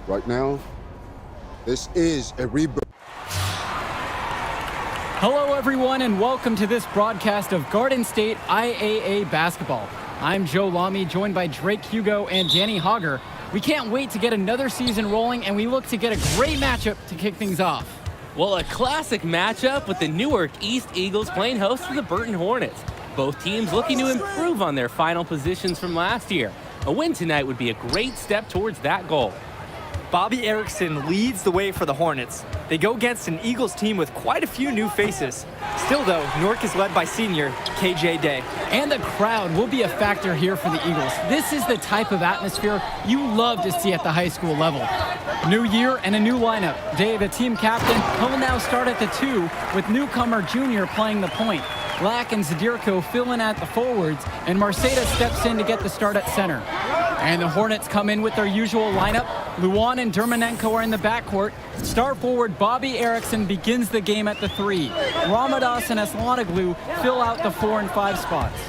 Right now, this is a rebirth. Hello, everyone, and welcome to this broadcast of Garden State IAA basketball. I'm Joe Lamy, joined by Drake Hugo and Danny Hogger. We can't wait to get another season rolling, and we look to get a great matchup to kick things off. Well, a classic matchup with the Newark East Eagles playing host to the Burton Hornets. Both teams looking to improve on their final positions from last year. A win tonight would be a great step towards that goal. Bobby Erickson leads the way for the Hornets. They go against an Eagles team with quite a few new faces. Still, though, Newark is led by senior KJ Day. And the crowd will be a factor here for the Eagles. This is the type of atmosphere you love to see at the high school level. New year and a new lineup. Day, the team captain, he'll now start at the 2 with newcomer Junior playing the point. Black and Zadirko fill in at the forwards, and Marceda steps in to get the start at center. And the Hornets come in with their usual lineup. Luan and Dermanenko are in the backcourt. Star forward Bobby Erickson begins the game at the 3. Ramadas and Aslanoglu fill out the 4 and 5 spots.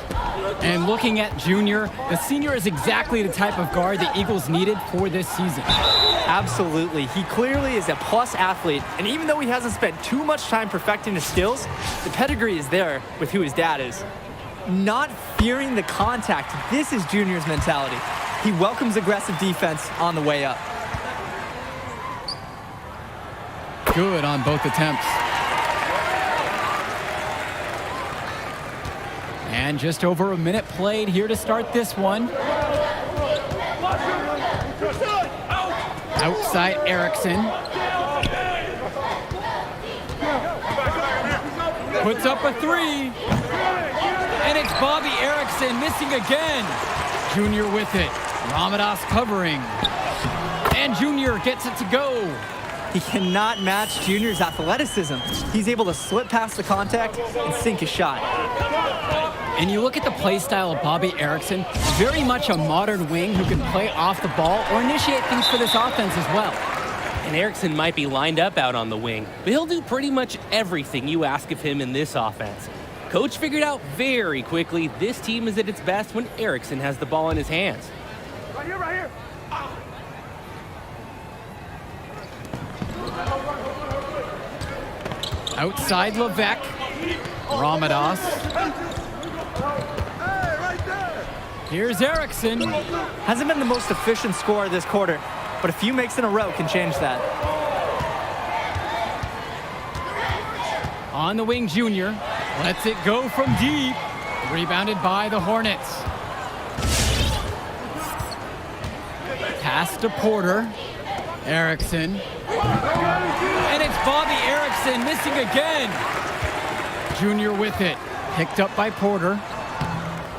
And looking at Junior, the senior is exactly the type of guard the Eagles needed for this season. Absolutely. He clearly is a plus athlete, and even though he hasn't spent too much time perfecting his skills, the pedigree is there with who his dad is. Not fearing the contact, this is Junior's mentality. He welcomes aggressive defense on the way up. Good on both attempts. And just over a minute played here to start this one. Outside Erickson. Puts up a 3. And it's Bobby Erickson missing again. Junior with it. Ramadas covering. And Junior gets it to go. He cannot match Junior's athleticism. He's able to slip past the contact and sink his shot. And you look at the play style of Bobby Erickson, very much a modern wing who can play off the ball or initiate things for this offense as well. And Erickson might be lined up out on the wing, but he'll do pretty much everything you ask of him in this offense. Coach figured out very quickly this team is at its best when Erickson has the ball in his hands. Right here, right here. Outside Levesque. Ramadas. Here's Erickson. Hasn't been the most efficient scorer this quarter, but a few makes in a row can change that. On the wing, Junior. Lets it go from deep. Rebounded by the Hornets. Pass to Porter. Erickson. And it's Bobby Erickson missing again. Junior with it. Picked up by Porter.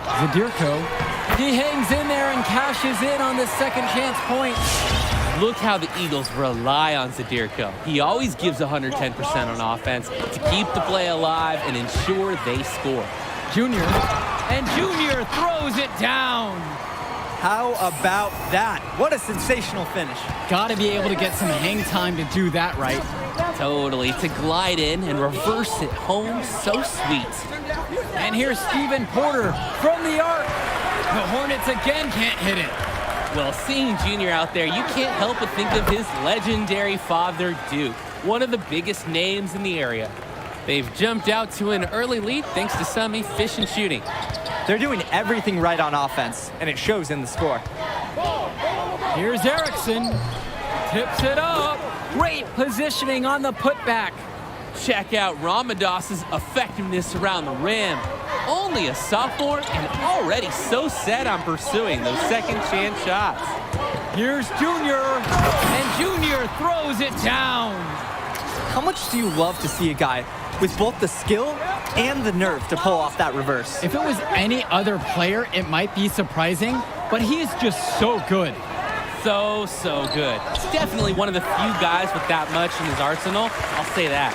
Zadirko. He hangs in there and cashes in on the second chance point. Look how the Eagles rely on Zadirko. He always gives 110% on offense to keep the play alive and ensure they score. Junior. And Junior throws it down. How about that? What a sensational finish. Got to be able to get some hang time to do that right. Totally. To glide in and reverse it home, so sweet. And here's Stephen Porter from the arc. The Hornets again can't hit it. Well, seeing Junior out there, you can't help but think of his legendary father, Duke, one of the biggest names in the area. They've jumped out to an early lead thanks to some efficient shooting. They're doing everything right on offense, and it shows in the score. Here's Erickson. Tips it up. Great positioning on the putback. Check out Ramadas's effectiveness around the rim. Only a sophomore and already so set on pursuing those second chance shots. Here's Junior, and Junior throws it down. How much do you love to see a guy with both the skill and the nerve to pull off that reverse? If it was any other player, it might be surprising, but he is just so good. So good. He's definitely one of the few guys with that much in his arsenal. I'll say that.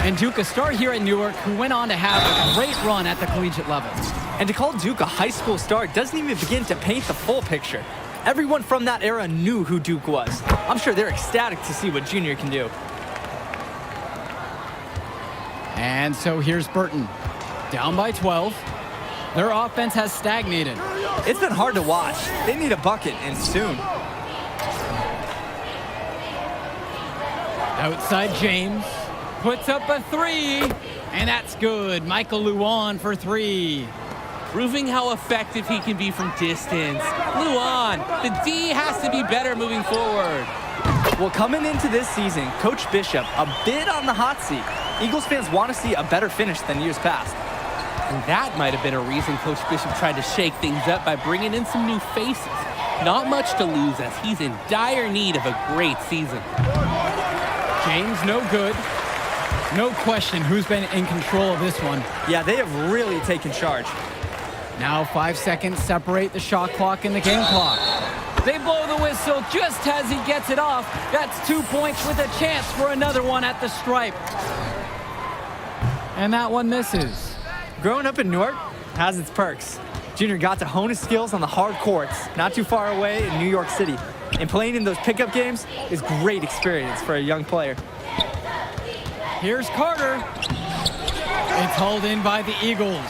And Duke, a star here at Newark, who went on to have a great run at the collegiate level. And to call Duke a high school star doesn't even begin to paint the full picture. Everyone from that era knew who Duke was. I'm sure they're ecstatic to see what Junior can do. And so here's Burton, down by 12. Their offense has stagnated. It's been hard to watch. They need a bucket, and soon. Outside James. Puts up a three. And that's good. Michael Luan for three. Proving how effective he can be from distance. Luan, the D has to be better moving forward. Well, coming into this season, Coach Bishop a bit on the hot seat. Eagles fans want to see a better finish than years past. And that might have been a reason Coach Bishop tried to shake things up by bringing in some new faces. Not much to lose as he's in dire need of a great season. James, no good. No question who's been in control of this one. Yeah, they have really taken charge. Now 5 seconds separate the shot clock and the game clock. They blow the whistle just as he gets it off. That's 2 points with a chance for another one at the stripe. And that one misses. Growing up in Newark has its perks. Junior got to hone his skills on the hard courts, not too far away in New York City. And playing in those pickup games is great experience for a young player. Here's Carter. It's hauled in by the Eagles.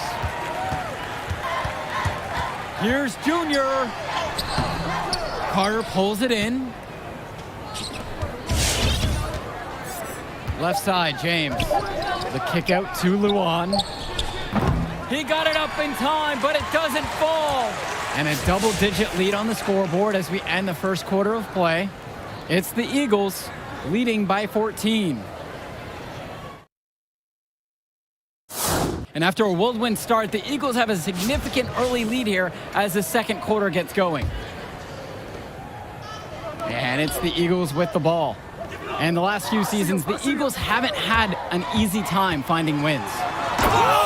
Here's Junior. Carter pulls it in. Left side, James. The kick out to Luan. He got it up in time, but it doesn't fall. And a double-digit lead on the scoreboard as we end the first quarter of play. It's the Eagles leading by 14. And after a whirlwind start, the Eagles have a significant early lead here as the second quarter gets going. And it's the Eagles with the ball. And the last few seasons, the Eagles haven't had an easy time finding wins. Wow.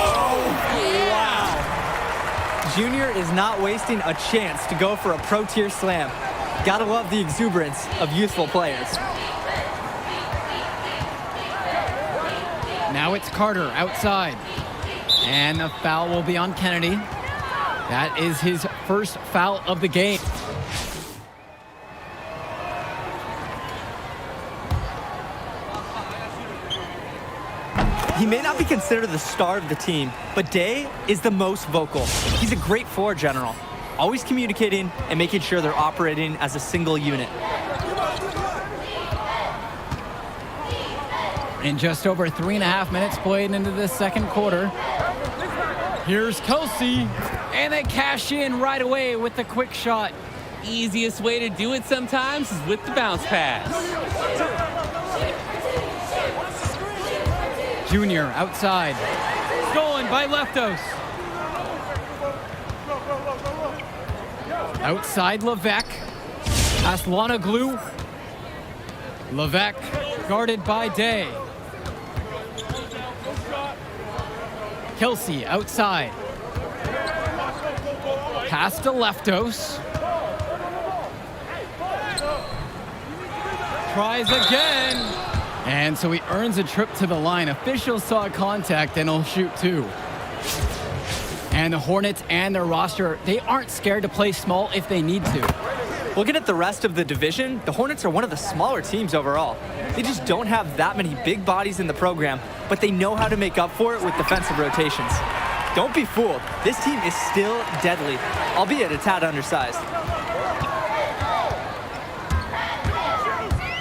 Junior is not wasting a chance to go for a pro-tier slam. Gotta love the exuberance of youthful players. Now it's Carter outside. And the foul will be on Kennedy. That is his first foul of the game. He may not be considered the star of the team, but Day is the most vocal. He's a great floor general, always communicating and making sure they're operating as a single unit. In just over 3.5 minutes played into the second quarter. Here's Kelsey, and they cash in right away with the quick shot. Easiest way to do it sometimes is with the bounce pass. Junior outside. Stolen by Leftos. Outside Levesque. Aslanoglu. Levesque guarded by Day. Kelsey outside. Pass to Leftos. Tries again. And so he earns a trip to the line. Officials saw contact and he'll shoot two. And the Hornets and their roster, they aren't scared to play small if they need to. Looking at the rest of the division, the Hornets are one of the smaller teams overall. They just don't have that many big bodies in the program, but they know how to make up for it with defensive rotations. Don't be fooled. This team is still deadly, albeit a tad undersized.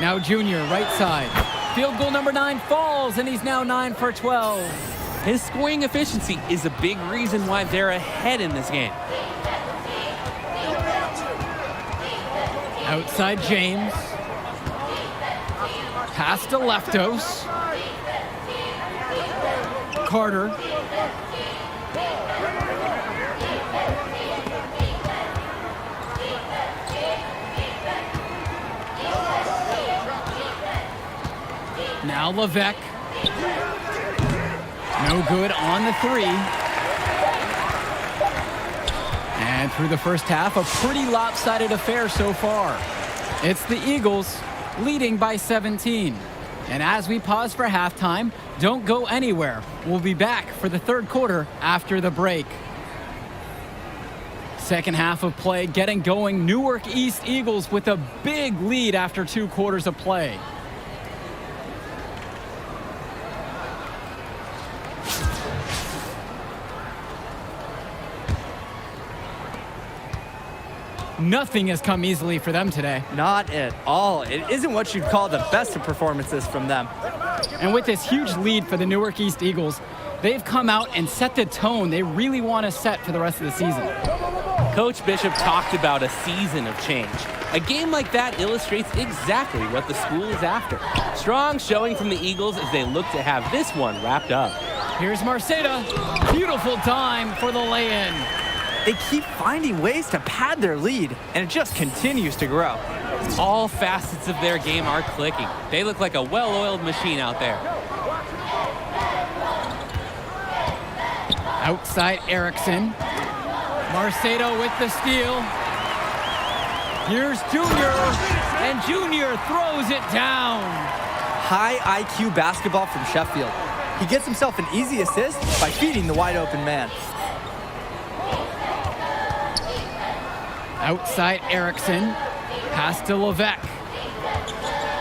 Now Junior, right side. Field goal number 9 falls, and he's now 9 for 12. His scoring efficiency is a big reason why they're ahead in this game. Outside James. Pass to Leftos. Carter. Now Levesque. No good on the three. And through the first half, a pretty lopsided affair so far. It's the Eagles leading by 17. And as we pause for halftime, don't go anywhere. We'll be back for the third quarter after the break. Second half of play getting going. Newark East Eagles with a big lead after 2 quarters of play. Nothing has come easily for them today. Not at all. It isn't what you'd call the best of performances from them. And with this huge lead for the Newark East Eagles, they've come out and set the tone they really want to set for the rest of the season. Coach Bishop talked about a season of change. A game like that illustrates exactly what the school is after. Strong showing from the Eagles as they look to have this one wrapped up. Here's Marceda. Beautiful time for the lay-in. They keep finding ways to pad their lead, and it just continues to grow. All facets of their game are clicking. They look like a well-oiled machine out there. Outside Erickson. Marceda with the steal. Here's Junior, and Junior throws it down. High IQ basketball from Sheffield. He gets himself an easy assist by feeding the wide open man. Outside Erickson. Pass to Levesque.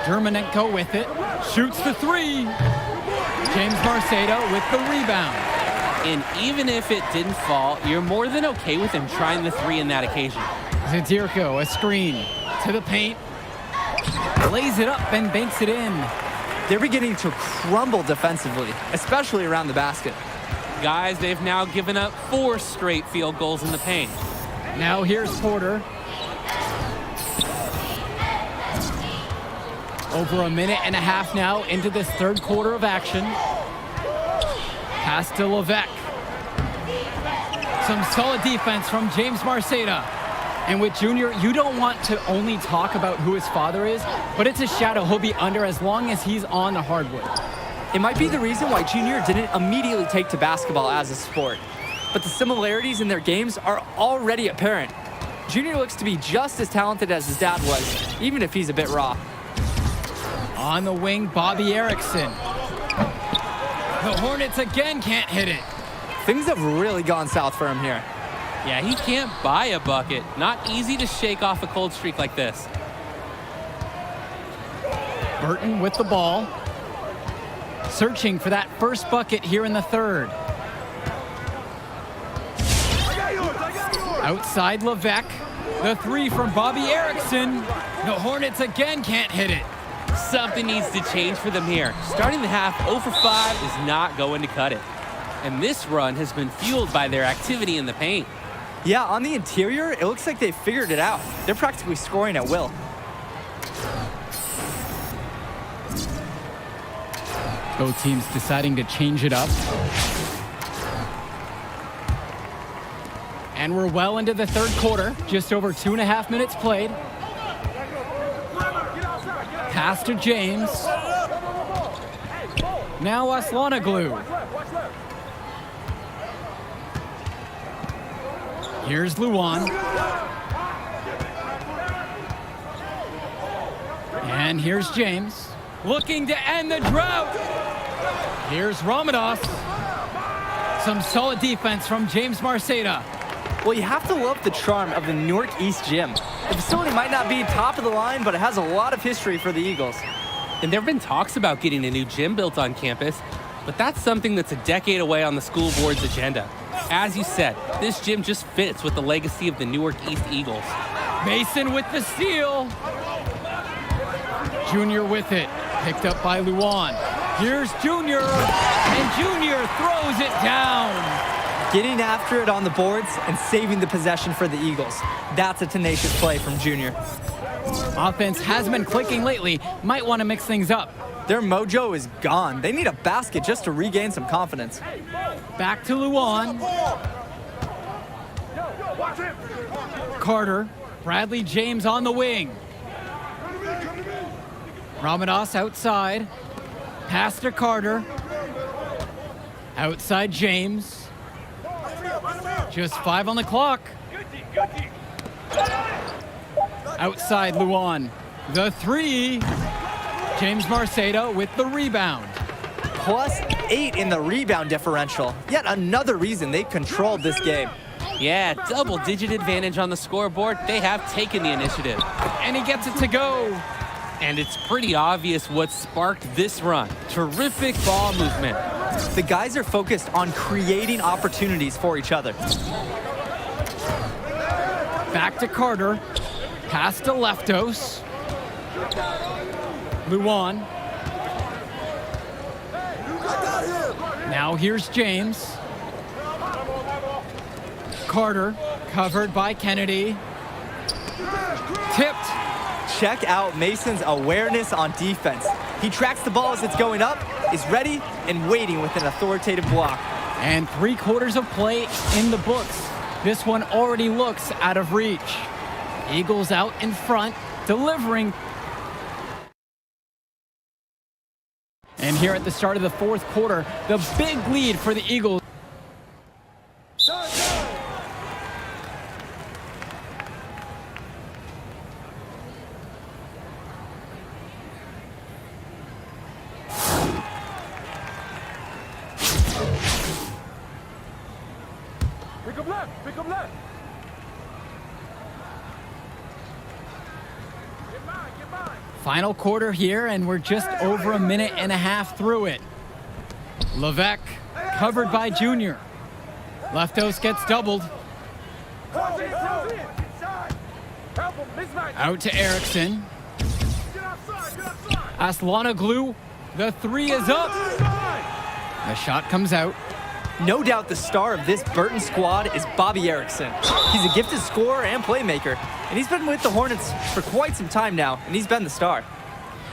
Dermonenko with it. Shoots the three. James Marceda with the rebound. And even if it didn't fall, you're more than okay with him trying the three in that occasion. Zadirko, a screen to the paint. Lays it up and banks it in. They're beginning to crumble defensively, especially around the basket. Guys, they've now given up 4 straight field goals in the paint. Now here's Porter. Over a minute and a half now into this third quarter of action. Pass to Levesque. Some solid defense from James Marceda. And with Junior, you don't want to only talk about who his father is, but it's a shadow he'll be under as long as he's on the hardwood. It might be the reason why Junior didn't immediately take to basketball as a sport, but the similarities in their games are already apparent. Junior looks to be just as talented as his dad was, even if he's a bit raw. On the wing, Bobby Erickson. The Hornets again can't hit it. Things have really gone south for him here. Yeah, he can't buy a bucket. Not easy to shake off a cold streak like this. Burton with the ball. Searching for that first bucket here in the third. Outside Levesque. The three from Bobby Erickson. The Hornets again can't hit it. Something needs to change for them here. Starting the half 0 for 5 is not going to cut it. And this run has been fueled by their activity in the paint. Yeah, on the interior, it looks like they've figured it out. They're practically scoring at will. Both teams deciding to change it up. And we're well into the third quarter, just over 2.5 minutes played. Pass to James. Now Aslanoglu. Here's Luan. And here's James. Looking to end the drought. Here's Ramadas. Some solid defense from James Marceda. Well, you have to love the charm of the Newark East Gym. The facility might not be top of the line, but it has a lot of history for the Eagles. And there have been talks about getting a new gym built on campus, but that's something that's a decade away on the school board's agenda. As you said, this gym just fits with the legacy of the Newark East Eagles. Mason with the steal. Junior with it. Picked up by Luan. Here's Junior. And Junior throws it down. Getting after it on the boards and saving the possession for the Eagles. That's a tenacious play from Junior. Offense has been clicking lately. Might want to mix things up. Their mojo is gone. They need a basket just to regain some confidence. Back to Luan. Carter. Bradley James on the wing. Ramadas outside. Pass to Carter. Outside James. Just 5 on the clock. Outside Luan. The three. James Marceda with the rebound. +8 in the rebound differential. Yet another reason they controlled this game. Yeah, double-digit advantage on the scoreboard. They have taken the initiative. And he gets it to go. And it's pretty obvious what sparked this run. Terrific ball movement. The guys are focused on creating opportunities for each other. Back to Carter. Pass to Leftos. Luan. Now here's James. Carter, covered by Kennedy. Tipped. Check out Mason's awareness on defense. He tracks the ball as it's going up, is ready, and waiting with an authoritative block. And 3/4 of play in the books. This one already looks out of reach. Eagles out in front, delivering. And here at the start of the 4th quarter, the big lead for the Eagles. Pick up left. Get mine. Final quarter here, and we're just over a minute and a half through it. Levesque, covered by Junior. Leftos gets doubled. Close in. Help him. Mismatch. Out to Erickson. Get outside. Aslanoglu, the 3 is up. The shot comes out. No doubt the star of this Burton squad is Bobby Erickson. He's a gifted scorer and playmaker, and he's been with the Hornets for quite some time now, and he's been the star.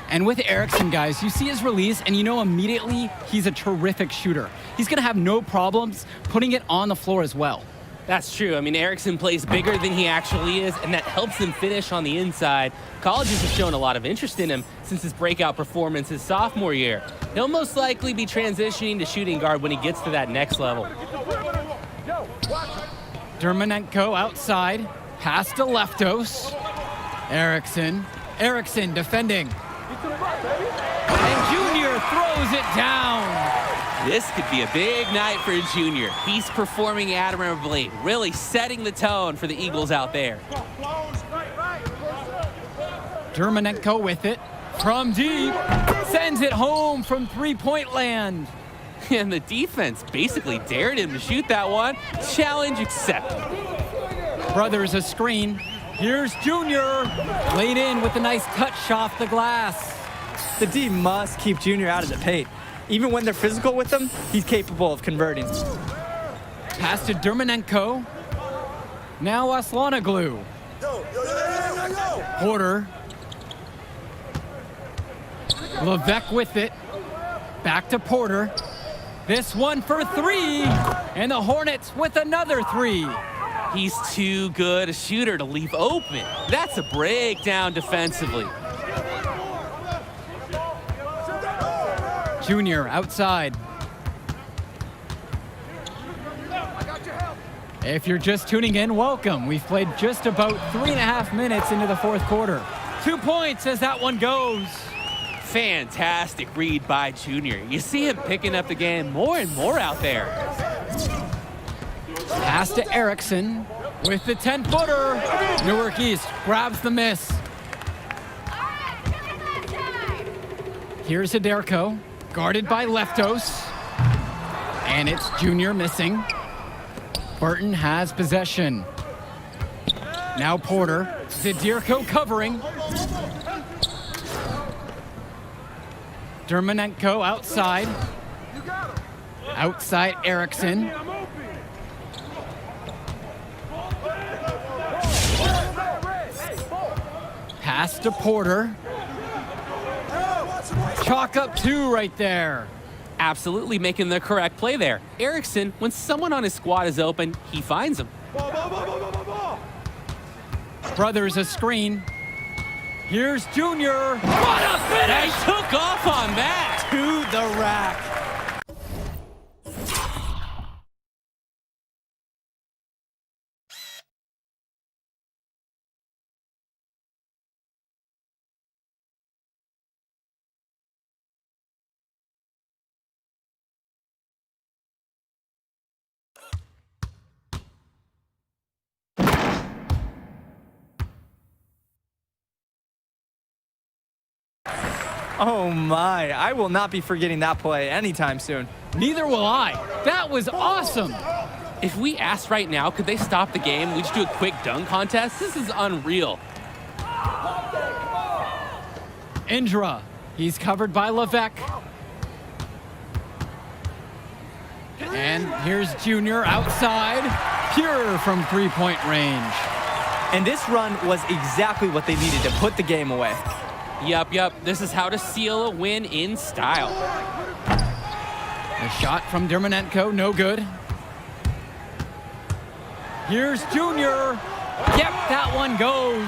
And with Erickson, guys, you see his release, and you know immediately he's a terrific shooter. He's going to have no problems putting it on the floor as well. That's true. I mean, Erickson plays bigger than he actually is, and that helps him finish on the inside. Colleges have shown a lot of interest in him since his breakout performance his sophomore year. He'll most likely be transitioning to shooting guard when he gets to that next level. Dermanenko outside. Pass to Leftos. Erickson defending. And Junior throws it down. This could be a big night for Junior. He's performing admirably, really setting the tone for the Eagles out there. Dermanenko with it. From deep. Sends it home from three-point land. And the defense basically dared him to shoot that one. Challenge accepted. Brothers a screen. Here's Junior. Laid in with a nice touch off the glass. The D must keep Junior out of the paint. Even when they're physical with him, he's capable of converting. Pass to Dermanenko. Now Aslanoglu. Porter. Levesque with it. Back to Porter. This one for 3. And the Hornets with another 3. He's too good a shooter to leave open. That's a breakdown defensively. Junior outside. If you're just tuning in, welcome. We've played just about 3.5 minutes into the 4th quarter. 2 points as that one goes. Fantastic read by Junior. You see him picking up the game more and more out there. Pass to Erickson with the 10-footer. Newark East grabs the miss. Here's Aderko, guarded by Leftos. And it's Junior missing. Burton has possession. Now Porter. Zadirko covering. Dermanenko outside. Outside Erickson. Pass to Porter. Chalk up 2 right there. Absolutely making the correct play there. Erickson, when someone on his squad is open, he finds them. Brothers a screen. Here's Junior. What a finish! They took off on that. To the rack. Oh my, I will not be forgetting that play anytime soon. Neither will I. That was awesome. If we asked right now, could they stop the game? We just do a quick dunk contest? This is unreal. Indra, he's covered by Levesque. And here's Junior outside, pure from three-point range. And this run was exactly what they needed to put the game away. Yup. This is how to seal a win in style. The shot from Dermonenko, no good. Here's Junior. Yep, that one goes.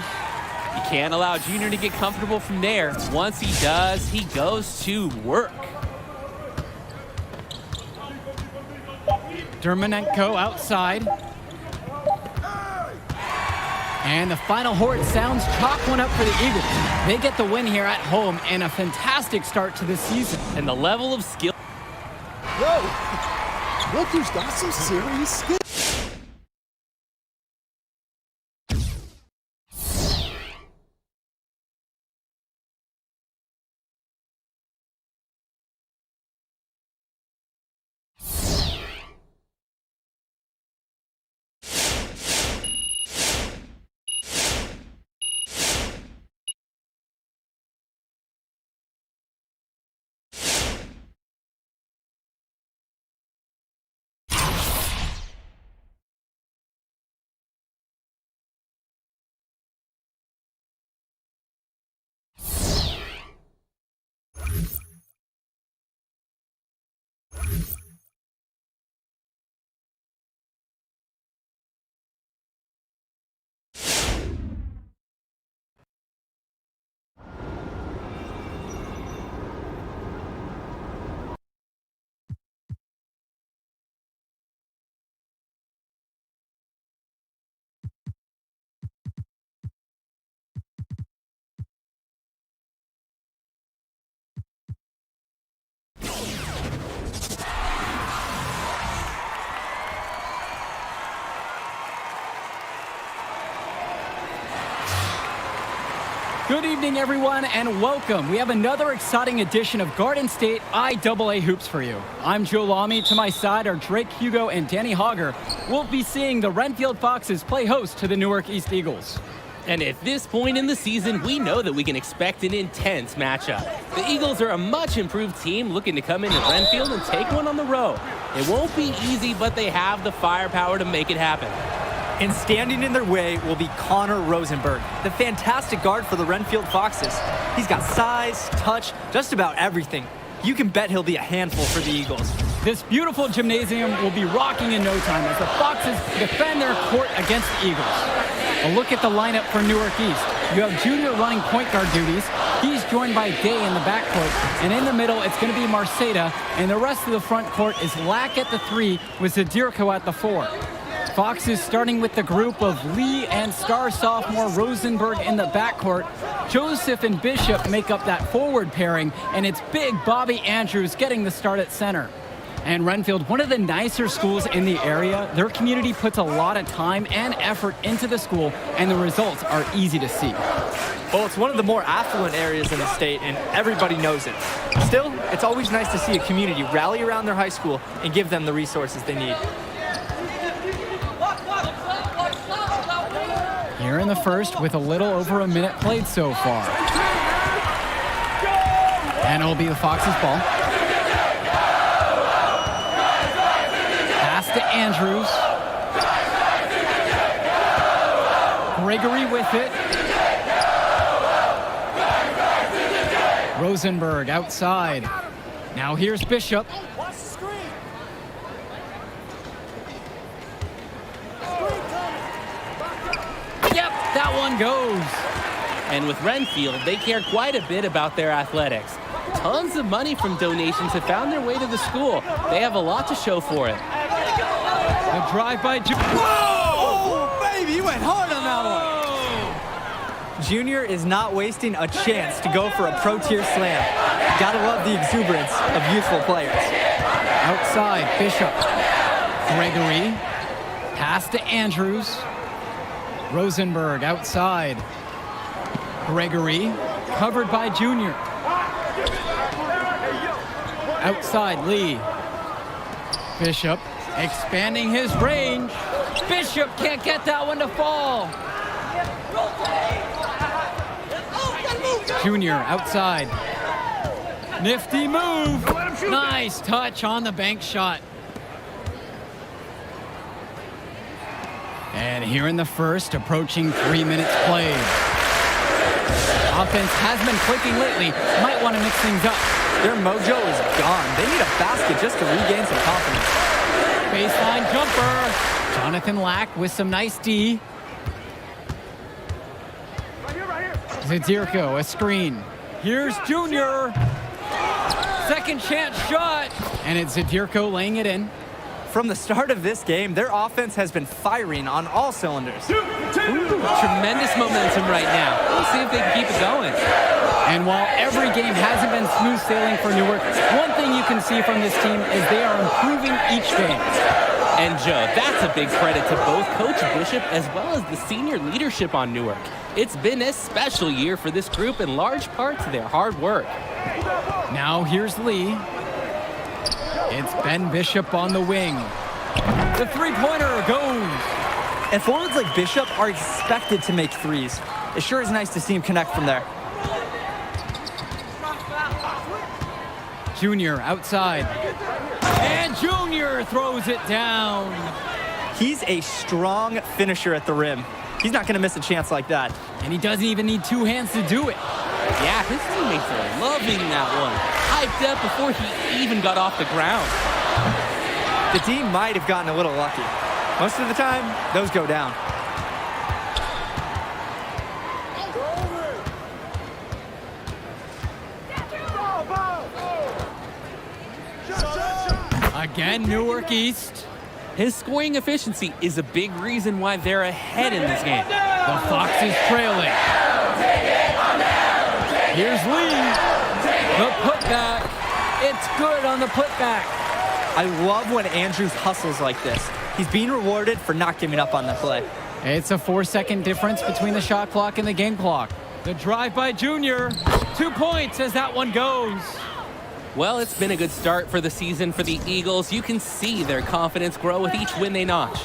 You can't allow Junior to get comfortable from there. Once he does, he goes to work. Dermonenko outside. And the final horn sounds, chalk one up for the Eagles. They get the win here at home and a fantastic start to the season. And the level of skill. Whoa! Look who's got some serious skill. Good evening, everyone, and welcome. We have another exciting edition of Garden State IAA Hoops for you. I'm Joe Lamy. To my side are Drake Hugo and Danny Hogger. We'll be seeing the Renfield Foxes play host to the Newark East Eagles. And at this point in the season, we know that we can expect an intense matchup. The Eagles are a much improved team looking to come into Renfield and take one on the road. It won't be easy, but they have the firepower to make it happen. And standing in their way will be Connor Rosenberg, the fantastic guard for the Renfield Foxes. He's got size, touch, just about everything. You can bet he'll be a handful for the Eagles. This beautiful gymnasium will be rocking in no time as the Foxes defend their court against the Eagles. A look at the lineup for Newark East. You have Junior running point guard duties. He's joined by Day in the backcourt. And in the middle, it's going to be Marceda. And the rest of the front court is Lack at the 3 with Zadirko at the 4. Foxes starting with the group of Lee and star sophomore Rosenberg in the backcourt. Joseph and Bishop make up that forward pairing, and it's big Bobby Andrews getting the start at center. And Renfield, one of the nicer schools in the area, their community puts a lot of time and effort into the school, and the results are easy to see. Well, it's one of the more affluent areas in the state, and everybody knows it. Still, it's always nice to see a community rally around their high school and give them the resources they need. Here in the first with a little over a minute played so far. And it'll be the Foxes' ball. Pass to Andrews. Gregory with it. Rosenberg outside. Now here's Bishop. That one goes. And with Renfield, they care quite a bit about their athletics. Tons of money from donations have found their way to the school. They have a lot to show for it. The drive by Whoa! Baby, you went hard on that one. Junior is not wasting a chance to go for a pro-tier slam. Gotta love the exuberance of youthful players. Outside, Bishop. Gregory. Pass to Andrews. Rosenberg outside. Gregory, covered by Junior. Outside, Lee. Bishop Expanding his range. Bishop can't get that one to fall. Junior outside. Nifty move. Nice touch on the bank shot. And here in the first, approaching 3 minutes played. Offense has been clicking lately. Might want to mix things up. Their mojo is gone. They need a basket just to regain some confidence. Baseline jumper. Jonathan Lack with some nice D. Zadirko, a screen. Here's Junior. Second chance shot. And it's Zadirko laying it in. From the start of this game, their offense has been firing on all cylinders. Tremendous momentum right now. We'll see if they can keep it going. And while every game hasn't been smooth sailing for Newark, one thing you can see from this team is they are improving each game. And Joe, that's a big credit to both Coach Bishop as well as the senior leadership on Newark. It's been a special year for this group in large part to their hard work. Now here's Lee. It's Ben Bishop on the wing. The three-pointer goes. And forwards like Bishop are expected to make threes. It sure is nice to see him connect from there. Junior outside. And Junior throws it down. He's a strong finisher at the rim. He's not going to miss a chance like that. And he doesn't even need two hands to do it. Yeah, his teammates are loving that one. Hyped up before he even got off the ground. The team might have gotten a little lucky. Most of the time, those go down. Again, Newark East. His scoring efficiency is a big reason why they're ahead in this game. The Foxes trailing. Here's Lee. The putback. It's good on the putback. I love when Andrews hustles like this. He's being rewarded for not giving up on the play. It's a 4-second difference between the shot clock and the game clock. The drive by Junior. 2 points as that one goes. Well, it's been a good start for the season for the Eagles. You can see their confidence grow with each win they notch.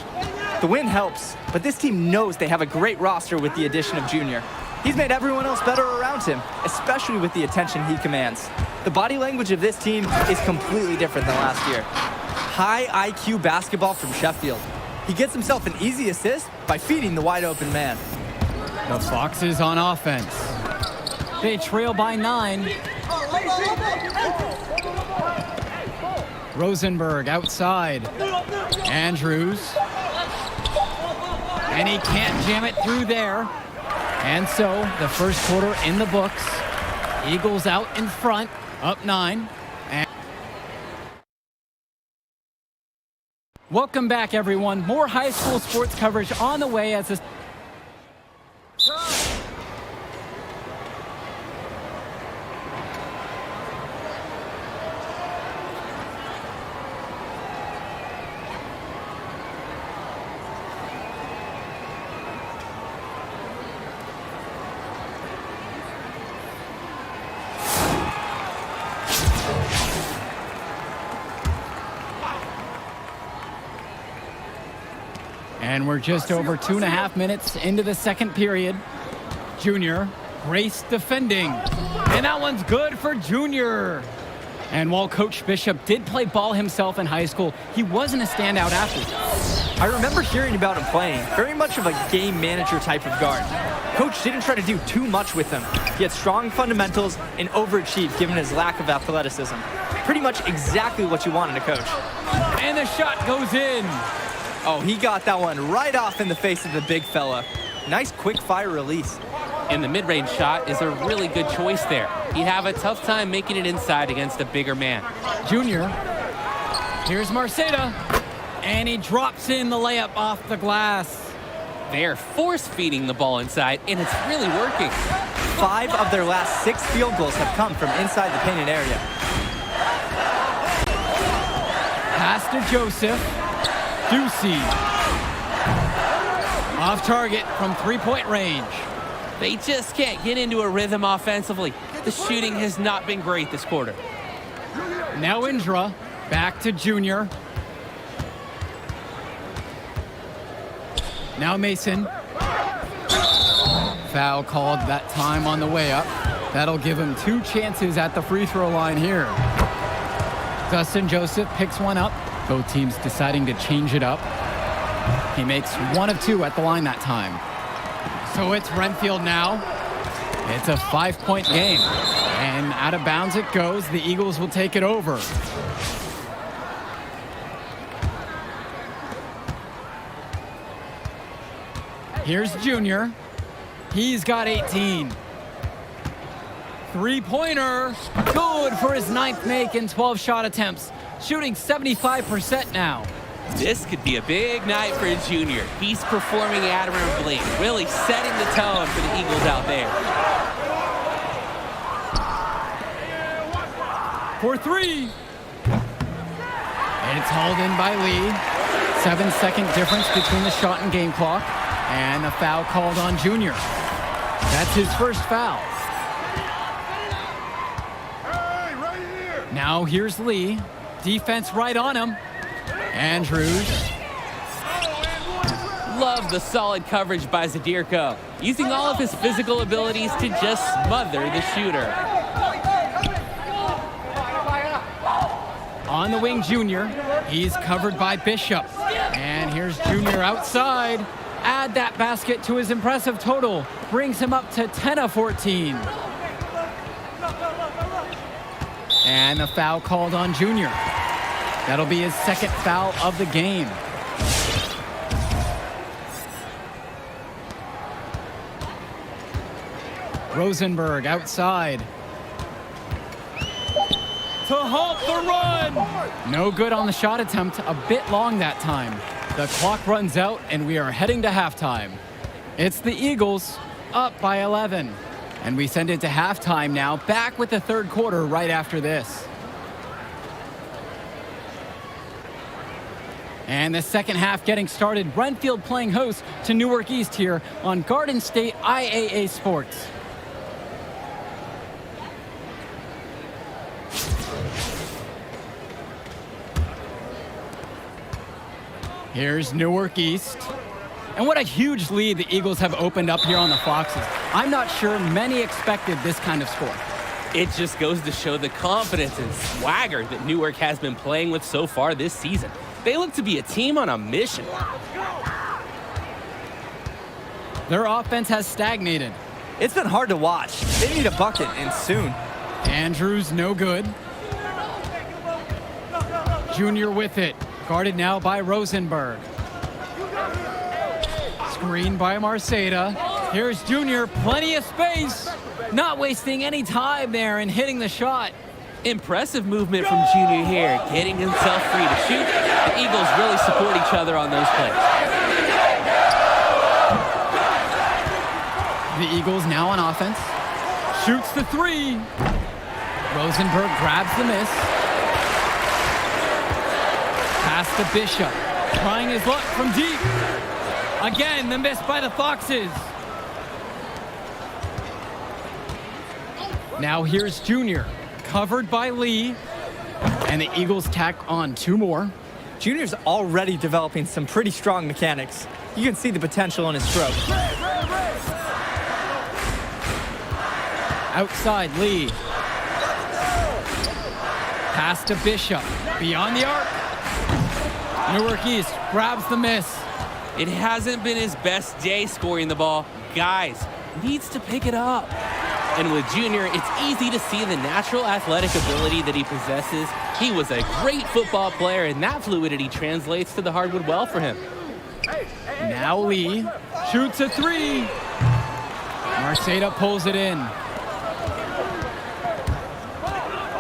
The win helps, but this team knows they have a great roster with the addition of Junior. He's made everyone else better around him, especially with the attention he commands. The body language of this team is completely different than last year. High IQ basketball from Sheffield. He gets himself an easy assist by feeding the wide open man. The Foxes on offense. They trail by 9. Rosenberg outside. Andrews. And he can't jam it through there. And so the first quarter in the books. Eagles out in front, up 9. And welcome back, everyone. More high school sports coverage on the way as this. And we're just over 2.5 minutes into the second period. Junior, Grace defending. And that one's good for Junior. And while Coach Bishop did play ball himself in high school, he wasn't a standout athlete. I remember hearing about him playing, very much of a game manager type of guard. Coach didn't try to do too much with him. He had strong fundamentals and overachieved given his lack of athleticism. Pretty much exactly what you want in a coach. And the shot goes in. Oh, he got that one right off in the face of the big fella. Nice quick fire release. And the mid-range shot is a really good choice there. He'd have a tough time making it inside against a bigger man. Junior. Here's Marceda. And he drops in the layup off the glass. They're force-feeding the ball inside, and it's really working. 5 of their last 6 field goals have come from inside the painted area. Pass to Joseph. Ducey. Off target from three-point range. They just can't get into a rhythm offensively. The shooting has not been great this quarter. Now Indra. Back to Junior. Now Mason. Foul called that time on the way up. That'll give him 2 chances at the free throw line here. Dustin Joseph picks one up. Both teams deciding to change it up. He makes 1 of 2 at the line that time. So it's Renfield now. It's a 5-point game. And out of bounds it goes. The Eagles will take it over. Here's Junior. He's got 18. 3-pointer. Good for his 9th make in 12 shot attempts. Shooting 75% now. This could be a big night for Junior. He's performing admirably, really setting the tone for the Eagles out there. For 3. It's hauled in by Lee. 7-second difference between the shot and game clock. And a foul called on Junior. That's his first foul. Hey, right here. Now here's Lee. Defense right on him. Andrews. Love the solid coverage by Zadirko, using all of his physical abilities to just smother the shooter. On the wing, Junior. He's covered by Bishop. And here's Junior outside. Add that basket to his impressive total. Brings him up to 10 of 14. And a foul called on Junior. That'll be his 2nd foul of the game. Rosenberg outside. To halt the run! No good on the shot attempt, a bit long that time. The clock runs out and we are heading to halftime. It's the Eagles up by 11. And we send it to halftime now, back with the 3rd quarter right after this. And the 2nd half getting started. Renfield playing host to Newark East here on Garden State IAA Sports. Here's Newark East. And what a huge lead the Eagles have opened up here on the Foxes. I'm not sure many expected this kind of score. It just goes to show the confidence and swagger that Newark has been playing with so far this season. They look to be a team on a mission. Their offense has stagnated. It's been hard to watch. They need a bucket, and soon. Andrews no good. Junior with it. Guarded now by Rosenberg. Screen by Marceda. Here's Junior, plenty of space. Not wasting any time there and hitting the shot. Impressive movement from Junior here, getting himself free to shoot. The Eagles really support each other on those plays. The Eagles now on offense. Shoots the 3. Rosenberg grabs the miss. Pass to Bishop. Trying his luck from deep. Again, the miss by the Foxes. Now here's Junior. Covered by Lee. And the Eagles tack on 2 more. Junior's already developing some pretty strong mechanics. You can see the potential in his stroke. Outside Lee. Pass to Bishop. Beyond the arc. Newark East grabs the miss. It hasn't been his best day scoring the ball. Guys, needs to pick it up. And with Junior, it's easy to see the natural athletic ability that he possesses. He was a great football player, and that fluidity translates to the hardwood well for him. Now Lee shoots a 3. Marceda pulls it in.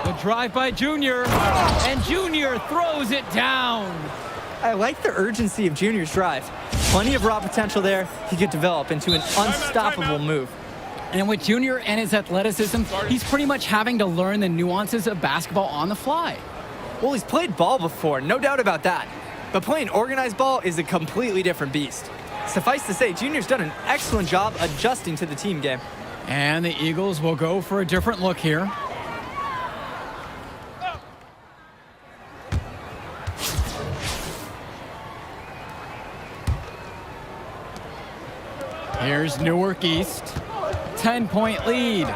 The drive by Junior, and Junior throws it down. I like the urgency of Junior's drive. Plenty of raw potential there. He could develop into an unstoppable move. And with Junior and his athleticism, he's pretty much having to learn the nuances of basketball on the fly. Well, he's played ball before, no doubt about that. But playing organized ball is a completely different beast. Suffice to say, Junior's done an excellent job adjusting to the team game. And the Eagles will go for a different look here. Here's Newark East. 10-point lead.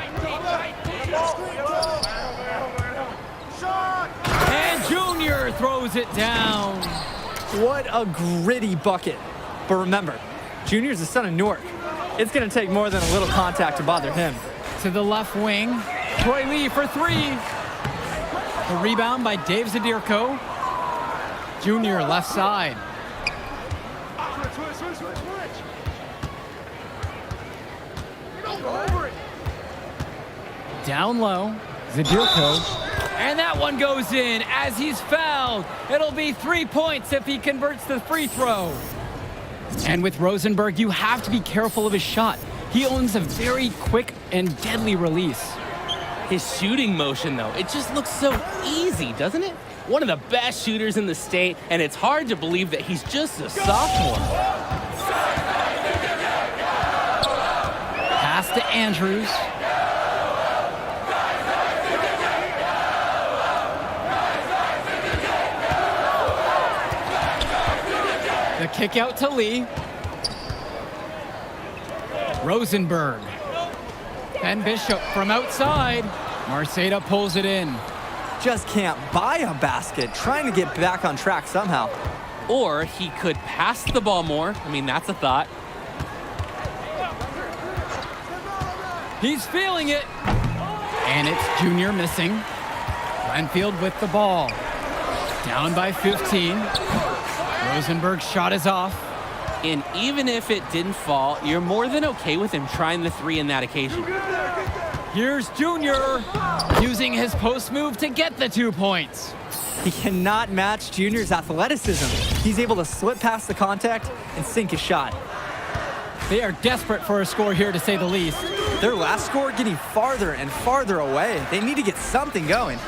And Junior throws it down. What a gritty bucket. But remember, Junior's the son of Newark. It's going to take more than a little contact to bother him. To the left wing. Troy Lee for three. The rebound by Dave Zadirko. Junior left side. Switch. Over it. Down low. Zadirko. And that one goes in as he's fouled. It'll be 3 points if he converts the free throw. And with Rosenberg, you have to be careful of his shot. He owns a very quick and deadly release. His shooting motion, though, it just looks so easy, doesn't it? One of the best shooters in the state, and it's hard to believe that he's just a sophomore. Pass to Andrews. The kick out to Lee. Rosenberg. Ben Bishop from outside. Marceda pulls it in. Just can't buy a basket, trying to get back on track somehow. Or he could pass the ball more. I mean, that's a thought. He's feeling it. And it's Junior missing. Renfield with the ball. Down by 15. Rosenberg's shot is off. And even if it didn't fall, you're more than okay with him trying the three in that occasion. Here's Junior using his post move to get the 2 points. He cannot match Junior's athleticism. He's able to slip past the contact and sink his shot. They are desperate for a score here, to say the least. Their last score getting farther and farther away. They need to get something going.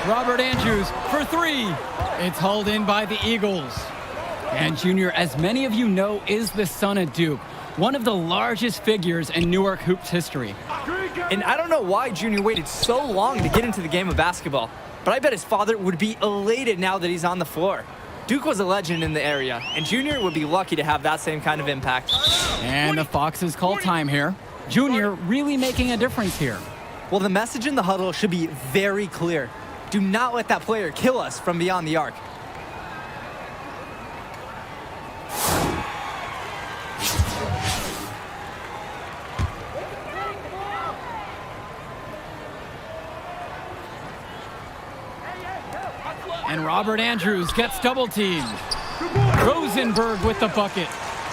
Robert Andrews for three. It's hauled in by the Eagles. And Junior, as many of you know, is the son of Duke, one of the largest figures in Newark hoops history. And I don't know why Junior waited so long to get into the game of basketball, but I bet his father would be elated now that he's on the floor. Duke was a legend in the area, and Junior would be lucky to have that same kind of impact. And the Foxes call time here. Junior really making a difference here. Well, the message in the huddle should be very clear. Do not let that player kill us from beyond the arc. And Robert Andrews gets double-teamed. Rosenberg with the bucket.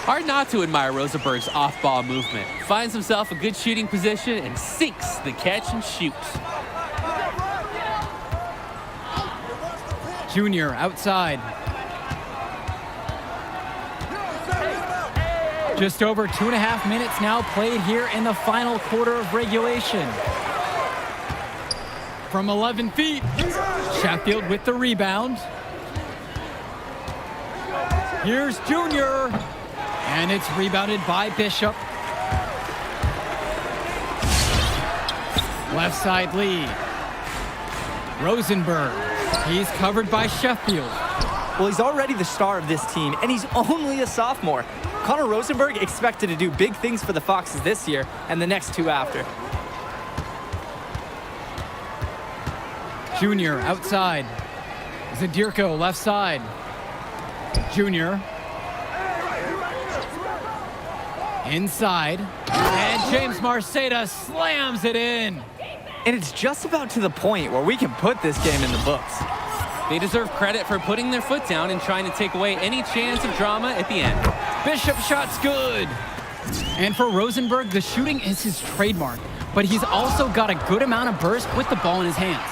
Hard not to admire Rosenberg's off-ball movement. Finds himself a good shooting position and sinks the catch and shoots. Junior outside. Just over 2.5 minutes now played here in the final quarter of regulation. From 11 feet, Sheffield with the rebound. Here's Junior, and it's rebounded by Bishop. Left side Lee. Rosenberg, he's covered by Sheffield. Well, he's already the star of this team, and he's only a sophomore. Connor Rosenberg expected to do big things for the Foxes this year and the next two after. Junior outside. Zadirko left side. Junior. Inside. And James Marceda slams it in. And it's just about to the point where we can put this game in the books. They deserve credit for putting their foot down and trying to take away any chance of drama at the end. Bishop shot's good. And for Rosenberg, the shooting is his trademark, but he's also got a good amount of burst with the ball in his hands.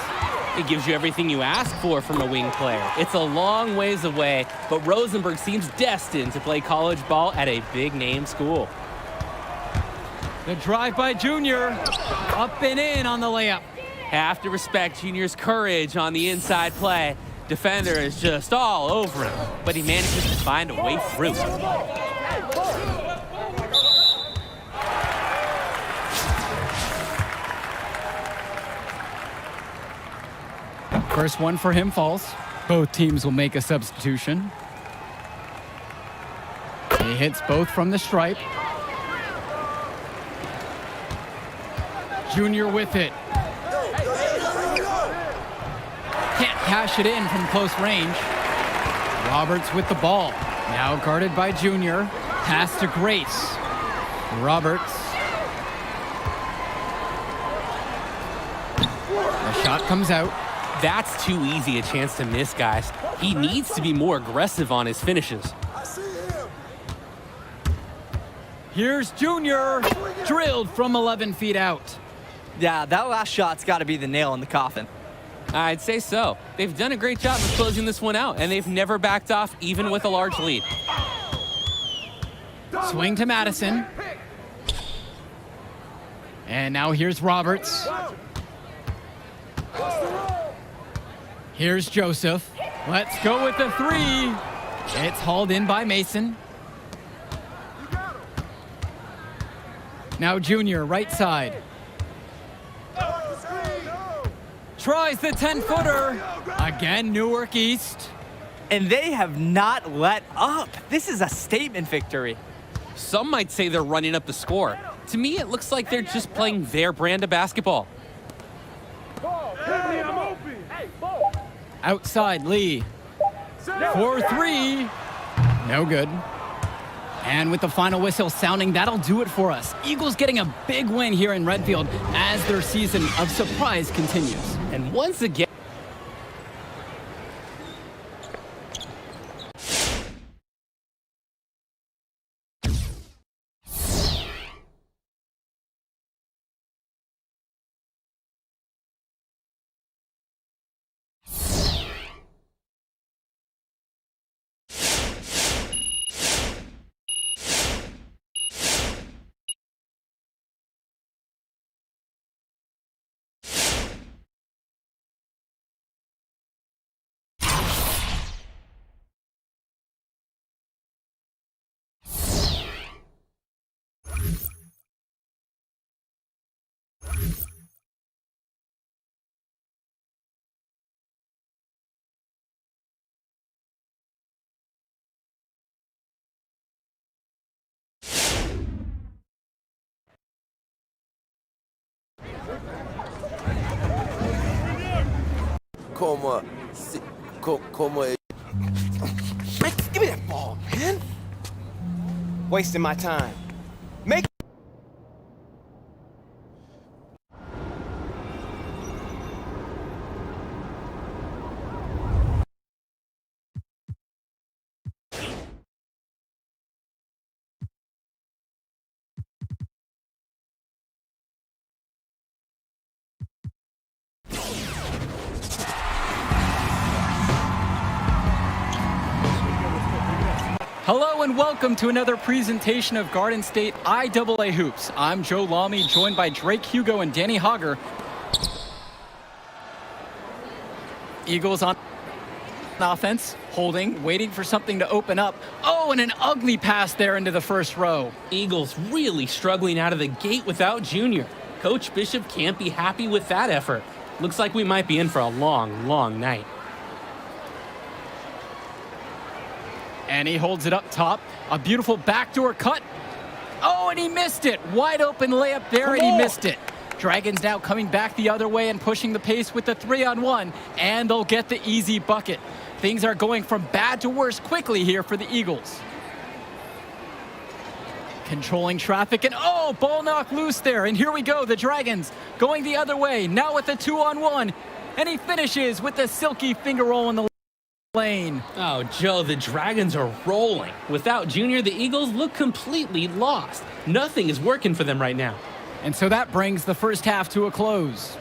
It gives you everything you ask for from a wing player. It's a long ways away, but Rosenberg seems destined to play college ball at a big-name school. The drive by Junior. Up and in on the layup. Have to respect Junior's courage on the inside play. Defender is just all over him, but he manages to find a way through. First one for him falls. Both teams will make a substitution. He hits both from the stripe. Junior with it. Can't cash it in from close range. Roberts with the ball. Now guarded by Junior. Pass to Grace. Roberts. The shot comes out. That's too easy a chance to miss, guys. He needs to be more aggressive on his finishes. Here's Junior. Drilled from 11 feet out. Yeah, that last shot's got to be the nail in the coffin. I'd say so. They've done a great job of closing this one out, and they've never backed off, even with a large lead. Swing to Madison. And now here's Roberts. Here's Joseph. Let's go with the three. It's hauled in by Mason. Now Junior, right side. Tries the 10-footer. Again, Newark East. And they have not let up. This is a statement victory. Some might say they're running up the score. To me, it looks like they're just playing their brand of basketball. Outside Lee. 4-3. No good. And with the final whistle sounding, that'll do it for us. Eagles getting a big win here in Redfield as their season of surprise continues. And once again, Man, give me that ball, man. Wasting my time. Make. Hello and welcome to another presentation of Garden State IAA Hoops. I'm Joe Lamy, joined by Drake Hugo and Danny Hogger. Eagles on offense, holding, waiting for something to open up. Oh, and an ugly pass there into the first row. Eagles really struggling out of the gate without Junior. Coach Bishop can't be happy with that effort. Looks like we might be in for a long, long night. And he holds it up top. A beautiful backdoor cut. Oh, and he missed it. Wide open layup there, and he missed it. Dragons now coming back the other way and pushing the pace with the 3-on-1, and they'll get the easy bucket. Things are going from bad to worse quickly here for the Eagles. Controlling traffic, and oh, ball knocked loose there. And here we go, the Dragons going the other way, now with the 2-on-1. And he finishes with the silky finger roll in the lane. Oh, Joe, the Dragons are rolling. Without Junior, the Eagles look completely lost. Nothing is working for them right now. And so that brings the first half to a close.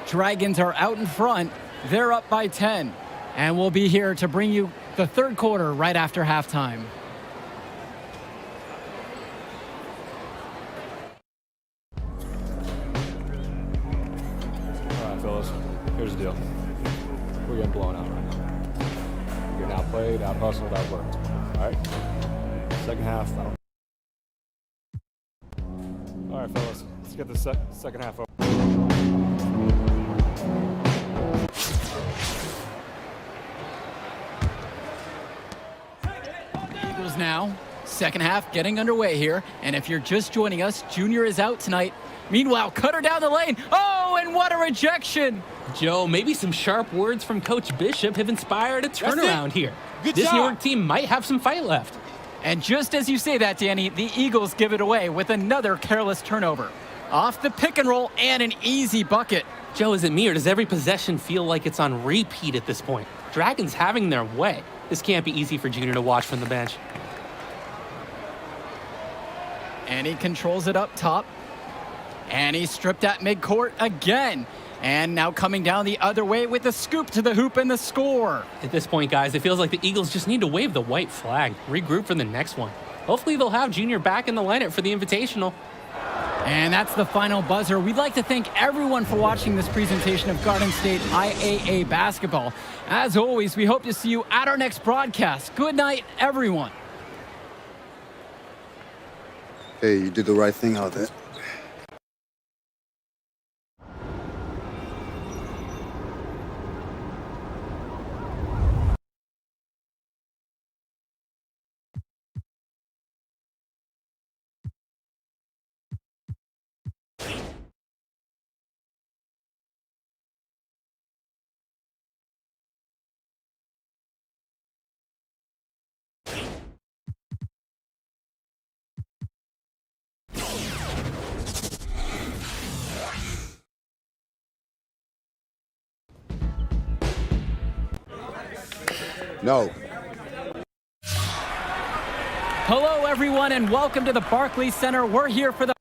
Dragons are out in front. They're up by 10. And we'll be here to bring you the third quarter right after halftime. All right, fellas, here's the deal. We're getting blown out right now. We're getting outplayed, out-hustled, outworked. All right? Second half, I don't... All right, fellas, let's get the second half over. Eagles now Second half getting underway here. And if you're just joining us, Junior is out tonight. Meanwhile, cutter down the lane. Oh, and what a rejection. Joe, maybe some sharp words from Coach Bishop have inspired a turnaround here. Good This job. Newark team might have some fight left. And just as you say that, Danny, the Eagles give it away with another careless turnover. Off the pick and roll and an easy bucket. Joe, is it me or does every possession feel like it's on repeat at this point? Dragons having their way. This can't be easy for Junior to watch from the bench. And he controls it up top. And he's stripped at midcourt again. And now coming down the other way with the scoop to the hoop and the score. At this point, guys, it feels like the Eagles just need to wave the white flag, regroup for the next one. Hopefully they'll have Junior back in the lineup for the Invitational. And that's the final buzzer. We'd like to thank everyone for watching this presentation of Garden State IAA basketball. As always, we hope to see you at our next broadcast. Good night, everyone. Hey, you did the right thing out there. No. Hello, everyone, and welcome to the Barclays Center. We're here for the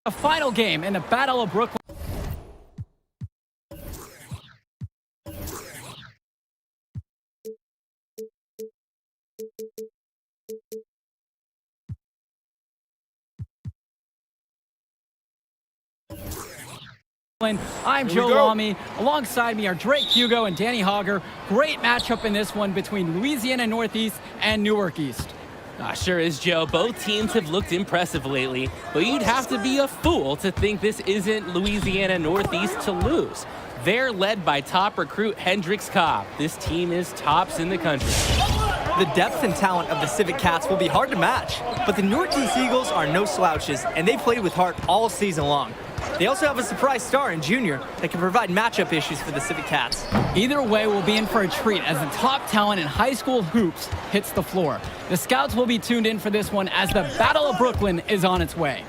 A final game in the Battle of Brooklyn. I'm Joe Lamy. Alongside me are Drake Hugo and Danny Hogger. Great matchup in this one between Louisiana Northeast and Newark East. Sure is, Joe. Both teams have looked impressive lately, but you'd have to be a fool to think this isn't Louisiana Northeast to lose. They're led by top recruit Hendrix Cobb. This team is tops in the country. The depth and talent of the Civic Cats will be hard to match, but the Northeast Eagles are no slouches, and they played with heart all season long. They also have a surprise star in Junior that can provide matchup issues for the Civic Cats. Either way, we'll be in for a treat as the top talent in high school hoops hits the floor. The scouts will be tuned in for this one as the Battle of Brooklyn is on its way.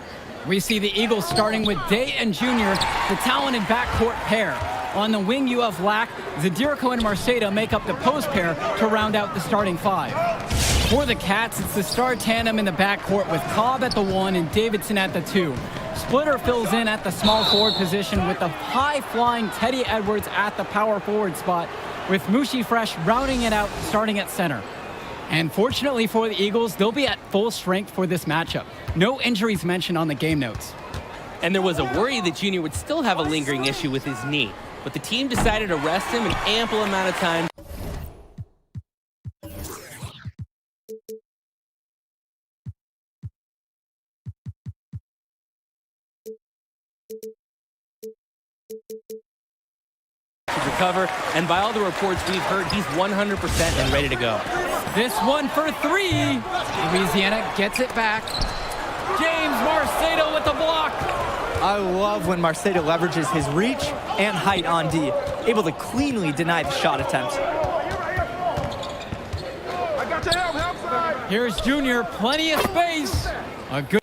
We see the Eagles starting with Day and Junior, the talented backcourt pair. On the wing, you have Lack, Zadirko and Marceda make up the post pair to round out the starting five. For the Cats, it's the star tandem in the backcourt with Cobb at the 1 and Davidson at the 2. Splitter fills in at the small forward position with the high-flying Teddy Edwards at the power forward spot, with Mushi Fresh rounding it out starting at center. And fortunately for the Eagles, they'll be at full strength for this matchup. No injuries mentioned on the game notes. And there was a worry that Junior would still have a lingering issue with his knee, but the team decided to rest him an ample amount of time. Recover, and by all the reports we've heard, he's 100% and ready to go. This one for 3. Louisiana gets it back. James Marceda with the block. I love when Marceda leverages his reach and height on D, able to cleanly deny the shot attempt. I got your help side. Here's Junior, plenty of space. A good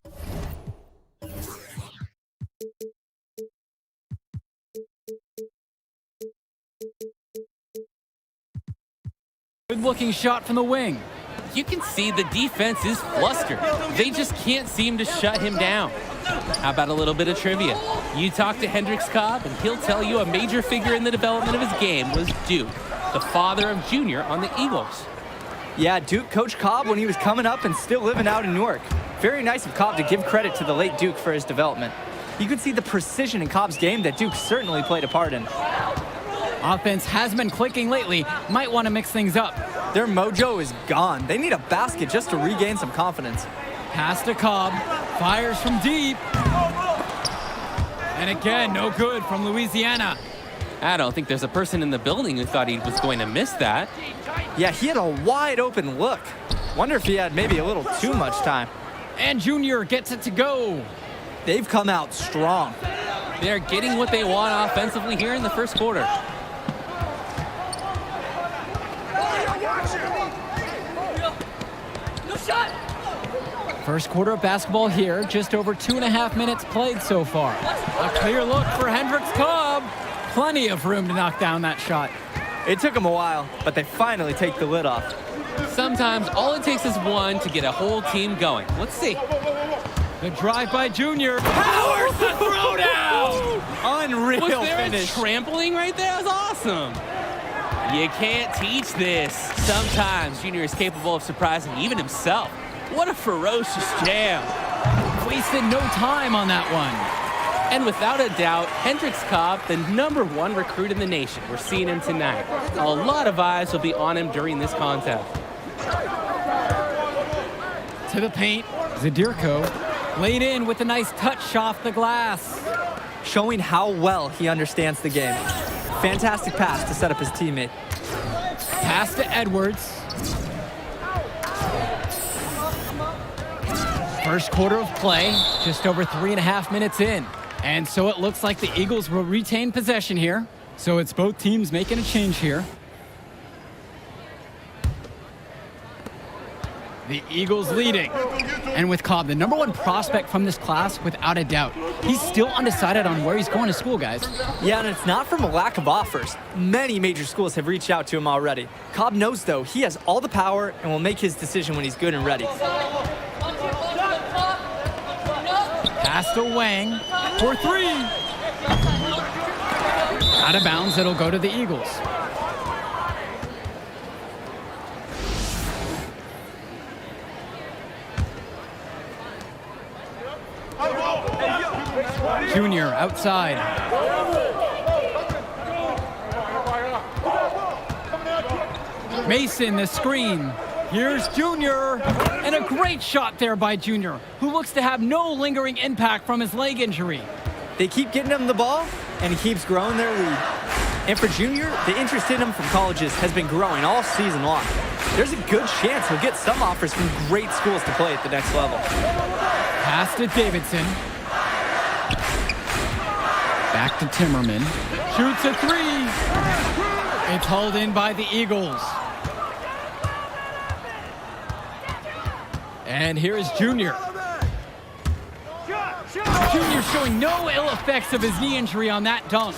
looking shot from the wing. You can see the defense is flustered. They just can't seem to shut him down. How about a little bit of trivia? You talk to Hendrix Cobb, and he'll tell you a major figure in the development of his game was Duke, the father of Junior on the Eagles. Yeah, Duke coached Cobb when he was coming up and still living out in Newark. Very nice of Cobb to give credit to the late Duke for his development. You could see the precision in Cobb's game that Duke certainly played a part in. Offense has been clicking lately. Might want to mix things up. Their mojo is gone. They need a basket just to regain some confidence. Pass to Cobb. Fires from deep. And again, no good from Louisiana. I don't think there's a person in the building who thought he was going to miss that. Yeah, he had a wide open look. Wonder if he had maybe a little too much time. And Junior gets it to go. They've come out strong. They're getting what they want offensively here in the first quarter. First quarter of basketball here, just over 2.5 minutes played so far. A clear look for Hendrix Cobb. Plenty of room to knock down that shot. It took them a while, but they finally take the lid off. Sometimes all it takes is one to get a whole team going. Let's see. The drive by Junior. Powers the throwdown! Unreal Was there finish. a trampling right there? That was awesome. You can't teach this. Sometimes Junior is capable of surprising even himself. What a ferocious jam. Wasted no time on that one. And without a doubt, Hendrix Cobb, the #1 recruit in the nation. We're seeing him tonight. A lot of eyes will be on him during this contest. To the paint, Zadirko laid in with a nice touch off the glass. Showing how well he understands the game. Fantastic pass to set up his teammate. Pass to Edwards. First quarter of play, just over 3.5 minutes in. And so it looks like the Eagles will retain possession here. So it's both teams making a change here. The Eagles leading. And with Cobb, the #1 prospect from this class, without a doubt. He's still undecided on where he's going to school, guys. Yeah, and it's not from a lack of offers. Many major schools have reached out to him already. Cobb knows, though, he has all the power and will make his decision when he's good and ready. Pass Pass to Wang for three. Out of bounds, it'll go to the Eagles. Junior outside. Mason, the screen. Here's Junior. And a great shot there by Junior, who looks to have no lingering impact from his leg injury. They keep getting him the ball, and he keeps growing their lead. And for Junior, the interest in him from colleges has been growing all season long. There's a good chance he'll get some offers from great schools to play at the next level. Pass to Davidson. Back to Timmerman. Shoots a three. It's hauled in by the Eagles. And here's Junior. Junior showing no ill effects of his knee injury on that dunk.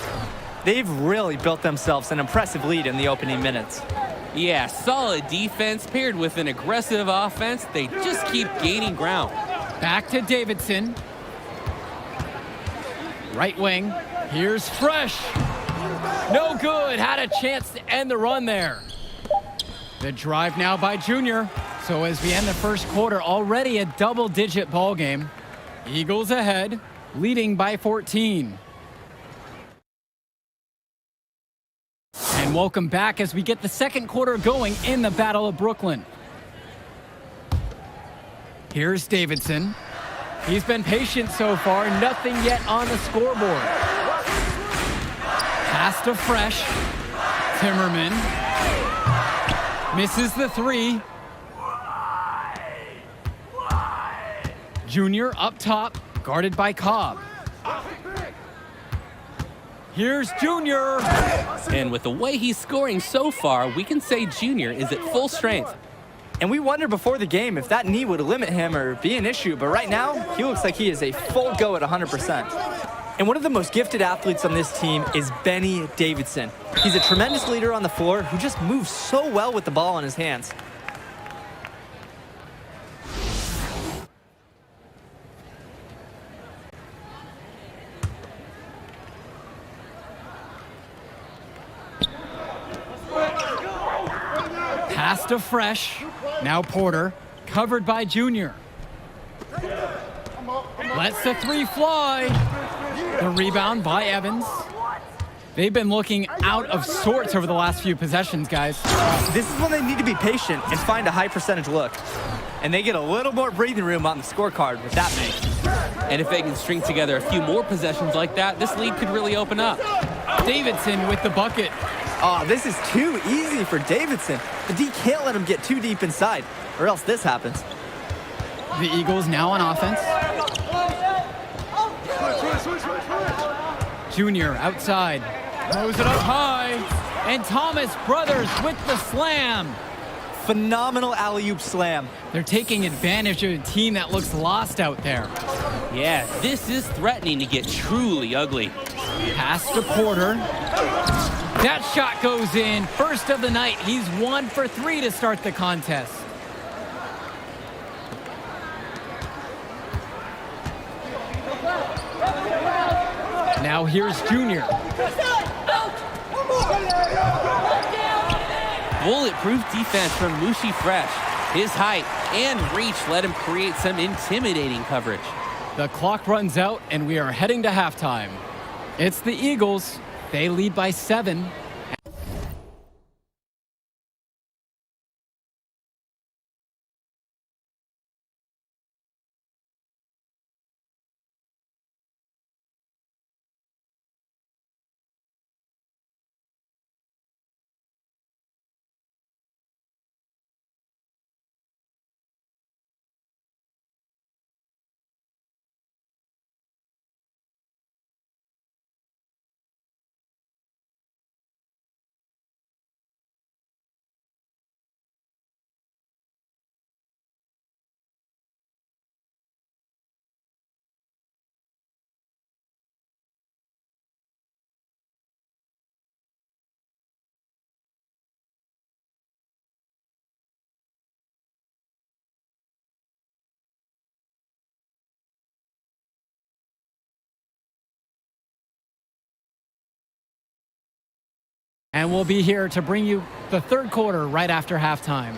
They've really built themselves an impressive lead in the opening minutes. Yeah, solid defense paired with an aggressive offense. They just keep gaining ground. Back to Davidson. Right wing. Here's Fresh. No good. Had a chance to end the run there. The drive now by Junior. So as we end the first quarter, already a double-digit ball game. Eagles ahead, leading by 14. And welcome back as we get the second quarter going in the Battle of Brooklyn. Here's Davidson. He's been patient so far, nothing yet on the scoreboard. Pass to Fresh. Timmerman. Misses the three. Junior up top, guarded by Cobb. Here's Junior. And with the way he's scoring so far, we can say Junior is at full strength. And we wondered before the game if that knee would limit him or be an issue, but right now, he looks like he is a full go at 100%. And one of the most gifted athletes on this team is Benny Davidson. He's a tremendous leader on the floor who just moves so well with the ball in his hands. Pass to Fresh. Now Porter, covered by Junior. Lets the three fly. The rebound by Evans. They've been looking out of sorts over the last few possessions, guys. This is when they need to be patient and find a high percentage look. And they get a little more breathing room on the scorecard with that make. And if they can string together a few more possessions like that, this lead could really open up. Davidson with the bucket. Oh, this is too easy for Davidson. The D can't let him get too deep inside, or else this happens. The Eagles now on offense. Junior outside. Throws it up high. And Thomas Brothers with the slam. Phenomenal alley-oop slam. They're taking advantage of a team that looks lost out there. Yeah, this is threatening to get truly ugly. Pass to Porter. That shot goes in. First of the night. He's 1 for 3 to start the contest. Now here's Junior. Bulletproof defense from Mushi Fresh. His height and reach let him create some intimidating coverage. The clock runs out and we are heading to halftime. It's the Eagles. They lead by 7. And we'll be here to bring you the third quarter right after halftime.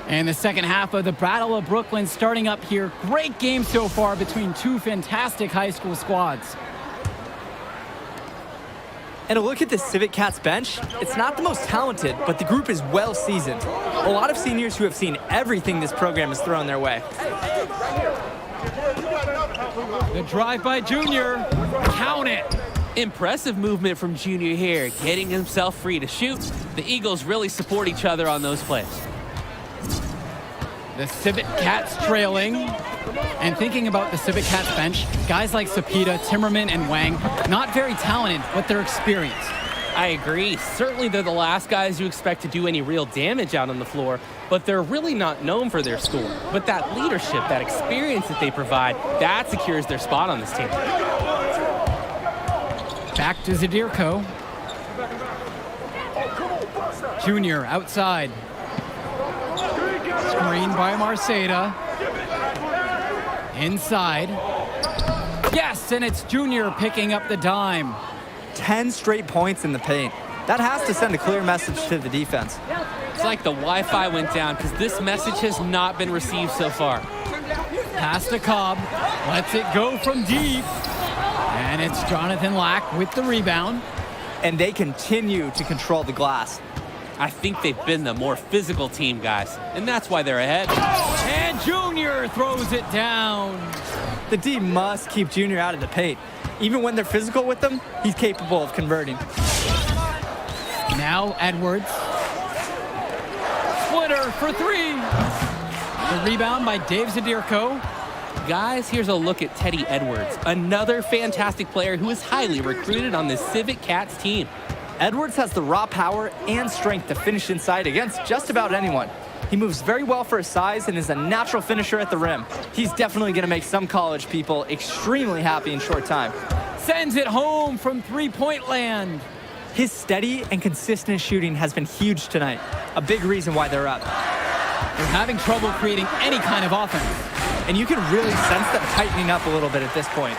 And the second half of the Battle of Brooklyn starting up here. Great game so far between two fantastic high school squads. And a look at the Civic Cats bench, it's not the most talented, but the group is well seasoned. A lot of seniors who have seen everything this program has thrown their way. The drive by Junior, count it. Impressive movement from Junior here, getting himself free to shoot. The Eagles really support each other on those plays. The Civic Cats trailing. And thinking about the Civic Cats bench, guys like Sapita, Timmerman, and Wang, not very talented, but they're experienced. I agree. Certainly they're the last guys you expect to do any real damage out on the floor, but they're really not known for their score. But that leadership, that experience that they provide, that secures their spot on this team. Back to Zadirko. Junior outside. Screen by Marceda. Inside. Yes, and it's Junior picking up the dime. 10 straight points in the paint. That has to send a clear message to the defense. It's like the Wi-Fi went down because this message has not been received so far. Pass to Cobb. Lets it go from deep. And it's Jonathan Lack with the rebound. And they continue to control the glass. I think they've been the more physical team, guys, and that's why they're ahead. And Junior throws it down. The D must keep Junior out of the paint. Even when they're physical with him, he's capable of converting. Now Edwards. Splitter for three. The rebound by Dave Zadirko. Guys, here's a look at Teddy Edwards, another fantastic player who is highly recruited on this Civic Cats team. Edwards has the raw power and strength to finish inside against just about anyone. He moves very well for his size and is a natural finisher at the rim. He's definitely going to make some college people extremely happy in short time. Sends it home from three-point land. His steady and consistent shooting has been huge tonight, a big reason why they're up. They're having trouble creating any kind of offense. And you can really sense them tightening up a little bit at this point.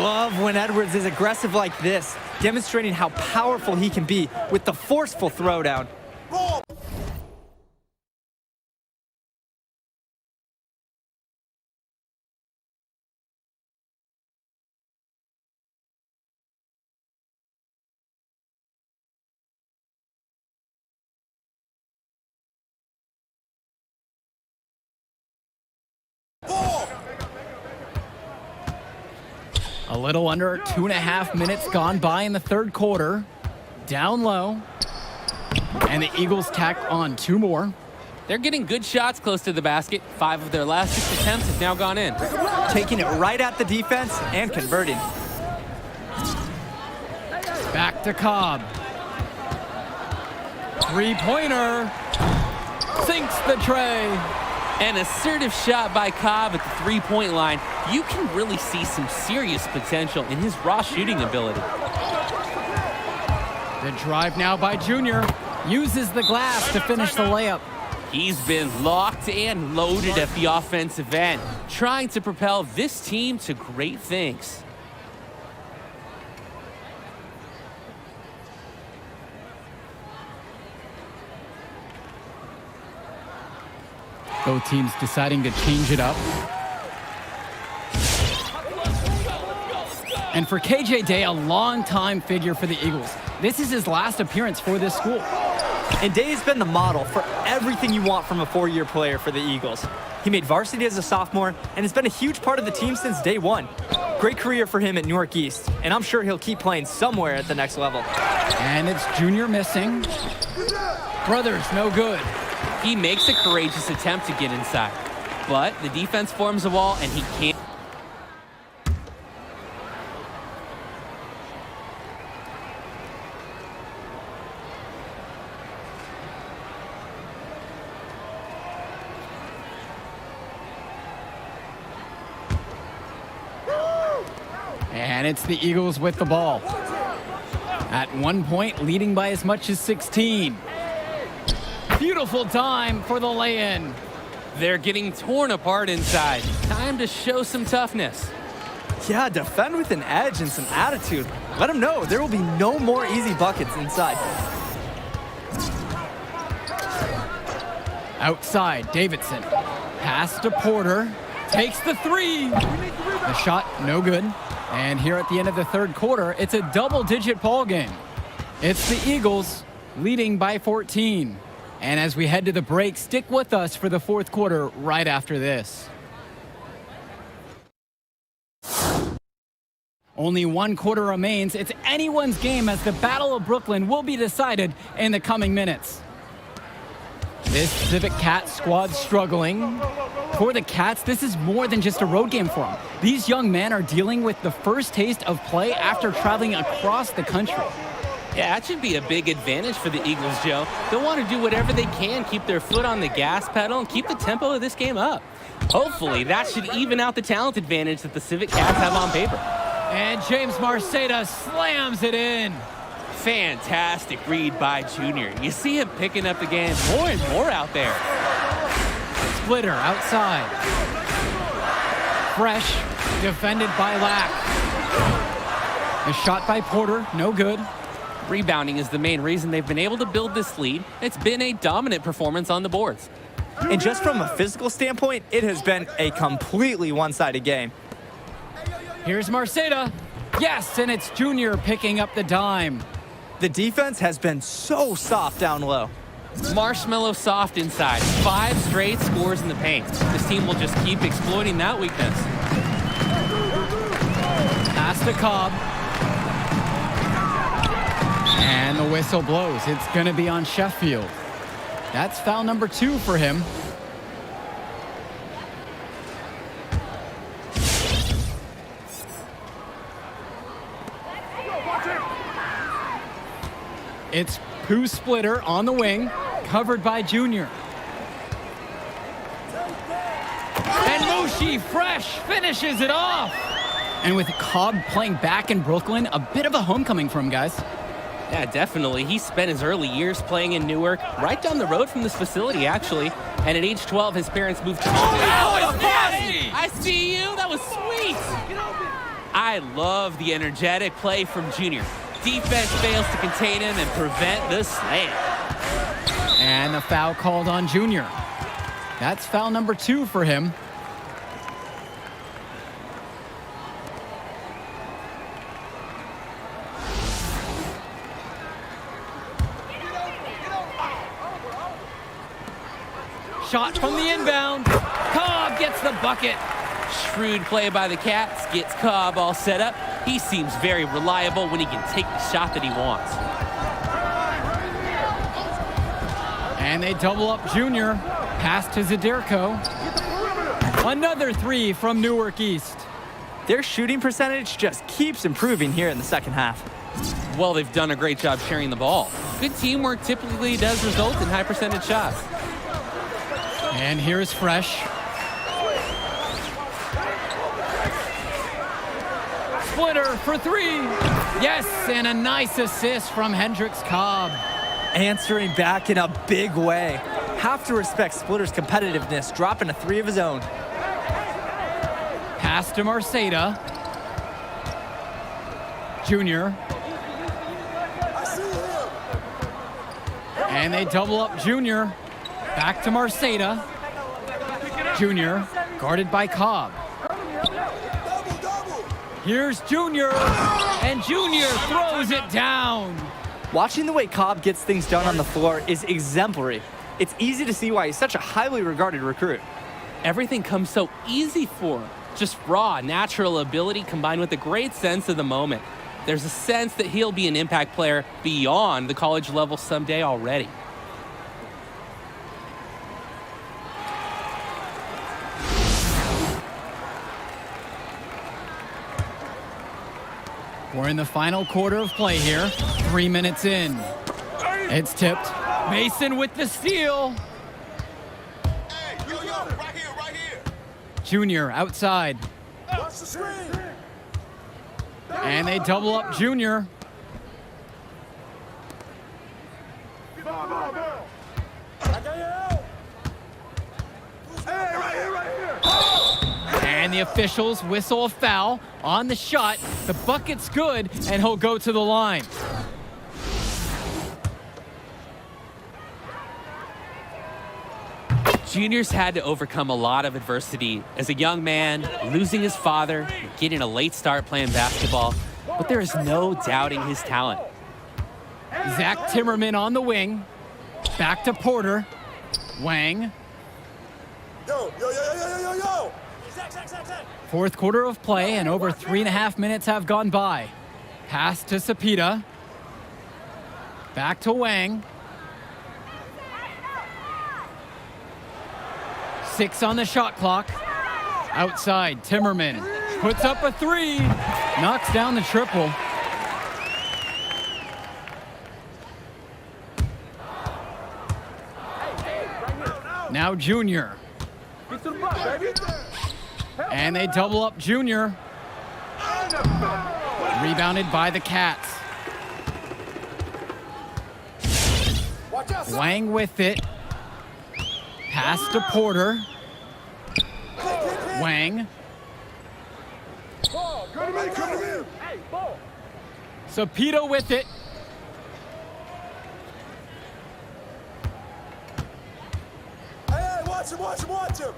Love when Edwards is aggressive like this, demonstrating how powerful he can be with the forceful throwdown. A little under 2.5 minutes gone by in the third quarter. Down low. And the Eagles tack on two more. They're getting good shots close to the basket. 5 of their last 6 attempts have now gone in. Taking it right at the defense and converting. Back to Cobb. Three-pointer. Sinks the tray. An assertive shot by Cobb at the three-point line. You can really see some serious potential in his raw shooting ability. The drive now by Junior. Uses the glass to finish the layup. He's been locked and loaded at the offensive end, trying to propel this team to great things. Both teams deciding to change it up. And for KJ Day, a longtime figure for the Eagles. This is his last appearance for this school. And Day has been the model for everything you want from a four-year player for the Eagles. He made varsity as a sophomore and has been a huge part of the team since day one. Great career for him at Newark East, and I'm sure he'll keep playing somewhere at the next level. And it's Junior missing. Brothers, no good. He makes a courageous attempt to get inside, but the defense forms a wall and he can't. And it's the Eagles with the ball. At one point, leading by as much as 16. Beautiful time for the lay-in. They're getting torn apart inside. Time to show some toughness. Yeah, defend with an edge and some attitude. Let them know there will be no more easy buckets inside. Outside, Davidson. Pass to Porter. Takes the three. The shot, no good. And here at the end of the third quarter, it's a double-digit ball game. It's the Eagles leading by 14. And as we head to the break, stick with us for the fourth quarter right after this. Only one quarter remains. It's anyone's game as the Battle of Brooklyn will be decided in the coming minutes. This Civic Cats squad struggling. For the Cats, this is more than just a road game for them. These young men are dealing with the first taste of play after traveling across the country. Yeah, that should be a big advantage for the Eagles, Joe. They'll want to do whatever they can, keep their foot on the gas pedal, and keep the tempo of this game up. Hopefully, that should even out the talent advantage that the Civic Cats have on paper. And James Marceda slams it in. Fantastic read by Junior. You see him picking up the game more and more out there. Splitter outside. Fresh, defended by Lack. A shot by Porter, no good. Rebounding is the main reason they've been able to build this lead. It's been a dominant performance on the boards. And just from a physical standpoint, it has been a completely one-sided game. Here's Marceda. Yes, and it's Junior picking up the dime. The defense has been so soft down low. Marshmallow soft inside. 5 straight scores in the paint. This team will just keep exploiting that weakness. Pass to Cobb. And the whistle blows. It's going to be on Sheffield. That's foul number 2 for him. It's Pooh Splitter on the wing, covered by Junior. And Mushi Fresh finishes it off. And with Cobb playing back in Brooklyn, a bit of a homecoming for him, guys. Yeah, definitely. He spent his early years playing in Newark, right down the road from this facility, actually. And at age 12, his parents moved to... that was nasty! I see you. That was sweet. I love the energetic play from Junior. Defense fails to contain him and prevent the slam. And the foul called on Junior. That's foul number 2 for him. Shot from the inbound. Cobb gets the bucket. Shrewd play by the Cats, gets Cobb all set up. He seems very reliable when he can take the shot that he wants. And they double up Junior. Pass to Zaderko. Another 3 from Newark East. Their shooting percentage just keeps improving here in the second half. Well, they've done a great job sharing the ball. Good teamwork typically does result in high percentage shots. And here's Fresh. Splitter for 3. Yes, and a nice assist from Hendricks Cobb. Answering back in a big way. Have to respect Splitter's competitiveness, dropping a 3 of his own. Pass to Marceda. Junior. And they double up Junior. Back to Marceda. Junior, guarded by Cobb. Here's Junior, and Junior throws it down. Watching the way Cobb gets things done on the floor is exemplary. It's easy to see why he's such a highly regarded recruit. Everything comes so easy for him. Just raw, natural ability combined with a great sense of the moment. There's a sense that he'll be an impact player beyond the college level someday already. We're in the final quarter of play here. 3 minutes in. It's tipped. Mason with the steal. Hey, yo, right here. Junior outside. Watch the screen. And they double up Junior. Ball. Hey, right here. And the officials whistle a foul on the shot. The bucket's good, and he'll go to the line. Junior's had to overcome a lot of adversity as a young man, losing his father, getting a late start playing basketball, but there is no doubting his talent. Zach Timmerman on the wing. Back to Porter. Wang. Yo, yo, yo, yo, yo, yo, yo! Fourth quarter of play, and over 3.5 minutes have gone by. Pass to Sapita. Back to Wang. 6 on the shot clock. Outside, Timmerman puts up a 3. Knocks down the triple. Now Junior. And they double up Junior. Rebounded by the Cats. Wang with it. Pass to Porter. Wang. Sapito with it. Hey, watch him, watch him, watch him!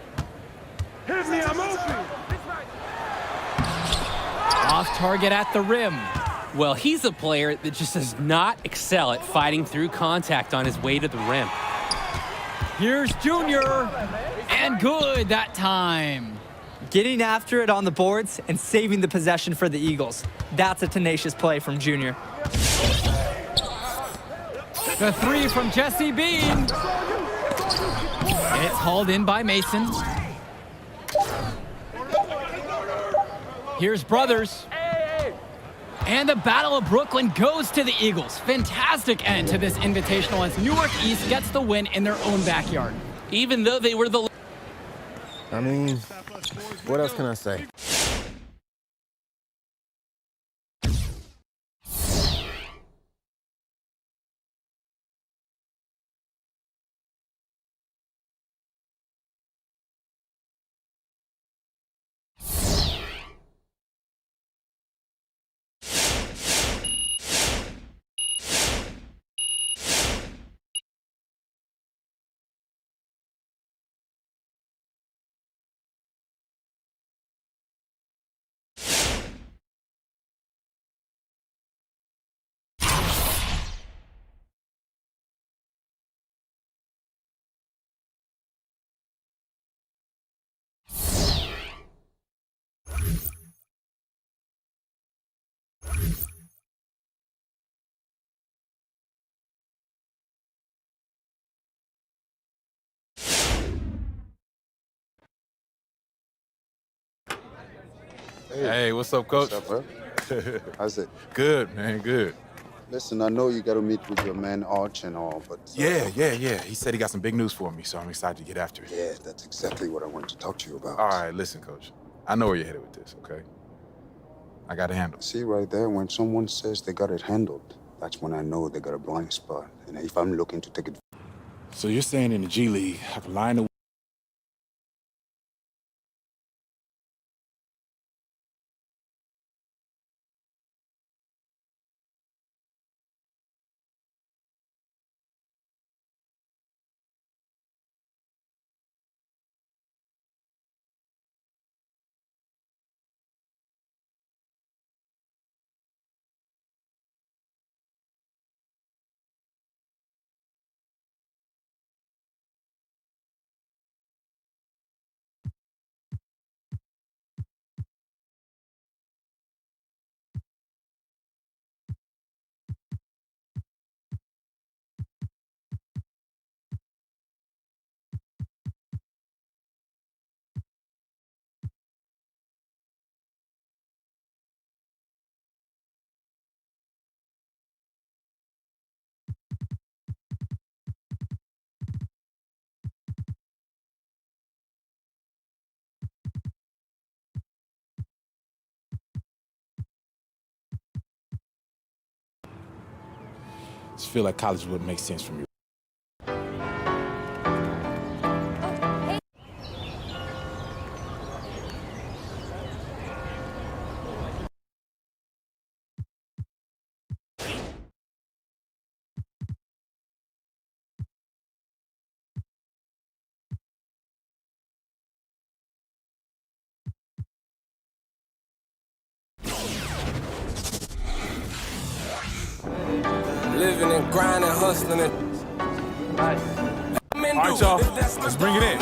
Hit me, I'm open! Off target at the rim. Well, he's a player that just does not excel at fighting through contact on his way to the rim. Here's Junior. And good that time. Getting after it on the boards and saving the possession for the Eagles. That's a tenacious play from Junior. The 3 from Jesse Bean. It's hauled in by Mason. Here's Brothers. And the Battle of Brooklyn goes to the Eagles. Fantastic end to this invitational as Newark East gets the win in their own backyard. Even though they were the I mean, what else can I say? Hey, what's up, Coach? What's up, bro? How's it? Good, man, good. Listen, I know you got to meet with your man Arch and all, but... Yeah. He said he got some big news for me, so I'm excited to get after it. Yeah, that's exactly what I wanted to talk to you about. All right, listen, Coach. I know where you're headed with this, okay? I got it handled. See, right there, when someone says they got it handled, that's when I know they got a blind spot. And if I'm looking to take it... So you're saying in the G League, I can line the just feel like college would make sense for me. grinding, hustling, and All right, y'all. Let's bring it in.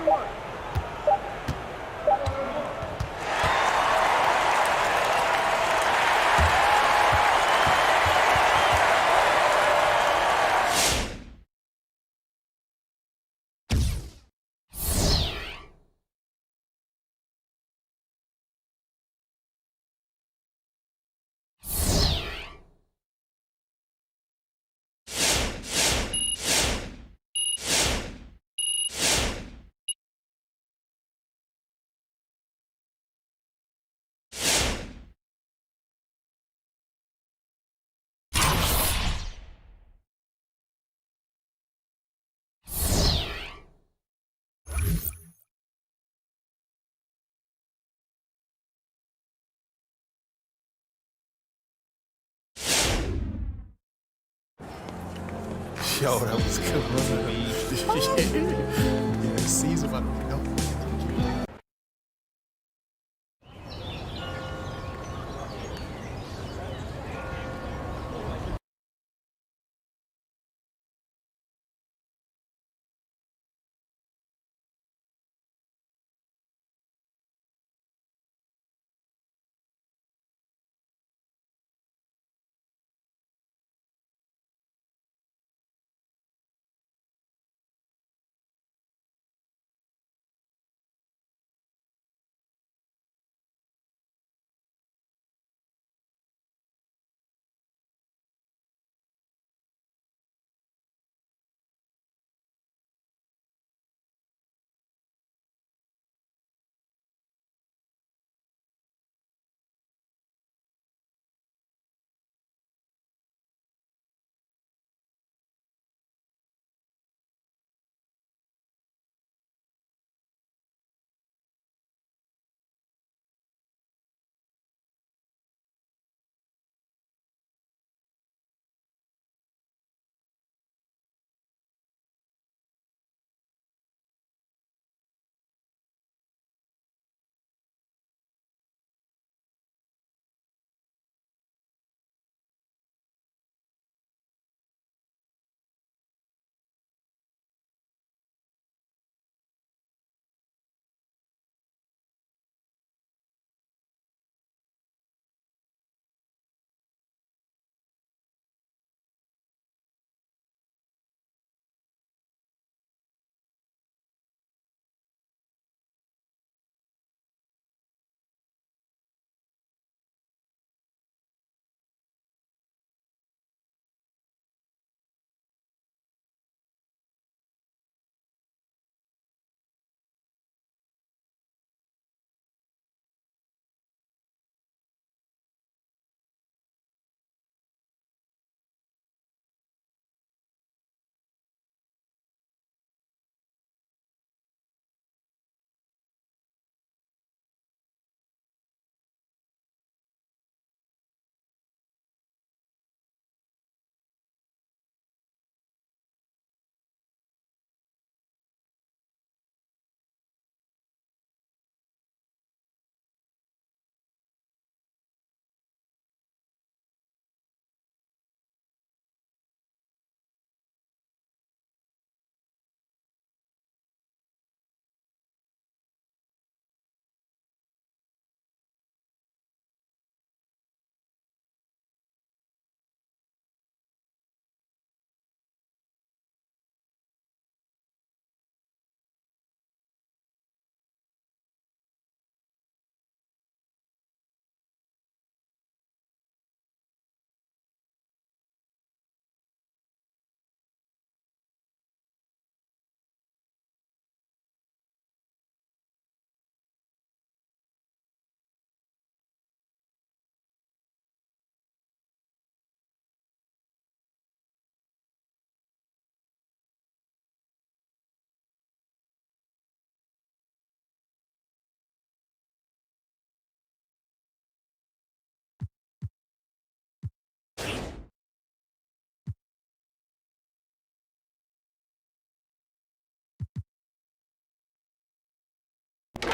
Yo, that was good, wasn't it? Yeah, Caesar about to go.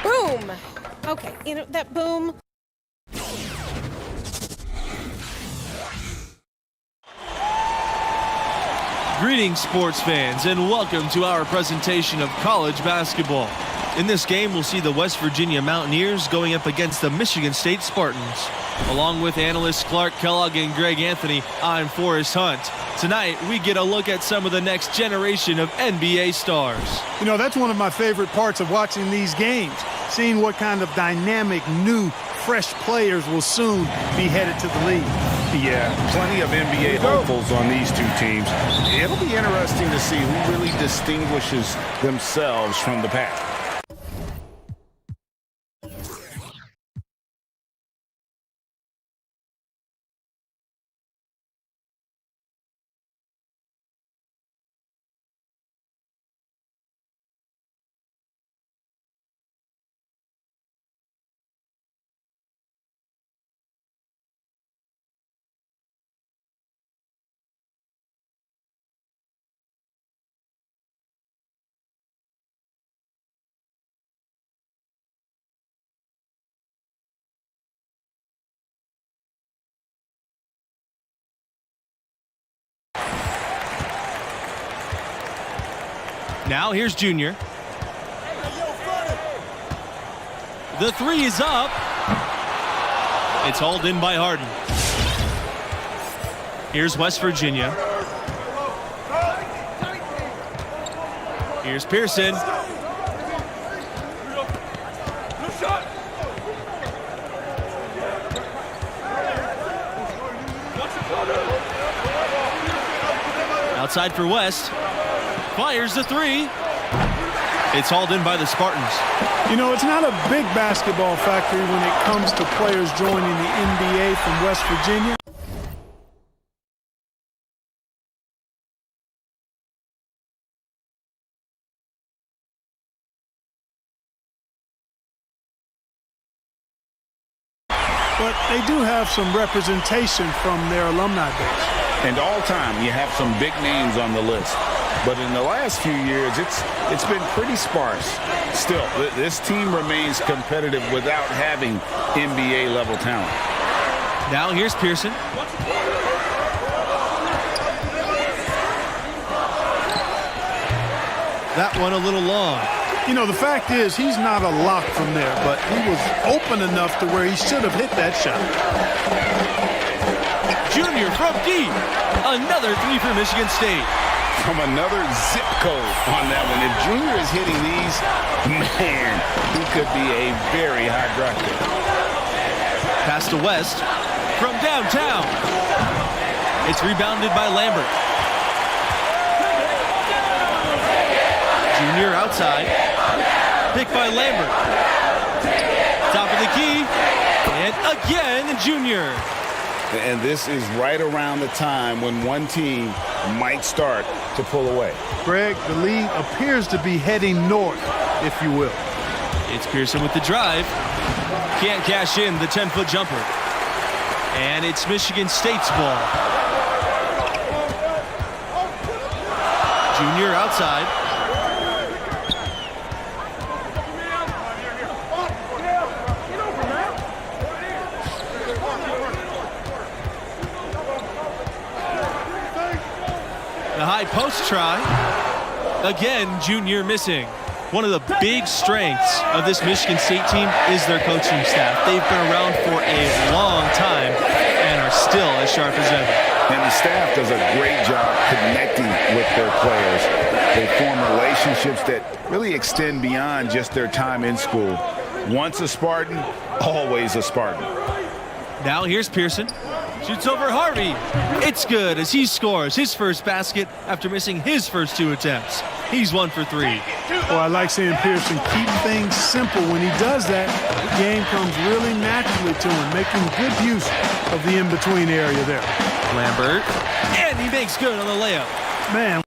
Boom! Okay, you know, that boom. Greetings, sports fans, and welcome to our presentation of college basketball. In this game, we'll see the West Virginia Mountaineers going up against the Michigan State Spartans. Along with analysts Clark Kellogg and Greg Anthony, I'm Forrest Hunt. Tonight, we get a look at some of the next generation of NBA stars. You know, that's one of my favorite parts of watching these games, seeing what kind of dynamic, new, fresh players will soon be headed to the league. Yeah, plenty of NBA hopefuls on these two teams. It'll be interesting to see who really distinguishes themselves from the pack. Now here's Junior. The three is up. It's hauled in by Harden. Here's West Virginia. Here's Pearson. Outside for West. Fires the three. It's hauled in by the Spartans. You know, it's not a big basketball factory when it comes to players joining the NBA from West Virginia. But they do have some representation from their alumni base. And all time, you have some big names on the list. But in the last few years, it's been pretty sparse. Still, this team remains competitive without having NBA-level talent. Now here's Pearson. That one a little long. You know, the fact is he's not a lock from there, but he was open enough to where he should have hit that shot. Junior from deep. Another three for Michigan State. From another zip code on that one. If Junior is hitting these, man, he could be a very high draft pick. Pass to West from downtown. It's rebounded by Lambert. Junior outside. Picked by Lambert. Top of the key. And again, Junior. And this is right around the time when one team might start to pull away. Greg, the lead appears to be heading north, if you will. It's Pearson with the drive. Can't cash in the 10-foot jumper. And it's Michigan State's ball. Junior outside. The high post try. Again, Junior missing. One of the big strengths of this Michigan State team is their coaching staff. They've been around for a long time and are still as sharp as ever. And the staff does a great job connecting with their players. They form relationships that really extend beyond just their time in school. Once a Spartan, always a Spartan. Now here's Pearson. Shoots over Harvey. It's good as he scores his first basket after missing his first two attempts. He's 1 for 3. Well, I like seeing Pearson keep things simple. When he does that, the game comes really naturally to him, making good use of the in-between area there. Lambert. And he makes good on the layup. Man.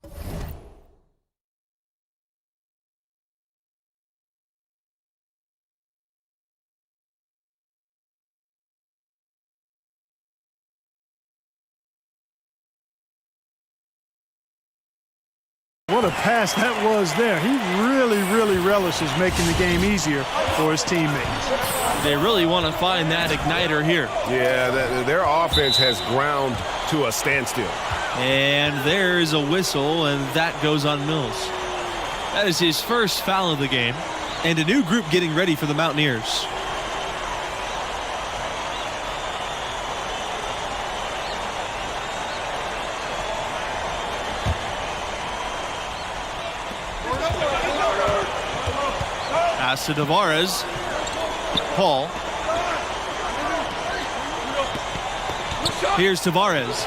What a pass that was there. He really relishes making the game easier for his teammates. They really want to find that igniter here. Yeah, their offense has ground to a standstill. And there's a whistle, and that goes on Mills. That is his first foul of the game, and a new group getting ready for the Mountaineers. Pass to Tavares. Paul. Here's Tavares.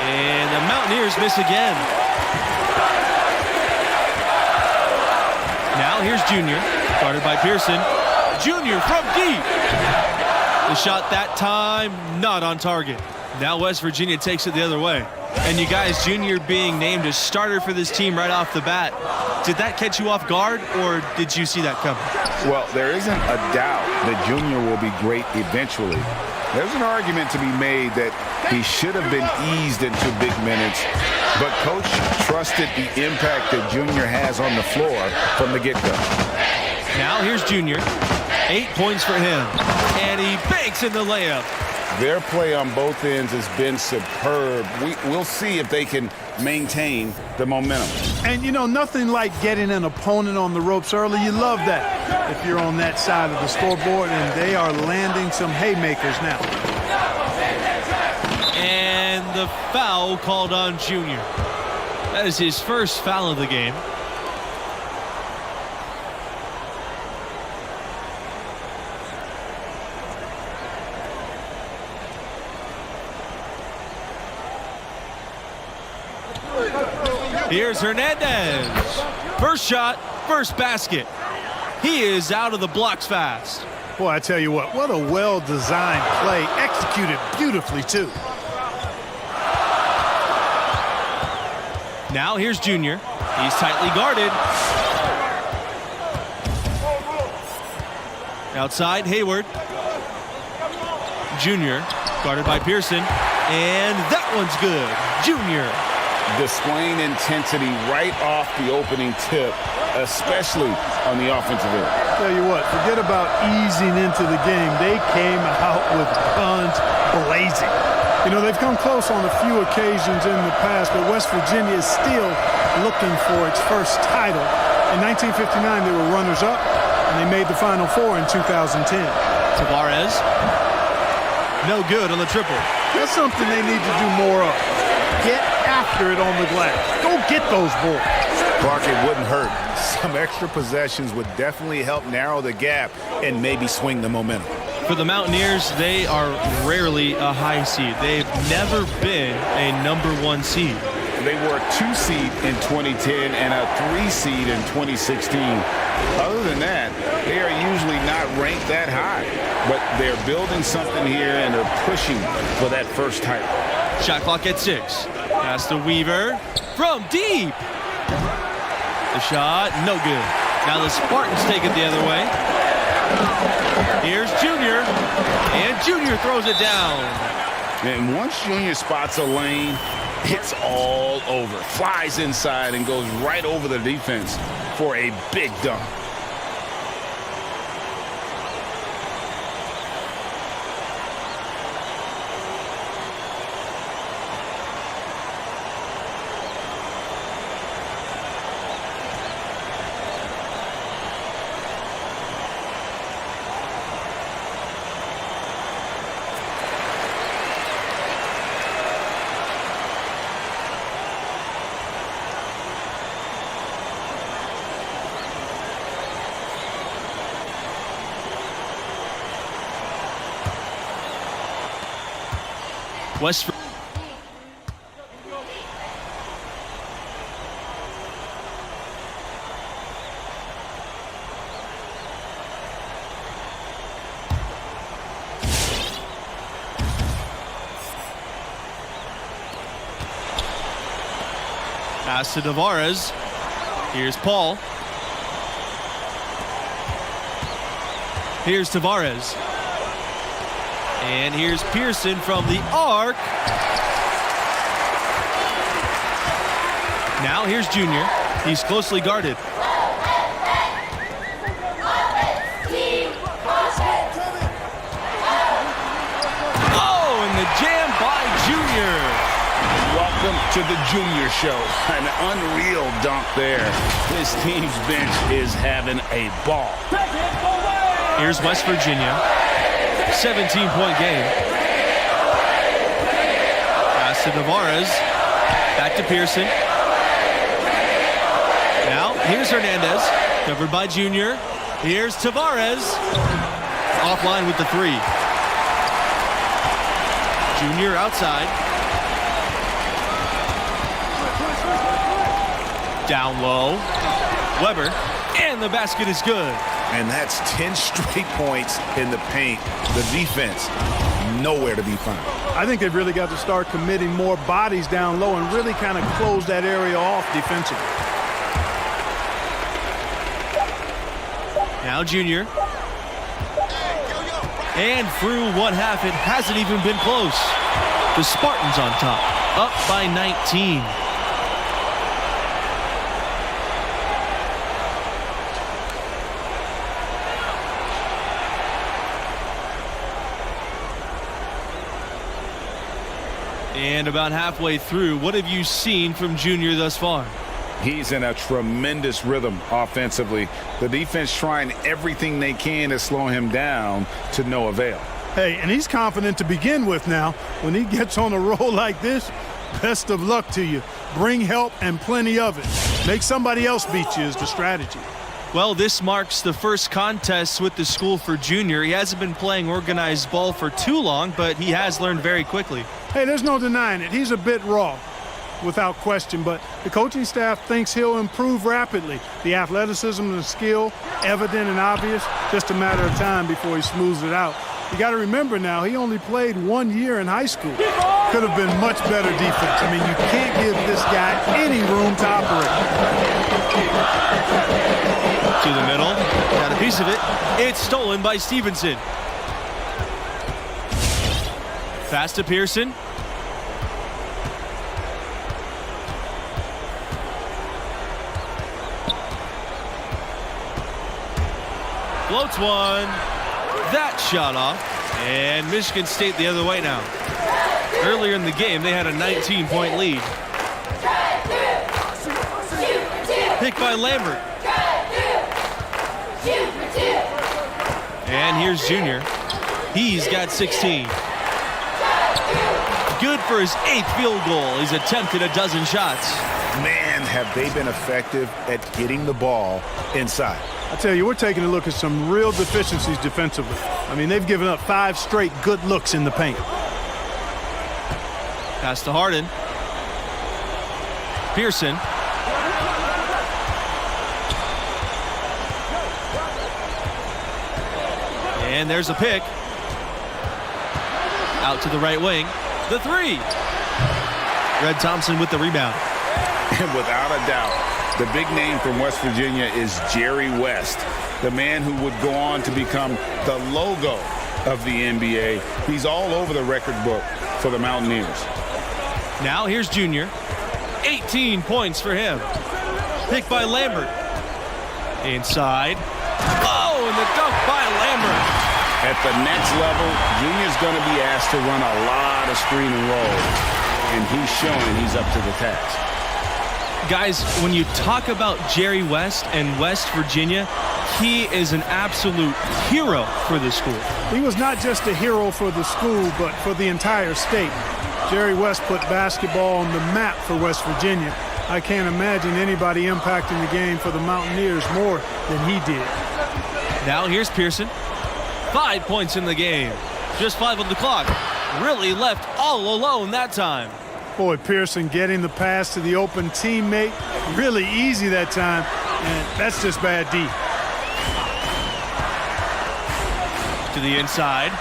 And the Mountaineers miss again. Now here's Junior, guarded by Pearson. Junior from deep. The shot that time, not on target. Now West Virginia takes it the other way. And you guys, Junior being named a starter for this team right off the bat. Did that catch you off guard, or did you see that coming? Well, there isn't a doubt that Junior will be great eventually. There's an argument to be made that he should have been eased into big minutes, but Coach trusted the impact that Junior has on the floor from the get-go. Now here's Junior. 8 points for him, and he banks in the layup. Their play on both ends has been superb. We'll see if they can maintain the momentum. And, you know, nothing like getting an opponent on the ropes early. You love that if you're on that side of the scoreboard, and they are landing some haymakers now. And the foul called on Junior. That is his first foul of the game. Here's Hernandez. First shot, first basket. He is out of the blocks fast. Boy, I tell you what a well-designed play, executed beautifully too. Now here's Junior. He's tightly guarded. Outside, Hayward. Junior, guarded by Pearson. And that one's good. Junior. Displaying intensity right off the opening tip, especially on the offensive end. Tell you what, forget about easing into the game. They came out with guns blazing. You know, they've come close on a few occasions in the past, but West Virginia is still looking for its first title. In 1959, they were runners-up, and they made the Final Four in 2010. Tavares. No good on the triple. That's something they need to do more of. Get after it on the glass. Go get those boards. Clark, it wouldn't hurt. Some extra possessions would definitely help narrow the gap and maybe swing the momentum. For the Mountaineers, they are rarely a high seed. They've never been a #1 seed. They were a 2 seed in 2010 and a 3 seed in 2016. Other than that, they are usually not ranked that high. But they're building something here, and they're pushing for that first title. Shot clock at 6. Pass to Weaver from deep. The shot, no good. Now the Spartans take it the other way. Here's Junior, and Junior throws it down. And once Junior spots a lane, it's all over. Flies inside and goes right over the defense for a big dunk. West pass to Tavares. Here's Paul. Here's Tavares. And here's Pearson from the arc. Now here's Junior. He's closely guarded. Oh, and the jam by Junior. to the Junior show. An unreal dunk there. This team's bench is having a ball. Here's West Virginia. 17-point game. Pass to Navarez. Back to Pearson. Now, here's Hernandez. Covered by Junior. Here's Tavares. Offline with the three. Junior outside. Down low. Weber. And the basket is good. And that's 10 straight points in the paint. The defense, nowhere to be found. I think they've really got to start committing more bodies down low and really kind of close that area off defensively. Now Junior. And through one half, it hasn't even been close. The Spartans on top, up by 19. And about halfway through, what have you seen from Junior thus far? He's in a tremendous rhythm offensively. The defense trying everything they can to slow him down to no avail. Hey, and he's confident to begin with now. When he gets on a roll like this, best of luck to you. Bring help and plenty of it. Make somebody else beat you is the strategy. Well, this marks the first contest with the school for Junior. He hasn't been playing organized ball for too long, but he has learned very quickly. Hey, there's no denying it. He's a bit raw, without question, but the coaching staff thinks he'll improve rapidly. The athleticism and the skill, evident and obvious, just a matter of time before he smooths it out. You got to remember now, he only played 1 year in high school. Could have been much better defense. I mean, you can't give this guy any room to operate. To the middle, got a piece of it. It's stolen by Stevenson. Pass to Pearson. Floats one. That shot off. And Michigan State the other way now. Earlier in the game, they had a 19-point lead. Picked by Lambert. And here's Junior. He's got 16. Good for his 8th field goal. He's attempted a dozen shots. Man, have they been effective at getting the ball inside. I tell you, we're taking a look at some real deficiencies defensively. I mean, they've given up 5 straight good looks in the paint. Pass to Harden. Pearson. And there's a pick. Out to the right wing. The three. Red Thompson with the rebound. And without a doubt, the big name from West Virginia is Jerry West, the man who would go on to become the logo of the NBA. He's all over the record book for the Mountaineers. Now here's Junior. 18 points for him. Picked by Lambert. Inside. Oh, and the dunk by Lambert. At the next level, Junior's going to be asked to run a lot of screen and roll, and he's showing he's up to the task. Guys, when you talk about Jerry West and West Virginia, he is an absolute hero for the school. He was not just a hero for the school, but for the entire state. Jerry West put basketball on the map for West Virginia. I can't imagine anybody impacting the game for the Mountaineers more than he did. Now here's Pearson. 5 points in the game. Just 5 on the clock. Really left all alone that time. Boy, Pearson getting the pass to the open teammate. Really easy that time. And that's just bad D. To the inside.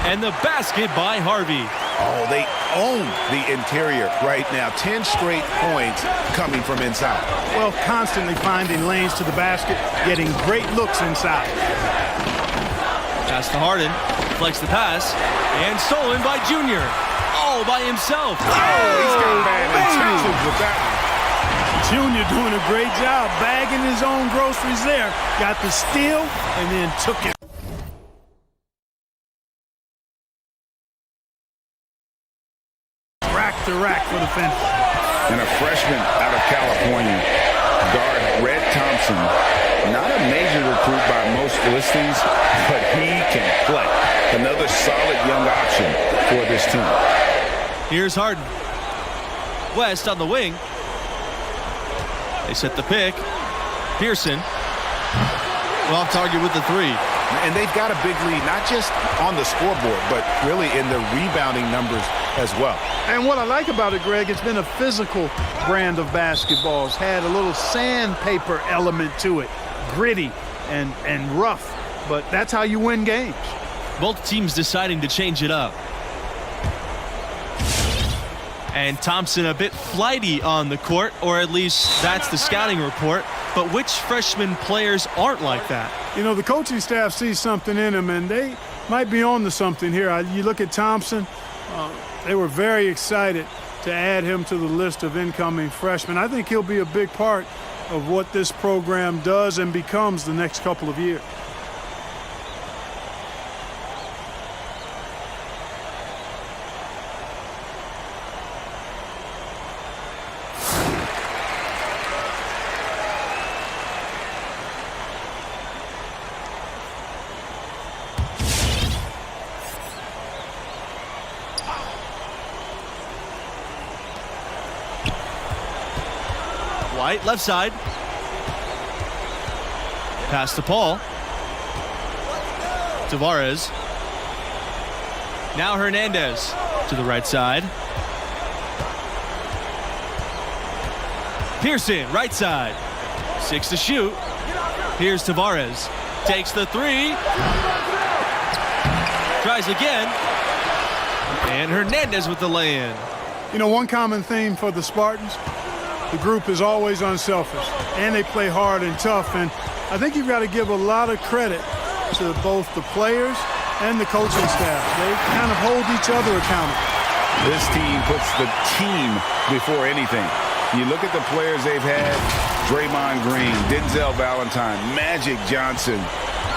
And the basket by Harvey. Oh, they own the interior right now. 10 straight points coming from inside. Well, constantly finding lanes to the basket, getting great looks inside. Pass to Harden. Flex the pass. And stolen by Junior. All by himself. Oh, he's got bad intentions with that one. Junior doing a great job bagging his own groceries there. Got the steal and then took it. Rack to rack for the defenders. And a freshman out of California, guard Red Thompson. Not a major recruit by most listings, but he can play. Another solid young option for this team. Here's Harden. West on the wing. They set the pick. Pearson. Off target with the three. And they've got a big lead, not just on the scoreboard, but really in the rebounding numbers as well. And what I like about it, Greg, it's been a physical brand of basketball. It's had a little sandpaper element to it, gritty and rough, but that's how you win games. Both teams deciding to change it up. And Thompson a bit flighty on the court, or at least that's the scouting report. But which freshman players aren't like that? You know, the coaching staff sees something in him, and they might be on to something here. You look at Thompson, they were very excited to add him to the list of incoming freshmen. I think he'll be a big part of what this program does and becomes the next couple of years. White, left side. Pass to Paul. Tavares. Now Hernandez to the right side. Pearson, right side. 6 to shoot. Here's Tavares. Takes the three. Tries again. And Hernandez with the lay-in. You know, one common theme for the Spartans, the group is always unselfish, and they play hard and tough. And I think you've got to give a lot of credit to both the players and the coaching staff. They kind of hold each other accountable. This team puts the team before anything. You look at the players they've had, Draymond Green, Denzel Valentine, Magic Johnson.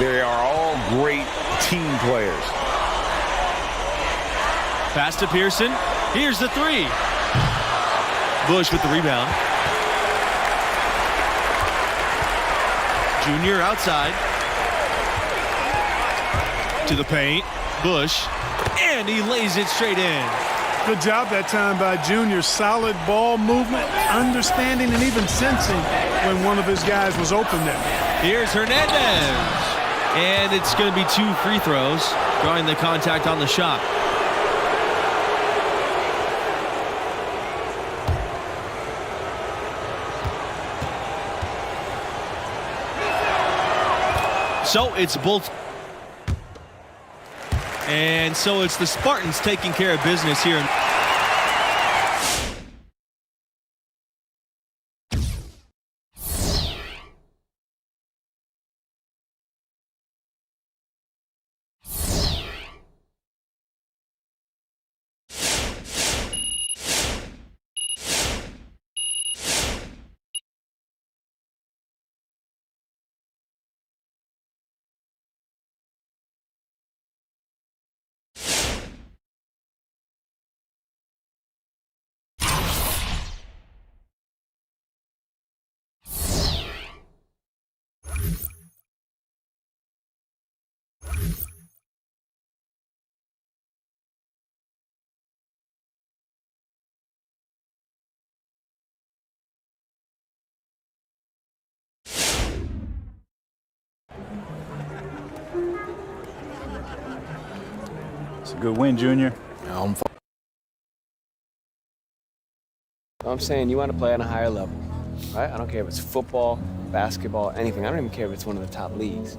They are all great team players. Pass to Pearson. Here's the three. Bush with the rebound. Junior outside. To the paint. Bush. And he lays it straight in. Good job that time by Junior. Solid ball movement, understanding, and even sensing when one of his guys was open there. Here's Hernandez. And it's going to be 2 free throws, drawing the contact on the shot. So it's both. And so it's the Spartans taking care of business here. It's a good win, Junior. I'm saying you want to play on a higher level, right? I don't care if it's football, basketball, anything. I don't even care if it's one of the top leagues.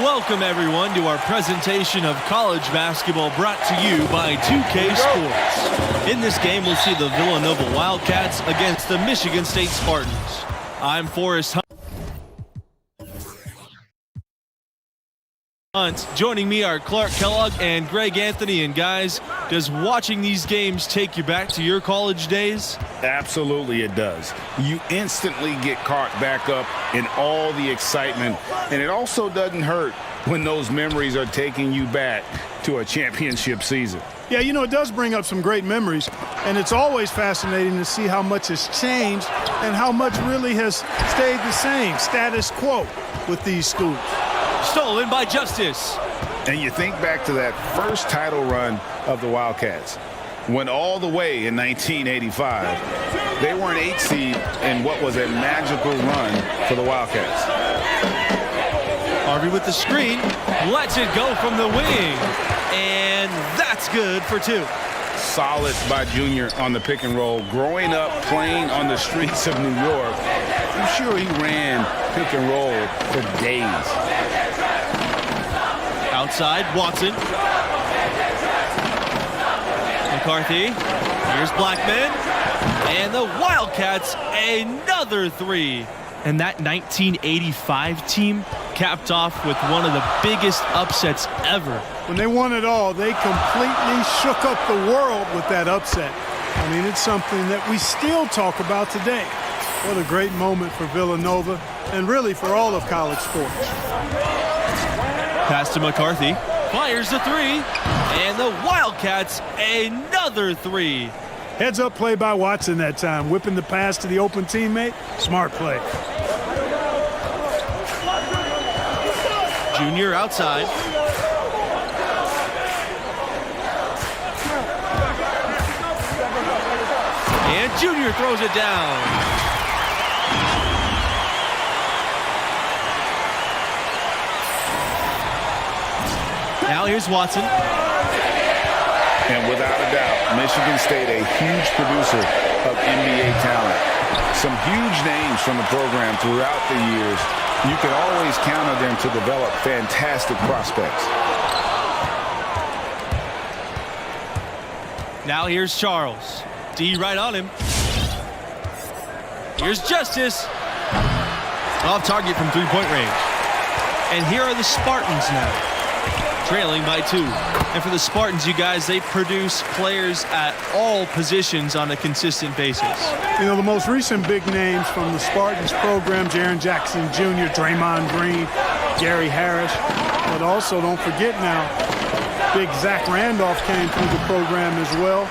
Welcome everyone to our presentation of college basketball brought to you by 2K Sports. In this game, we'll see the Villanova Wildcats against the Michigan State Spartans. I'm Forrest Hunt. Joining me are Clark Kellogg and Greg Anthony. And guys, does watching these games take you back to your college days? Absolutely it does. You instantly get caught back up in all the excitement, and it also doesn't hurt when those memories are taking you back to a championship season. Yeah, you know, it does bring up some great memories, and it's always fascinating to see how much has changed and how much really has stayed the same, status quo, with these schools. Stolen by Justice. And you think back to that first title run of the Wildcats. Went all the way in 1985. They were an 8 seed in what was a magical run for the Wildcats. Harvey with the screen, lets it go from the wing, and that's good for 2. Solid by Junior on the pick and roll. Growing up playing on the streets of New York, I'm sure he ran pick and roll for days. Outside, Watson. McCarthy. Here's Blackman. And the Wildcats, another 3. And that 1985 team capped off with one of the biggest upsets ever. When they won it all, they completely shook up the world with that upset. I mean, it's something that we still talk about today. What a great moment for Villanova and really for all of college sports. Pass to McCarthy. Fires the 3. And the Wildcats, another 3. Heads up play by Watson that time, whipping the pass to the open teammate. Smart play. Junior outside. And Junior throws it down. Now here's Watson. And without a doubt, Michigan State, a huge producer of NBA talent. Some huge names from the program throughout the years. You can always count on them to develop fantastic prospects. Now here's Charles. D right on him. Here's Justice. Off target from three-point range. And here are the Spartans now, trailing by 2. And for the Spartans, you guys, they produce players at all positions on a consistent basis. You know, the most recent big names from the Spartans program, Jaren Jackson Jr., Draymond Green, Gary Harris. But also, don't forget now, big Zach Randolph came through the program as well.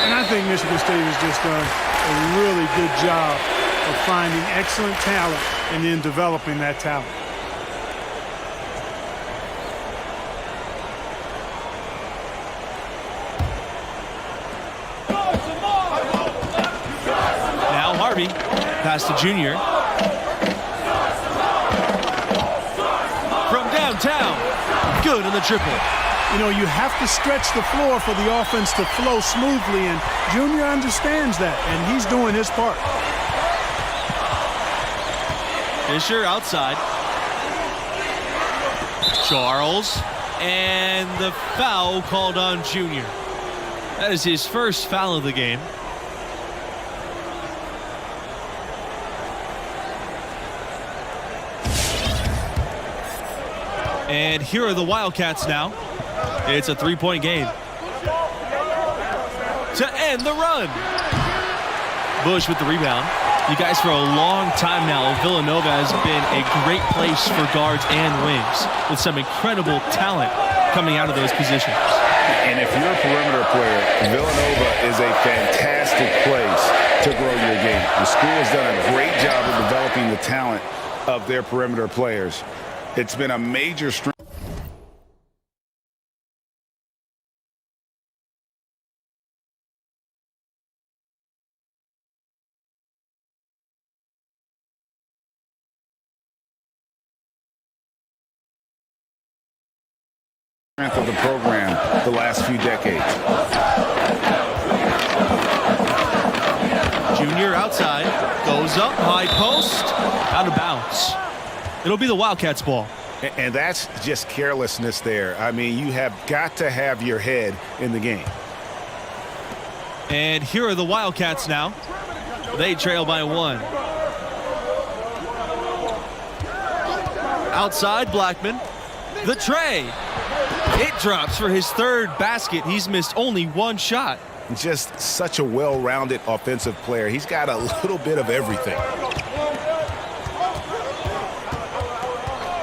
And I think Michigan State has just done a really good job of finding excellent talent and then developing that talent. Pass to Junior. From downtown. Good on the triple. You know, you have to stretch the floor for the offense to flow smoothly, and Junior understands that, and he's doing his part. Fisher outside. Charles. And the foul called on Junior. That is his first foul of the game. And here are the Wildcats now. It's a 3-point game. To end the run. Bush with the rebound. You guys, for a long time now, Villanova has been a great place for guards and wings with some incredible talent coming out of those positions. And if you're a perimeter player, Villanova is a fantastic place to grow your game. The school has done a great job of developing the talent of their perimeter players. It's been a major strength. Of the program the last few decades. Junior outside, goes up, high post, out of bounds. It'll be the Wildcats ball. And that's just carelessness there. I mean, you have got to have your head in the game. And here are the Wildcats now. They trail by 1. Outside, Blackman. The tray. It drops for his 3rd basket. He's missed only 1 shot. Just such a well-rounded offensive player. He's got a little bit of everything.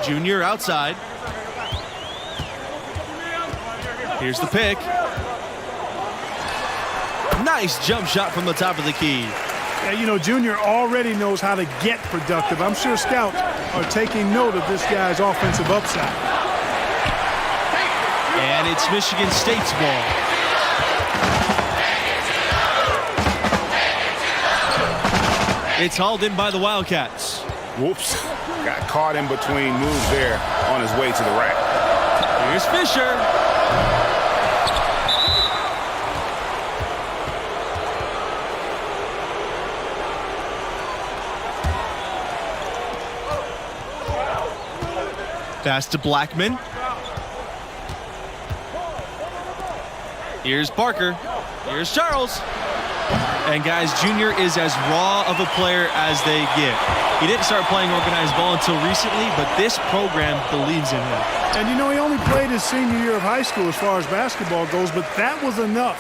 Junior outside. Here's the pick. Nice jump shot from the top of the key. Yeah, you know, Junior already knows how to get productive. I'm sure scouts are taking note of this guy's offensive upside. And it's Michigan State's ball. It's hauled in by the Wildcats. Whoops. Got caught in between moves there on his way to the rack. Here's Fisher. Pass to Blackman. Here's Parker. Here's Charles. And guys, Junior is as raw of a player as they get. He didn't start playing organized ball until recently, but this program believes in him. And you know, he only played his senior year of high school as far as basketball goes, but that was enough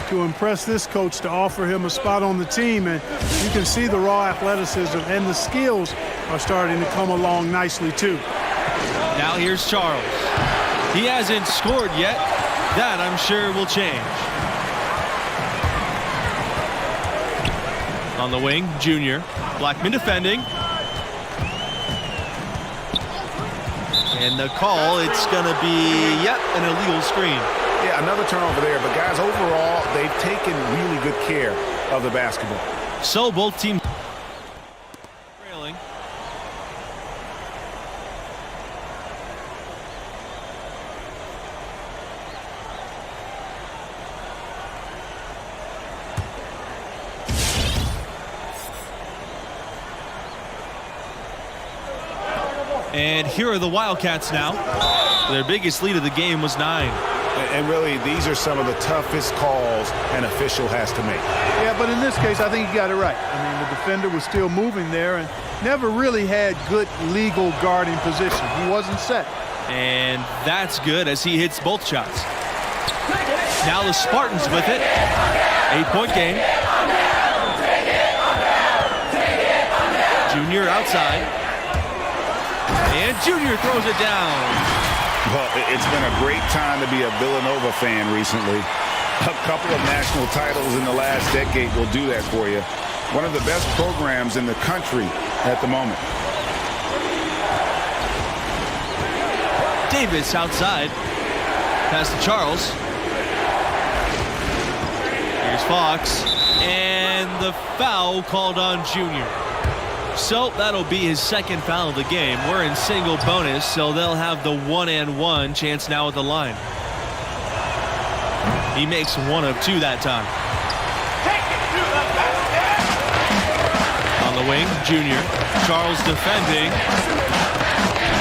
to impress this coach to offer him a spot on the team. And you can see the raw athleticism and the skills are starting to come along nicely too. Now here's Charles. He hasn't scored yet. That, I'm sure, will change. On the wing, Junior. Blackman defending. And the call, it's going to be, an illegal screen. Yeah, another turnover there. But, guys, overall, they've taken really good care of the basketball. So both teams trailing. And here are the Wildcats now. Their biggest lead of the game was 9. And really, these are some of the toughest calls an official has to make. Yeah, but in this case, I think he got it right. I mean, the defender was still moving there and never really had good legal guarding position. He wasn't set. And that's good as he hits both shots. Now the Spartans with it. 8-point game. Junior outside. And Junior throws it down. Well, it's been a great time to be a Villanova fan recently. A couple of national titles in the last decade will do that for you. One of the best programs in the country at the moment. Davis outside. Pass to Charles. Here's Fox. And the foul called on Junior. So that'll be his 2nd foul of the game. We're in single bonus, so they'll have the 1-and-1 chance now at the line. He makes 1 of 2 that time. On the wing, Junior. Charles defending.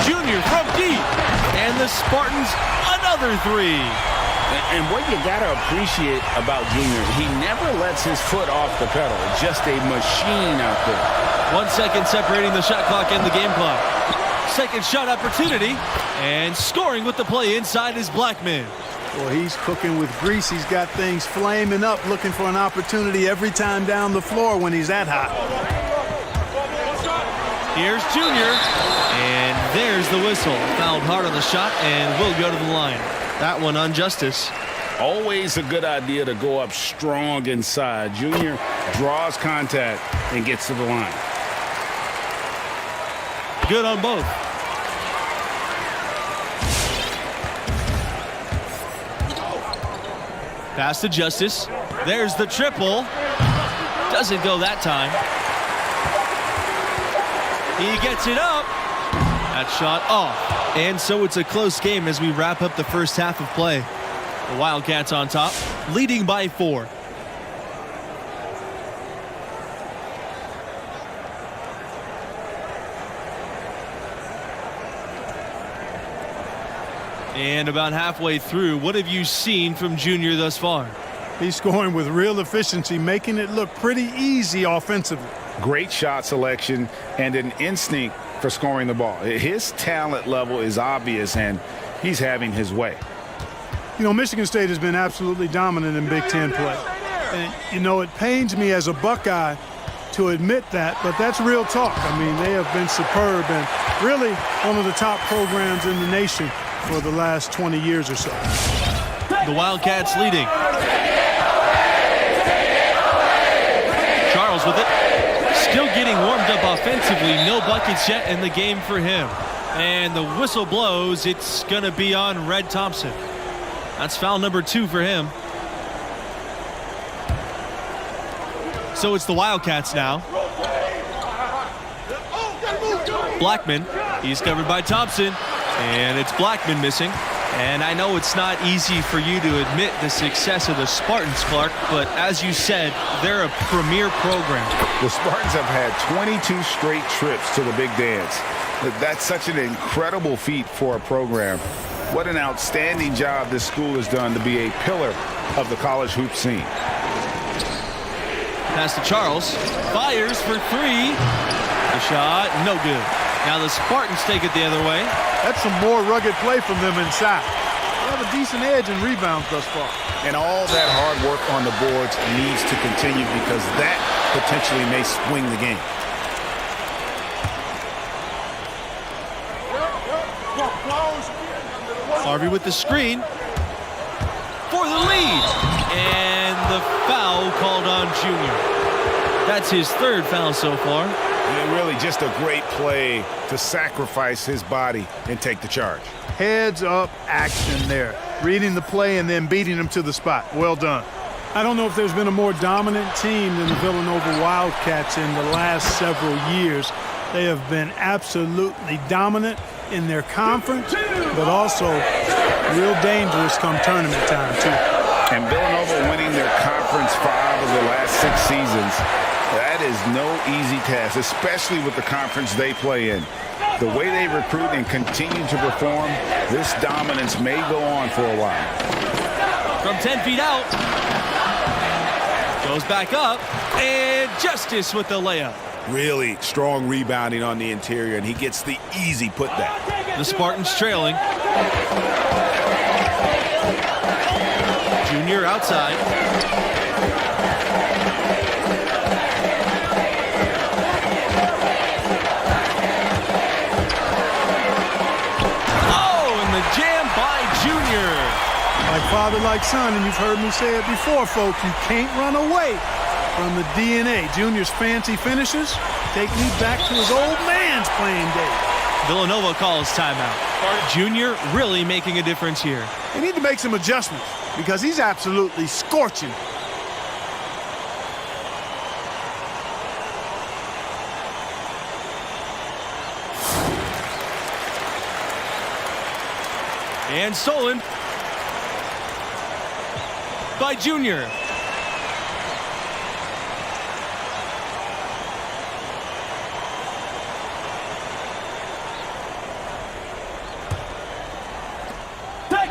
Junior from deep. And the Spartans, another 3. And what you got to appreciate about Junior, he never lets his foot off the pedal. Just a machine out there. 1 second separating the shot clock and the game clock. Second shot opportunity. And scoring with the play inside is Blackman. Well, he's cooking with grease. He's got things flaming up, looking for an opportunity every time down the floor when he's that hot. Here's Junior. And there's the whistle. Fouled hard on the shot and will go to the line. That one on Justice. Always a good idea to go up strong inside. Junior draws contact and gets to the line. Good on both. Pass to Justice. There's the triple. Doesn't go that time. He gets it up. That shot off. And so it's a close game as we wrap up the first half of play. The Wildcats on top, leading by 4. And about halfway through, what have you seen from Junior thus far? He's scoring with real efficiency, making it look pretty easy offensively. Great shot selection and an instinct for scoring the ball. His talent level is obvious, and he's having his way. You know, Michigan State has been absolutely dominant in Big Ten play. And, you know, it pains me as a Buckeye to admit that, but that's real talk. I mean, they have been superb and really one of the top programs in the nation for the last 20 years or so. The Wildcats leading. Charles with it. Still getting warmed up offensively. No buckets yet in the game for him. And the whistle blows. It's going to be on Red Thompson. That's foul number 2 for him. So it's the Wildcats now. Blackman. He's covered by Thompson. And it's Blackman missing. And I know it's not easy for you to admit the success of the Spartans, Clark, but as you said, they're a premier program. The Spartans have had 22 straight trips to the Big Dance. That's such an incredible feat for a program. What an outstanding job this school has done to be a pillar of the college hoop scene. Pass to Charles. Fires for 3. The shot, no good. Now the Spartans take it the other way. That's some more rugged play from them inside. They have a decent edge in rebounds thus far. And all that hard work on the boards needs to continue because that potentially may swing the game. Harvey with the screen for the lead. And the foul called on Junior. That's his 3rd foul so far. And really just a great play to sacrifice his body and take the charge. Heads up action there. Reading the play and then beating him to the spot. Well done. I don't know if there's been a more dominant team than the Villanova Wildcats in the last several years. They have been absolutely dominant in their conference, but also real dangerous come tournament time, too. And Villanova winning their conference 5 of the last 6 seasons. That is no easy task, especially with the conference they play in. The way they recruit and continue to perform, this dominance may go on for a while. From 10 feet out. Goes back up. And Justice with the layup. Really strong rebounding on the interior, and he gets the easy putback. The Spartans trailing. Junior outside. Like father, like son, and you've heard me say it before, folks, you can't run away from the DNA. Junior's fancy finishes take me back to his old man's playing days. Villanova calls timeout. Junior really making a difference here. They need to make some adjustments because he's absolutely scorching. And stolen by Junior.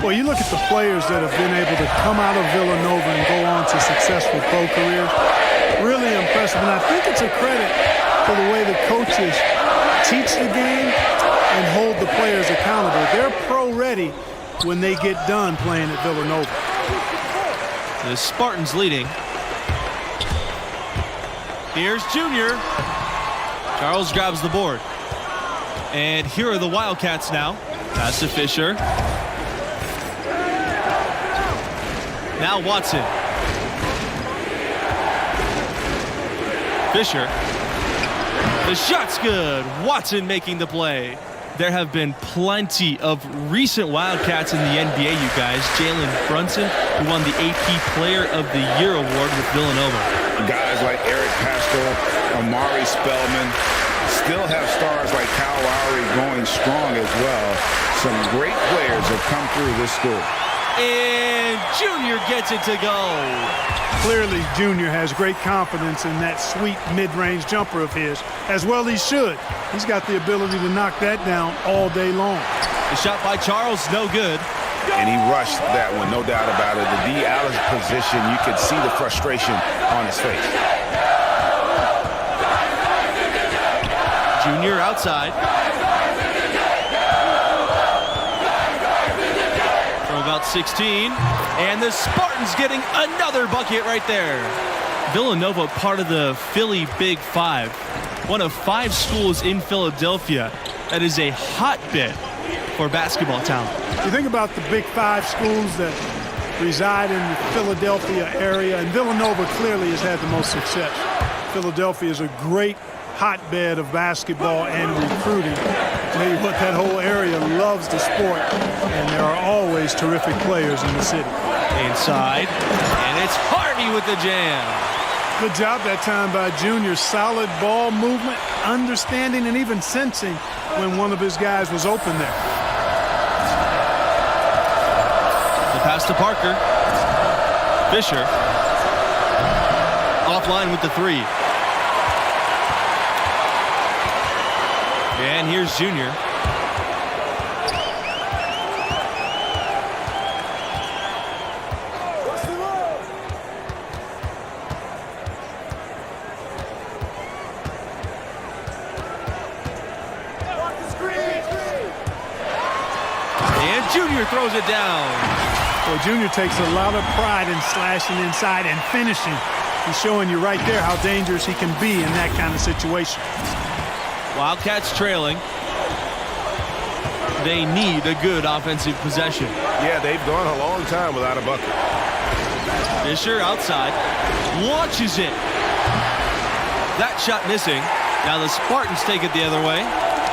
Well, you look at the players that have been able to come out of Villanova and go on to successful pro careers. Really impressive, and I think it's a credit to the way the coaches teach the game and hold the players accountable. They're pro-ready when they get done playing at Villanova. The Spartans leading. Here's Junior. Charles grabs the board. And here are the Wildcats now. Pass to Fisher. Now Watson. Fisher. The shot's good. Watson making the play. There have been plenty of recent Wildcats in the NBA, you guys. Jalen Brunson, who won the AP Player of the Year award with Villanova. Guys like Eric Pascal, Amari Spellman, still have stars like Kyle Lowry going strong as well. Some great players have come through this school. and Junior gets it to go. Clearly, Junior has great confidence in that sweet mid-range jumper of his, as well he should. He's got the ability to knock that down all day long. The shot by Charles, no good. And he rushed that one, no doubt about it. The D out of position, you could see the frustration on his face. Junior outside. From about 16. And the Spartans getting another bucket right there. Villanova, part of the Philly Big Five. One of 5 schools in Philadelphia that is a hotbed for basketball talent. You think about the Big Five schools that reside in the Philadelphia area, and Villanova clearly has had the most success. Philadelphia is a great hotbed of basketball and recruiting. I tell you what, that whole area loves the sport, and there are always terrific players in the city. Inside, and it's Harvey with the jam. Good job that time by Junior. Solid ball movement, understanding, and even sensing when one of his guys was open there. The pass to Parker. Fisher. Offline with the 3. And here's Junior. And Junior throws it down. Well, Junior takes a lot of pride in slashing inside and finishing. He's showing you right there how dangerous he can be in that kind of situation. Wildcats trailing. They need a good offensive possession. Yeah, they've gone a long time without a bucket. Fisher outside. Launches it. That shot missing. Now the Spartans take it the other way.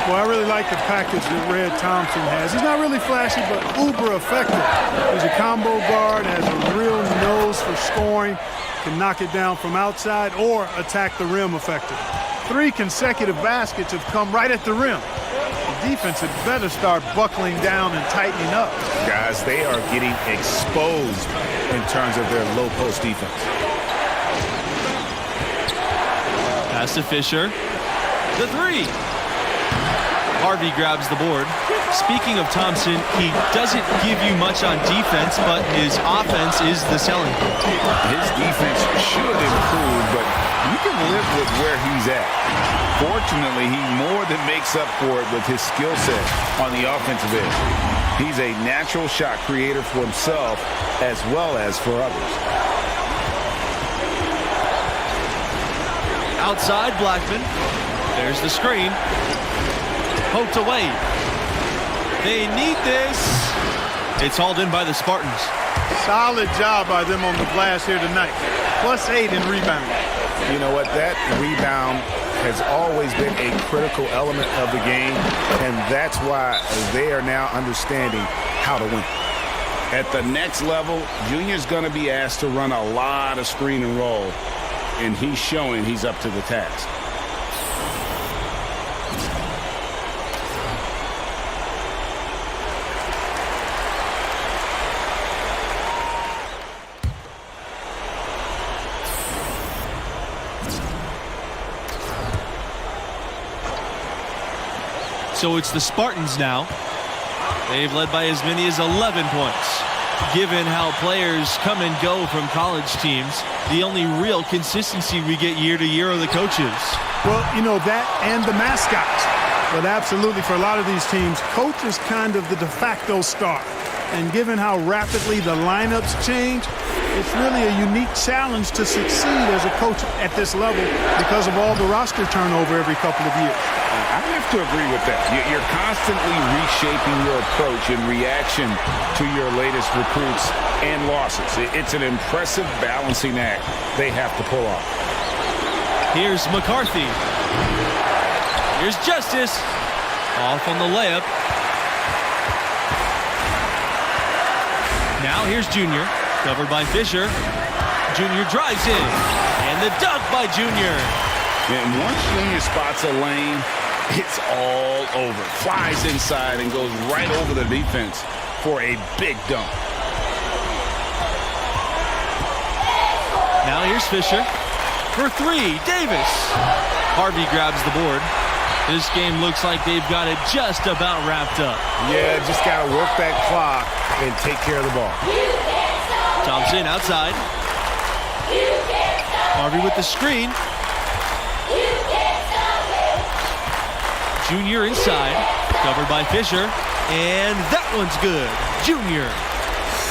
Well, I really like the package that Red Thompson has. He's not really flashy, but uber effective. He's a combo guard, has a real nose for scoring, can knock it down from outside or attack the rim effectively. 3 consecutive baskets have come right at the rim. The defense had better start buckling down and tightening up. Guys, they are getting exposed in terms of their low post defense. Pass to Fisher. The 3. Harvey grabs the board. Speaking of Thompson, he doesn't give you much on defense, but his offense is the selling point. His defense should improve, but you can live with where he's at. Fortunately, he more than makes up for it with his skill set on the offensive end. He's a natural shot creator for himself as well as for others. Outside, Blackman. There's the screen. Poked away. They need this. It's hauled in by the Spartans. Solid job by them on the glass here tonight. +8 in rebounding. You know what? That rebound has always been a critical element of the game, and that's why they are now understanding how to win. At the next level, Junior's going to be asked to run a lot of screen and roll, and he's showing he's up to the task. So it's the Spartans now. They've led by as many as 11 points. Given how players come and go from college teams, the only real consistency we get year to year are the coaches. Well, you know, that and the mascots. But absolutely, for a lot of these teams, coach is kind of the de facto star. And given how rapidly the lineups change, it's really a unique challenge to succeed as a coach at this level because of all the roster turnover every couple of years. I have to agree with that. You're constantly reshaping your approach in reaction to your latest recruits and losses. It's an impressive balancing act they have to pull off. Here's McCarthy. Here's Justice. Off on the layup. Now here's Junior. Covered by Fisher. Junior drives in. And the dunk by Junior. And once Junior spots a lane, it's all over. Flies inside and goes right over the defense for a big dunk. Now here's Fisher. For three, Davis. Harvey grabs the board. This game looks like they've got it just about wrapped up. Yeah, just got to work that clock and take care of the ball. Thompson outside. Harvey with the screen. Junior inside. Covered by Fisher. And that one's good. Junior.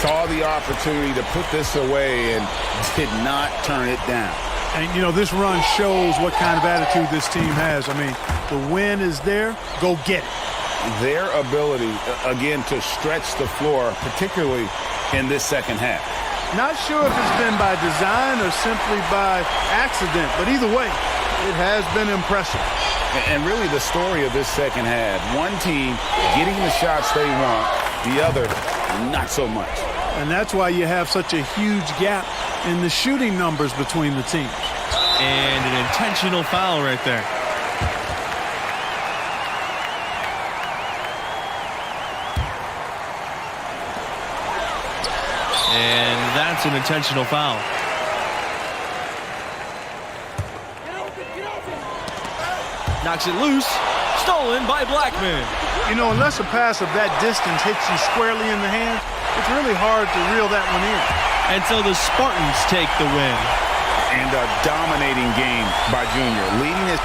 Saw the opportunity to put this away and did not turn it down. And, you know, this run shows what kind of attitude this team has. I mean, the win is there. Go get it. Their ability, again, to stretch the floor, particularly in this second half. Not sure if it's been by design or simply by accident, but either way, it has been impressive. And really the story of this second half, one team getting the shots they want, the other not so much. And that's why you have such a huge gap in the shooting numbers between the teams. And an intentional foul right there. And that's an intentional foul. Knocks it loose. Stolen by Blackman. You know, unless a pass of that distance hits you squarely in the hand, it's really hard to reel that one in. And so the Spartans take the win. And a dominating game by Junior, leading his...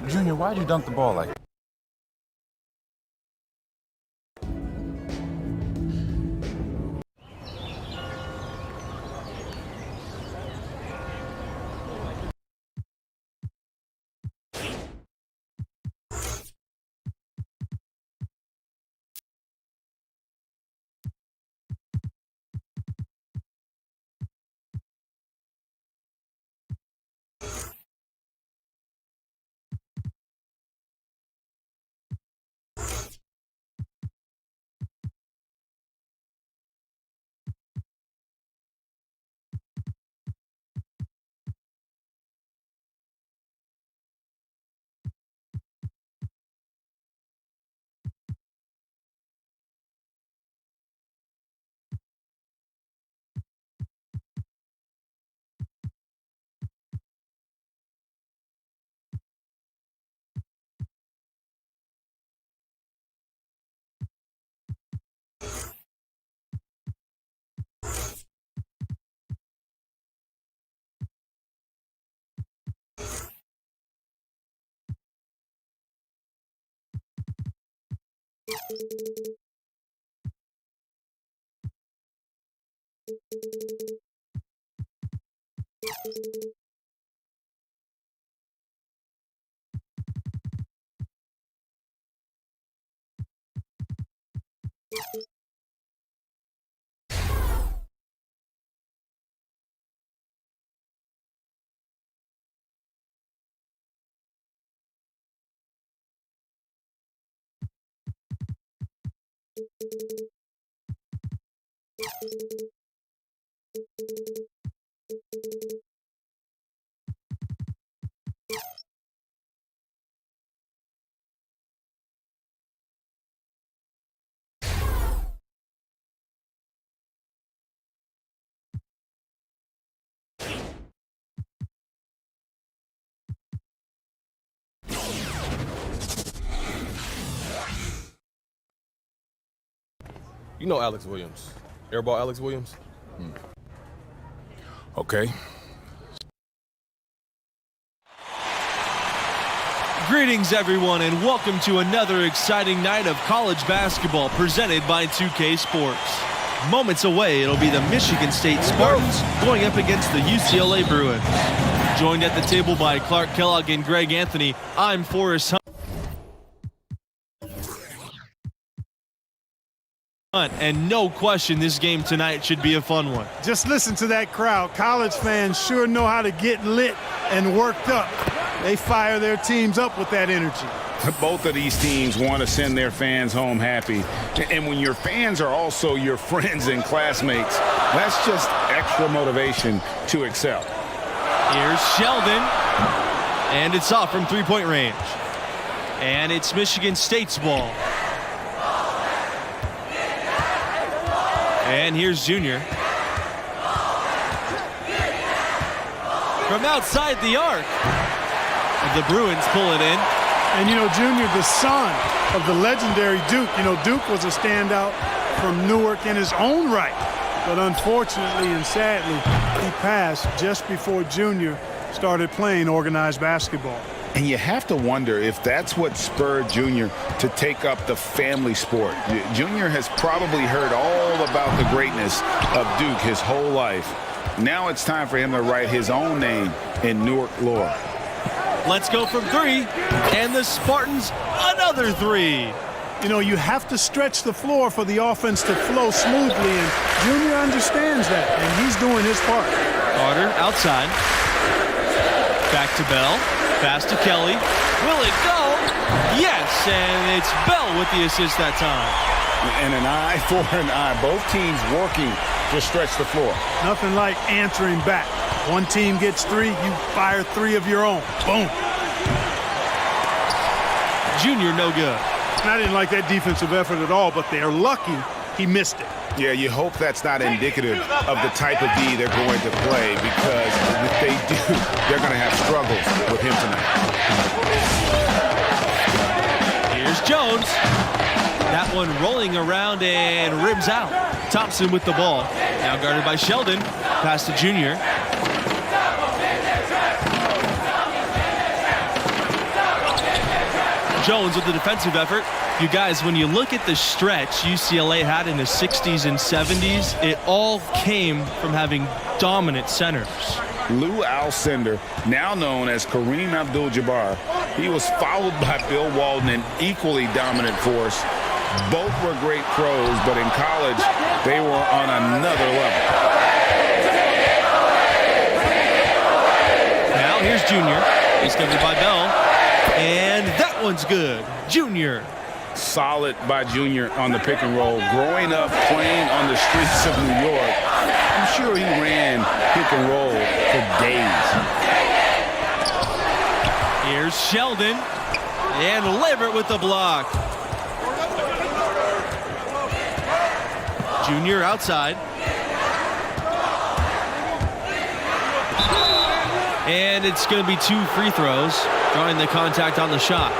Junior, why'd you dunk the ball like that? You know Alex Williams. Airball Alex Williams? Okay. Greetings, everyone, and welcome to another exciting night of college basketball presented by 2K Sports. Moments away, it'll be the Michigan State Spartans going up against the UCLA Bruins. Joined at the table by Clark Kellogg and Greg Anthony, I'm Forrest Hunt, and no question this game tonight should be a fun one. Just listen to that crowd. College fans sure know how to get lit and worked up. They fire their teams up with that energy. Both of these teams want to send their fans home happy. And when your fans are also your friends and classmates, that's just extra motivation to excel. Here's Sheldon, and it's off from three-point range. And it's Michigan State's ball. And here's Junior. From outside the arc. The Bruins pull it in. And, you know, Junior, the son of the legendary Duke. You know, Duke was a standout from Newark in his own right. But unfortunately and sadly, he passed just before Junior started playing organized basketball. And you have to wonder if that's what spurred Junior to take up the family sport. Junior has probably heard all about the greatness of Duke his whole life. Now it's time for him to write his own name in Newark lore. Let's go from three, and the Spartans another three. You know, you have to stretch the floor for the offense to flow smoothly, and Junior understands that, and he's doing his part. Carter outside. Back to Bell. Pass to Kelly. Will it go? Yes, and it's Bell with the assist that time. And an eye for an eye. Both teams working to stretch the floor. Nothing like answering back. One team gets three, you fire three of your own. Boom. Junior no good. I didn't like that defensive effort at all, but they're lucky he missed it. Yeah, you hope that's not indicative of the type of D they're going to play, because if they do, they're going to have struggles with him tonight. Here's Jones. That one rolling around and rims out. Thompson with the ball. Now guarded by Sheldon. Pass to Junior. Jones with the defensive effort. You guys, when you look at the stretch UCLA had in the 60s and 70s, it all came from having dominant centers. Lou Alcindor, now known as Kareem Abdul-Jabbar, he was followed by Bill Walton, an equally dominant force. Both were great pros, but in college, they were on another level. Now here's Junior. He's covered by Bell. And that one's good. Junior. Solid by Junior on the pick and roll. Growing up playing on the streets of New York, I'm sure he ran pick and roll for days. Here's Sheldon. And Levert with the block. Junior outside. And it's going to be 2 free throws, drawing the contact on the shot.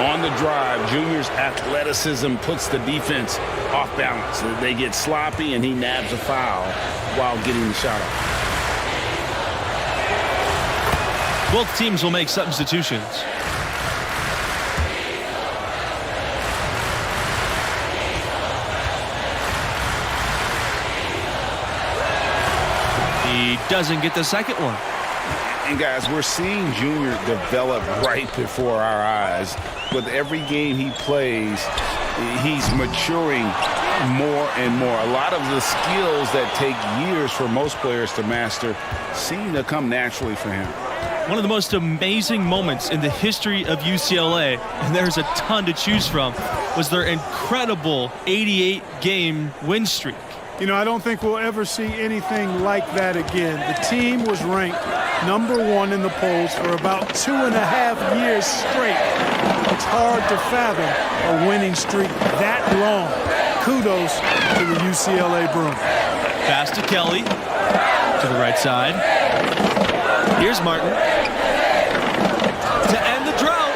On the drive, Junior's athleticism puts the defense off balance. They get sloppy, and he nabs a foul while getting the shot off. Both teams will make substitutions. He doesn't get the second one. And guys, we're seeing Junior develop right before our eyes. With every game he plays, he's maturing more and more. A lot of the skills that take years for most players to master seem to come naturally for him. One of the most amazing moments in the history of UCLA, and there's a ton to choose from, was their incredible 88-game win streak. You know, I don't think we'll ever see anything like that again. The team was ranked #1 in the polls for about 2.5 years straight. It's hard to fathom a winning streak that long. Kudos to the UCLA Bruins. Pass to Kelly to the right side. Here's Martin to end the drought.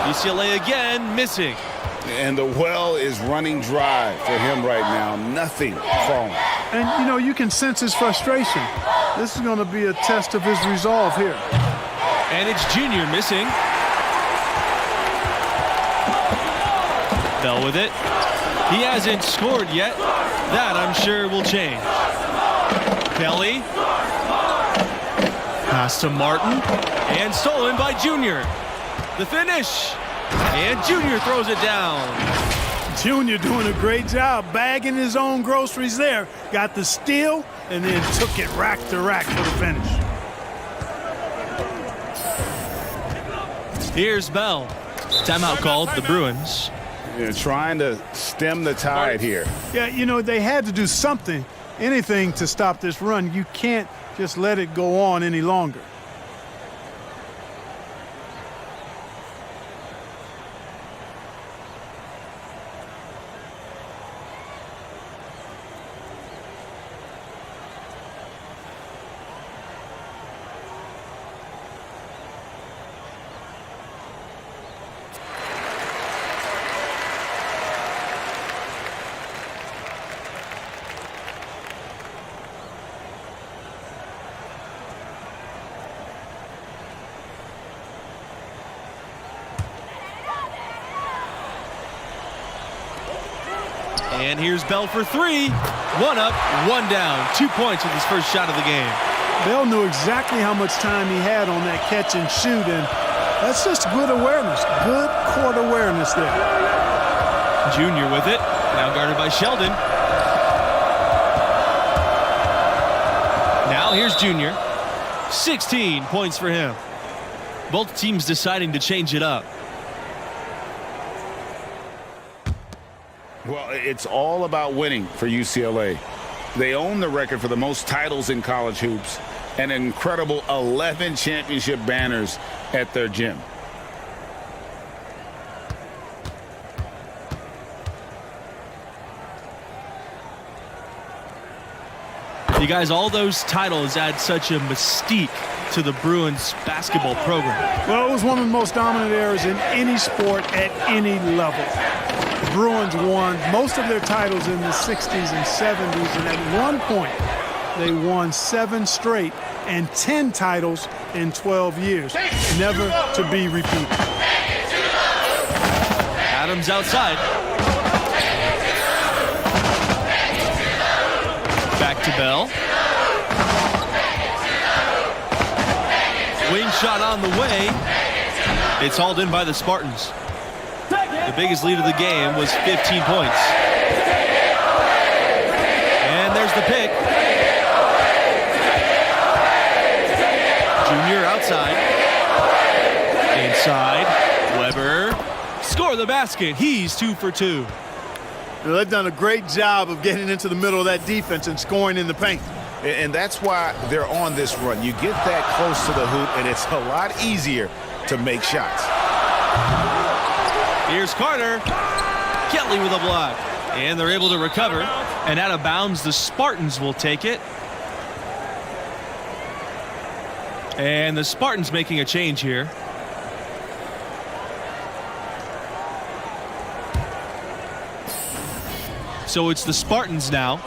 UCLA again missing. And the well is running dry for him right now. Nothing falling. And, you know, you can sense his frustration. This is going to be a test of his resolve here. And it's Junior missing. Bell with it. He hasn't scored yet. That, I'm sure, will change. Kelly. Pass to Martin. And stolen by Junior. The finish. And Junior throws it down. Junior doing a great job bagging his own groceries there. Got the steal and then took it rack to rack for the finish. Here's Bell. Timeout called, the Bruins. They're trying to stem the tide here. Yeah, you know, they had to do something, anything to stop this run. You can't just let it go on any longer. And here's Bell for three. One up, one down. 2 points with his first shot of the game. Bell knew exactly how much time he had on that catch and shoot, and that's just good awareness, good court awareness there. Junior with it, now guarded by Sheldon. Now here's Junior. 16 points for him. Both teams deciding to change it up. Well, it's all about winning for UCLA. They own the record for the most titles in college hoops, an incredible 11 championship banners at their gym. You guys, all those titles add such a mystique to the Bruins basketball program. Well, it was one of the most dominant eras in any sport at any level. The Bruins won most of their titles in the 60s and 70s, and at one point they won 7 straight and 10 titles in 12 years, never to be repeated. Adams outside. Back to Bell. Wing shot on the way. It's hauled in by the Spartans. The biggest lead of the game was 15 points. And there's the pick. Junior outside. Inside. Weber. Score the basket. He's 2 for 2. Well, they've done a great job of getting into the middle of that defense and scoring in the paint. And that's why they're on this run. You get that close to the hoop, and it's a lot easier to make shots. Here's Carter. Kelly with a block. And they're able to recover. And out of bounds, the Spartans will take it. And the Spartans making a change here. So it's the Spartans now,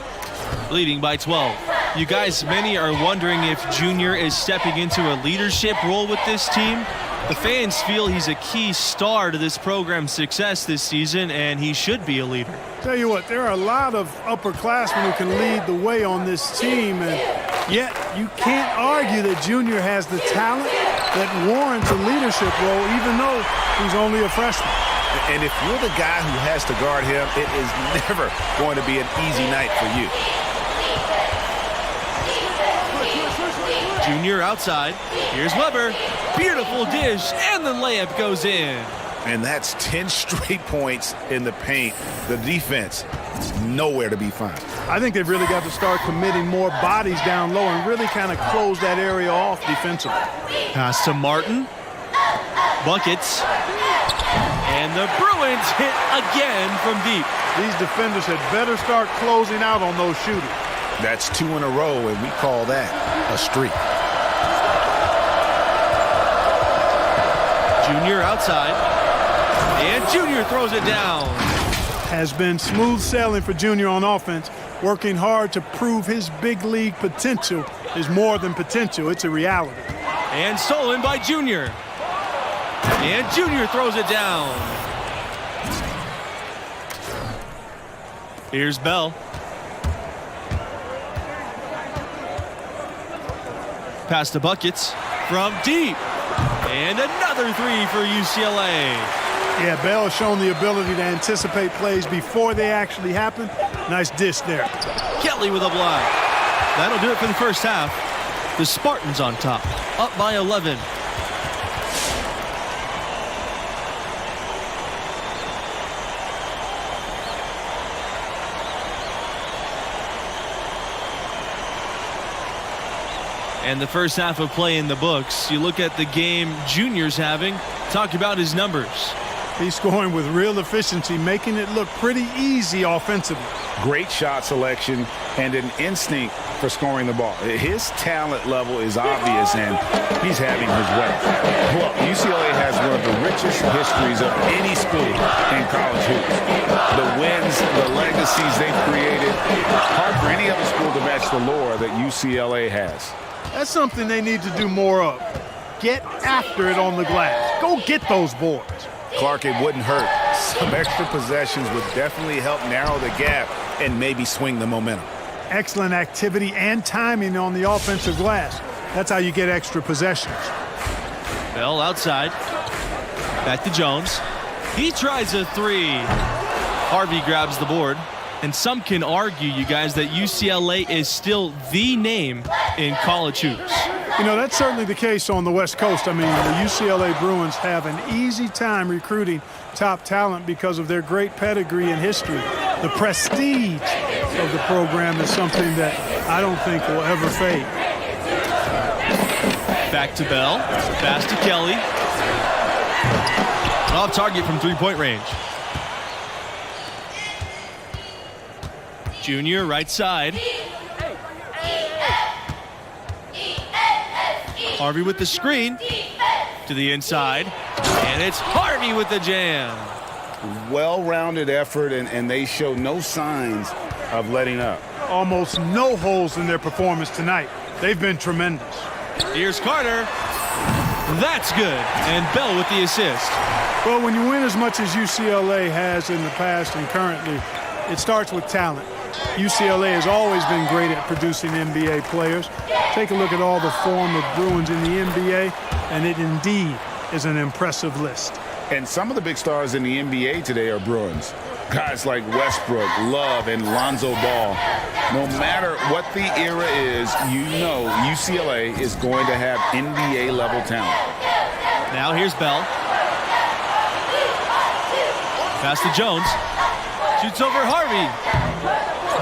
leading by 12. You guys, many are wondering if Junior is stepping into a leadership role with this team. The fans feel he's a key star to this program's success this season, and he should be a leader. Tell you what, there are a lot of upperclassmen who can lead the way on this team, and yet you can't argue that Junior has the talent that warrants a leadership role, even though he's only a freshman. And if you're the guy who has to guard him, it is never going to be an easy night for you. Junior outside. Here's Weber. Beautiful dish, and the layup goes in. And that's 10 straight points in the paint. The defense is nowhere to be found. I think they've really got to start committing more bodies down low and really kind of close that area off defensively. Pass to Martin. Buckets. And the Bruins hit again from deep. These defenders had better start closing out on those shooters. That's 2 in a row, and we call that a streak. Junior outside. And Junior throws it down. Has been smooth sailing for Junior on offense, working hard to prove his big league potential is more than potential. It's a reality. And stolen by Junior. And Junior throws it down. Here's Bell. Pass to Buckets from deep. And another three for UCLA. Yeah, Bell has shown the ability to anticipate plays before they actually happen. Nice dish there. Kelly with a block. That'll do it for the first half. The Spartans on top, up by 11. And the first half of play in the books. You look at the game Junior's having. Talk about his numbers. He's scoring with real efficiency, making it look pretty easy offensively. Great shot selection and an instinct for scoring the ball. His talent level is obvious, and he's having his way. Look, UCLA has one of the richest histories of any school in college hoops. The wins, the legacies they've created, hard for any other school to match the lore that UCLA has. That's something they need to do more of. Get after it on the glass. Go get those boards. Clark, it wouldn't hurt. Some extra possessions would definitely help narrow the gap and maybe swing the momentum. Excellent activity and timing on the offensive glass. That's how you get extra possessions. Bell outside. Back to Jones. He tries a three. Harvey grabs the board. And some can argue, you guys, that UCLA is still the name in college hoops. You know, that's certainly the case on the West Coast. I mean, the UCLA Bruins have an easy time recruiting top talent because of their great pedigree and history. The prestige of the program is something that I don't think will ever fade. Back to Bell. Pass to Kelly. Off target from three-point range. Junior, right side. Harvey with the screen to the inside. And it's Harvey with the jam. Well-rounded effort, and they show no signs of letting up. Almost no holes in their performance tonight. They've been tremendous. Here's Carter. That's good. And Bell with the assist. Well, when you win as much as UCLA has in the past and currently, it starts with talent. UCLA has always been great at producing NBA players. Take a look at all the former Bruins in the NBA, and it indeed is an impressive list. And some of the big stars in the NBA today are Bruins. Guys like Westbrook, Love, and Lonzo Ball. No matter what the era is, you know UCLA is going to have NBA-level talent. Now here's Bell. Pass to Jones. Shoots over Harvey.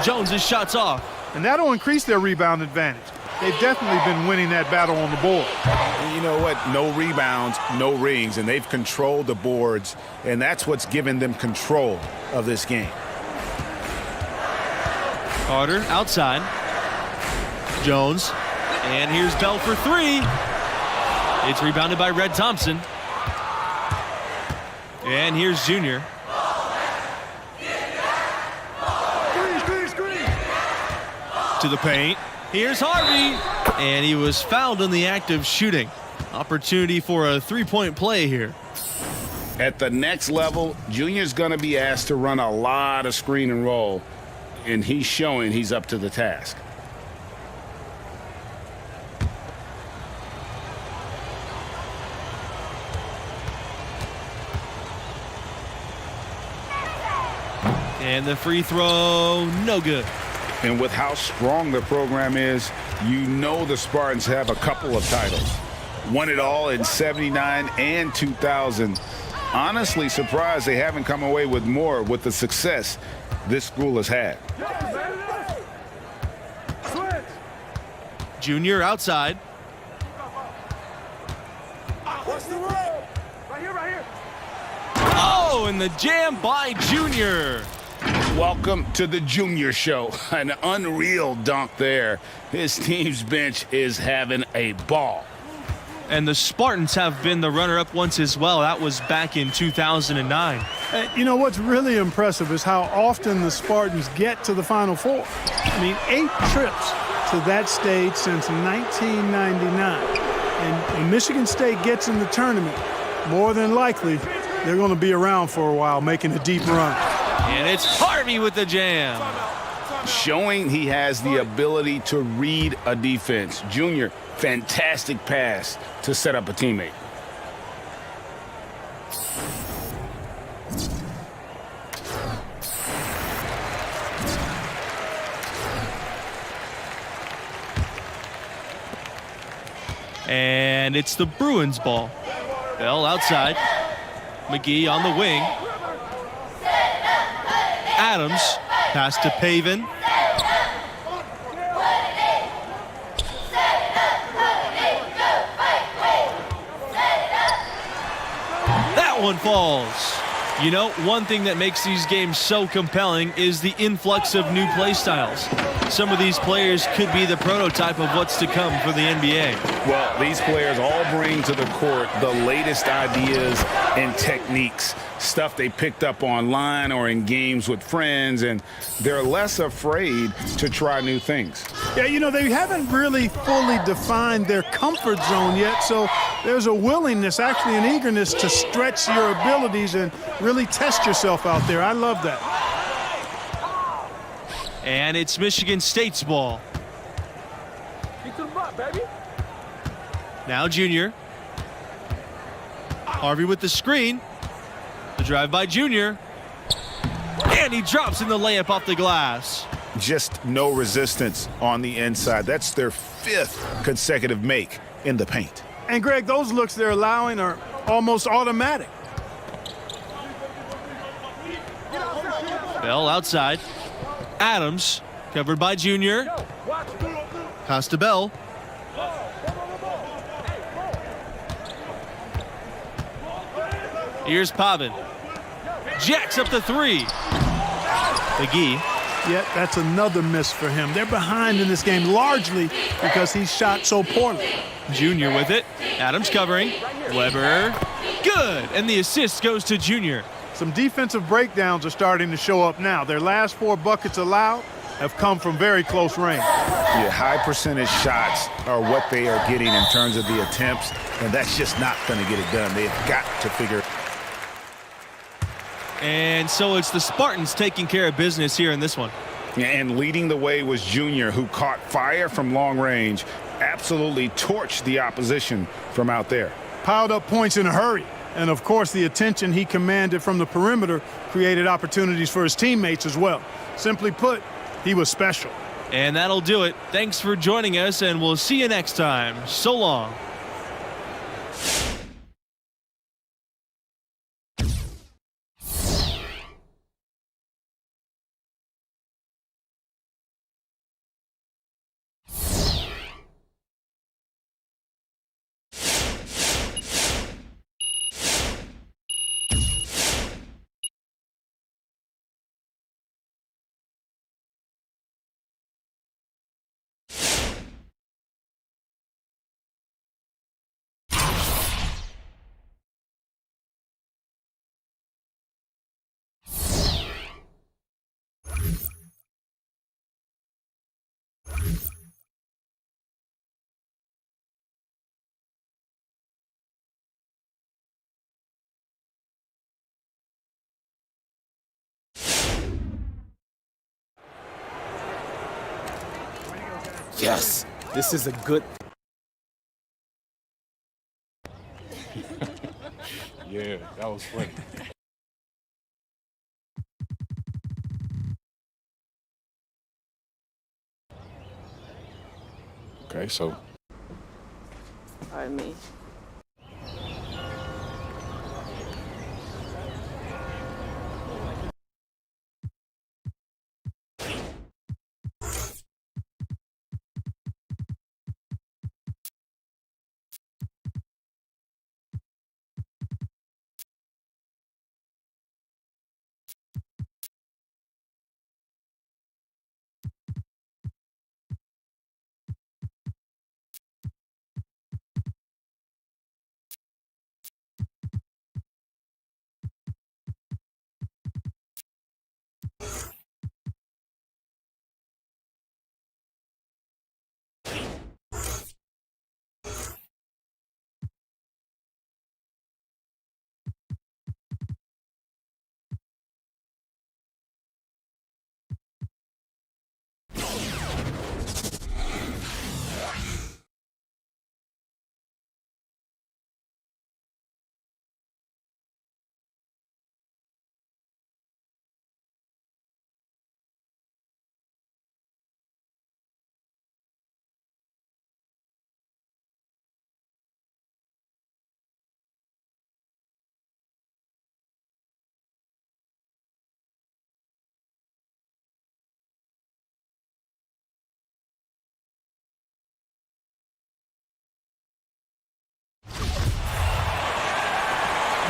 Jones' shot's off. And that'll increase their rebound advantage. They've definitely been winning that battle on the board. And you know what? No rebounds, no rings, and they've controlled the boards, and that's what's given them control of this game. Carter outside. Jones. And here's Bell for three. It's rebounded by Red Thompson. And here's Junior. To the paint. Here's Harvey. And he was fouled in the act of shooting. Opportunity for a three-point play here. At the next level, Junior's going to be asked to run a lot of screen and roll, and he's showing he's up to the task. And the free throw, no good. And with how strong the program is, you know the Spartans have a couple of titles. Won it all in '79 and 2000. Honestly surprised they haven't come away with more with the success this school has had. Junior outside. Oh, and the jam by Junior. Welcome to the Junior Show. An unreal dunk there. His team's bench is having a ball. And the Spartans have been the runner-up once as well. That was back in 2009. You know, what's really impressive is how often the Spartans get to the Final Four. I mean, 8 trips to that stage since 1999. And when Michigan State gets in the tournament, more than likely, they're going to be around for a while, making a deep run. And it's Harvey with the jam. Showing he has the ability to read a defense. Junior, fantastic pass to set up a teammate. And it's the Bruins ball. Bell outside. McGee on the wing. Adams pass to Pavin. That one falls. You know, one thing that makes these games so compelling is the influx of new play styles. Some of these players could be the prototype of what's to come for the NBA. Well, these players all bring to the court the latest ideas and techniques, stuff they picked up online or in games with friends, and they're less afraid to try new things. Yeah, you know, they haven't really fully defined their comfort zone yet, so there's a willingness, actually an eagerness to stretch your abilities and really test yourself out there. I love that. And it's Michigan State's ball. Now Junior. Harvey with the screen. The drive by Junior. And he drops in the layup off the glass. Just no resistance on the inside. That's their 5th consecutive make in the paint. And Greg, those looks they're allowing are almost automatic. Bell outside. Adams covered by Junior. Pass to Bell. Here's Pavin. Jacks up the 3. McGee. Yet that's another miss for him. They're behind in this game largely because he shot so poorly. Junior with it. Adams covering. Weber. Good. And the assist goes to Junior. Some defensive breakdowns are starting to show up now. Their last 4 buckets allowed have come from very close range. Yeah, high percentage shots are what they are getting in terms of the attempts, and that's just not going to get it done. They've got to figure. And so it's the Spartans taking care of business here in this one. And leading the way was Junior, who caught fire from long range, absolutely torched the opposition from out there. Piled up points in a hurry. And, of course, the attention he commanded from the perimeter created opportunities for his teammates as well. Simply put, he was special. And that'll do it. Thanks for joining us, and we'll see you next time. So long. Yes, this is a good. Yeah, that was funny. Okay, so. Pardon me.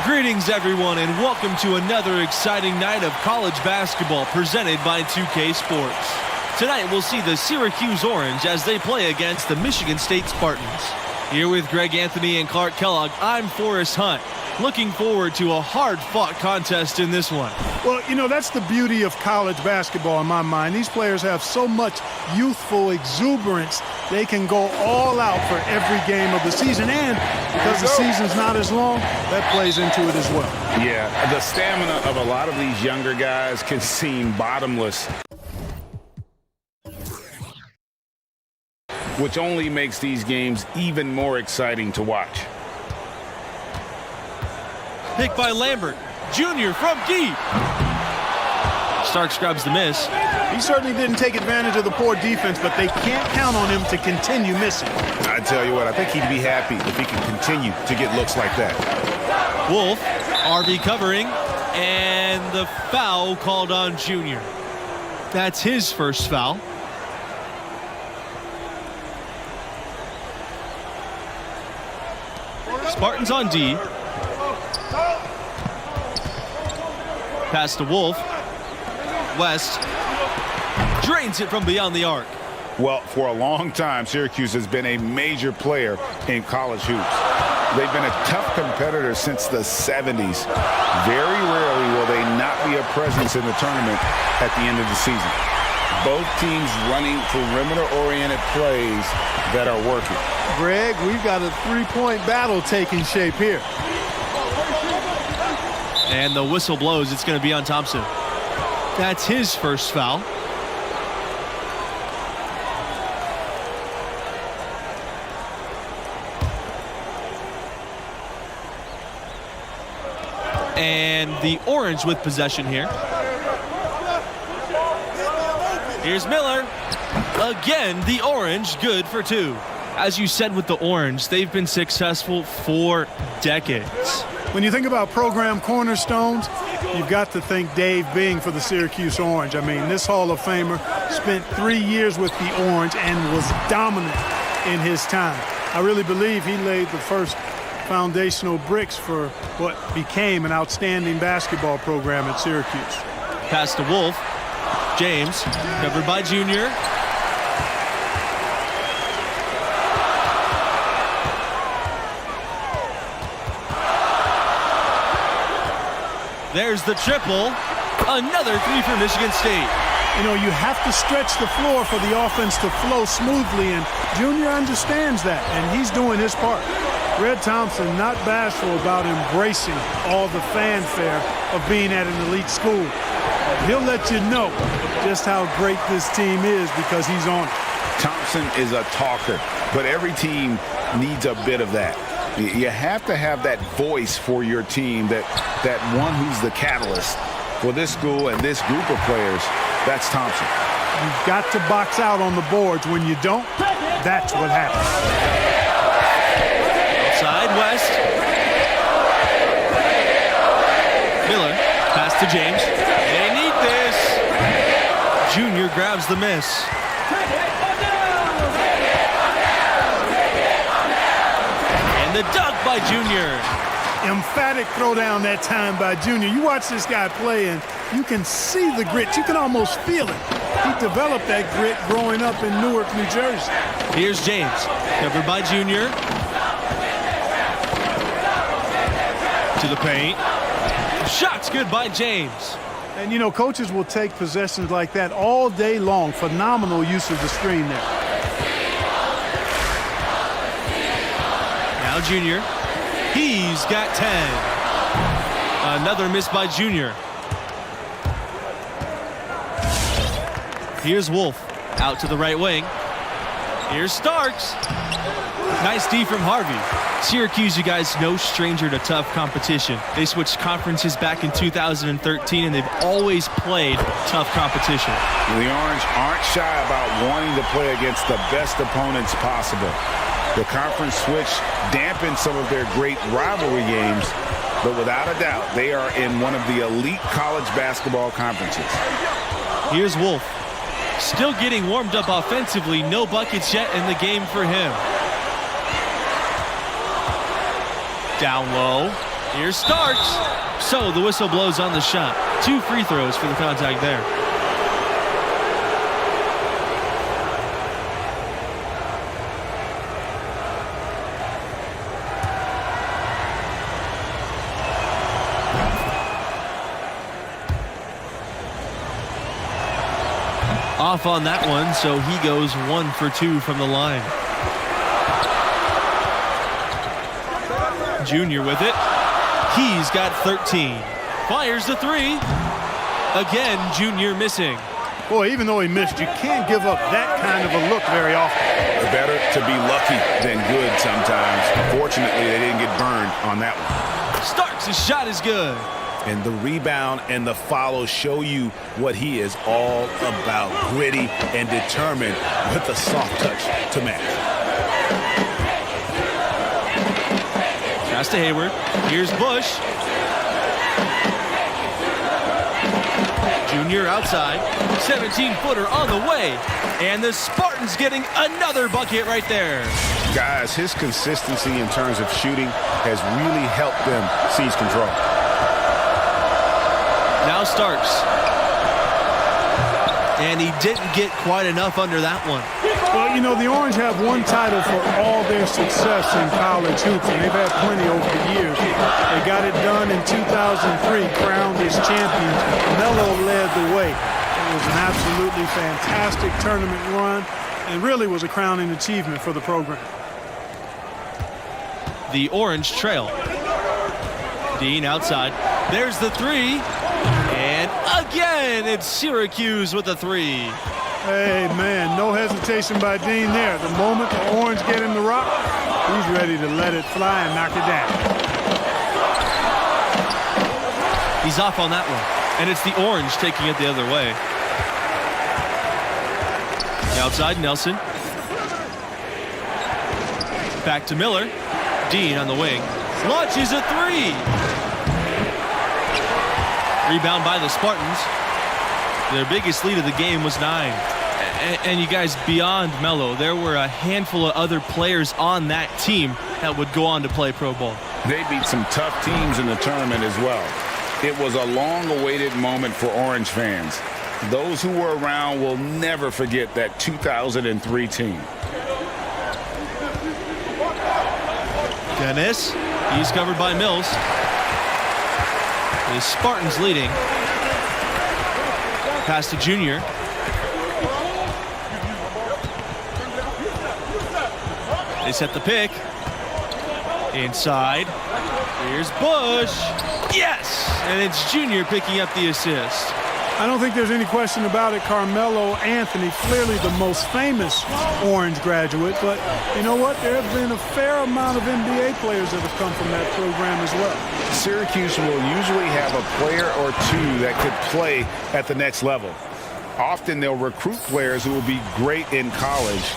Greetings, everyone, and welcome to another exciting night of college basketball presented by 2K Sports. Tonight, we'll see the Syracuse Orange as they play against the Michigan State Spartans. Here with Greg Anthony and Clark Kellogg, I'm Forrest Hunt. Looking forward to a hard-fought contest in this one. Well, you know, that's the beauty of college basketball in my mind. These players have so much youthful exuberance. They can go all out for every game of the season. And because the season's not as long, that plays into it as well. Yeah, the stamina of a lot of these younger guys can seem bottomless, which only makes these games even more exciting to watch. Pick by Lambert. Junior from deep. Starks grabs the miss. He certainly didn't take advantage of the poor defense, but they can't count on him to continue missing. I tell you what, I think he'd be happy if he can continue to get looks like that. Wolf, RV covering, and the foul called on Junior. That's his first foul. Spartans on D. Pass to Wolf. West drains it from beyond the arc. Well, for a long time, Syracuse has been a major player in college hoops. They've been a tough competitor since the 70s. Very rarely will they not be a presence in the tournament at the end of the season. Both teams running perimeter-oriented plays that are working. Greg, we've got a three-point battle taking shape here. And the whistle blows. It's going to be on Thompson. That's his first foul. And the Orange with possession here. Here's Miller. Again, the Orange good for two. As you said with the Orange, they've been successful for decades. When you think about program cornerstones, you've got to think Dave Bing for the Syracuse Orange. I mean, this Hall of Famer spent 3 years with the Orange and was dominant in his time. I really believe he laid the first foundational bricks for what became an outstanding basketball program at Syracuse. Pass to Wolf. James, covered by Junior. There's the triple. Another three for Michigan State. You know, you have to stretch the floor for the offense to flow smoothly, and Junior understands that, and he's doing his part. Red Thompson not bashful about embracing all the fanfare of being at an elite school. He'll let you know just how great this team is because he's on it. Thompson is a talker, but every team needs a bit of that. You have to have that voice for your team, that one who's the catalyst for this school and this group of players. That's Thompson. You've got to box out on the boards. When you don't, that's what happens. Outside, West. Miller, pass to James. They need this. Junior grabs the miss. The dunk by Junior. Emphatic throwdown that time by Junior. You watch this guy play, and you can see the grit. You can almost feel it. He developed that grit growing up in Newark, New Jersey. Here's James, covered by Junior. To the paint. Shot's good by James. And, you know, coaches will take possessions like that all day long. Phenomenal use of the screen there. Now Junior, he's got 10. Another miss by Junior. Here's Wolf, out to the right wing. Here's Starks. Nice D from Harvey. Syracuse, you guys, no stranger to tough competition. They switched conferences back in 2013, and they've always played tough competition. The Orange aren't shy about wanting to play against the best opponents possible. The conference switch dampened some of their great rivalry games, but without a doubt, they are in one of the elite college basketball conferences. Here's Wolf. Still getting warmed up offensively. No buckets yet in the game for him. Down low. Here's Starks. So the whistle blows on the shot. 2 free throws for the contact there. Off on that one, so he goes 1 for 2 from the line. Junior with it. He's got 13. Fires the 3. Again, Junior missing. Boy, even though he missed, you can't give up that kind of a look very often. Better to be lucky than good sometimes. Fortunately, they didn't get burned on that one. Starks' shot is good. And the rebound and the follow show you what he is all about. Gritty and determined with a soft touch to match. Pass to Hayward. Here's Bush. Junior outside. 17-footer on the way. And the Spartans getting another bucket right there. Guys, his consistency in terms of shooting has really helped them seize control. Now Starks. And he didn't get quite enough under that one. Well, you know, the Orange have one title for all their success in college hoops, and they've had plenty over the years. They got it done in 2003, crowned as champions. Melo led the way. It was an absolutely fantastic tournament run and really was a crowning achievement for the program. The Orange trail. Dean outside. There's the 3. And again, it's Syracuse with a 3. Hey, man, no hesitation by Dean there. The moment the Orange get him the rock, he's ready to let it fly and knock it down. He's off on that one. And it's the Orange taking it the other way. Outside, Nelson. Back to Miller. Dean on the wing. Launches a 3. Rebound by the Spartans. Their biggest lead of the game was 9. And you guys, beyond Melo, there were a handful of other players on that team that would go on to play pro ball. They beat some tough teams in the tournament as well. It was a long-awaited moment for Orange fans. Those who were around will never forget that 2003 team. Dennis, he's covered by Mills. The Spartans leading. Pass to Junior. They set the pick. Inside. Here's Bush. Yes! And it's Junior picking up the assist. I don't think there's any question about it. Carmelo Anthony, clearly the most famous Orange graduate. But you know what? There have been a fair amount of NBA players that have come from that program as well. Syracuse will usually have a player or two that could play at the next level. Often they'll recruit players who will be great in college.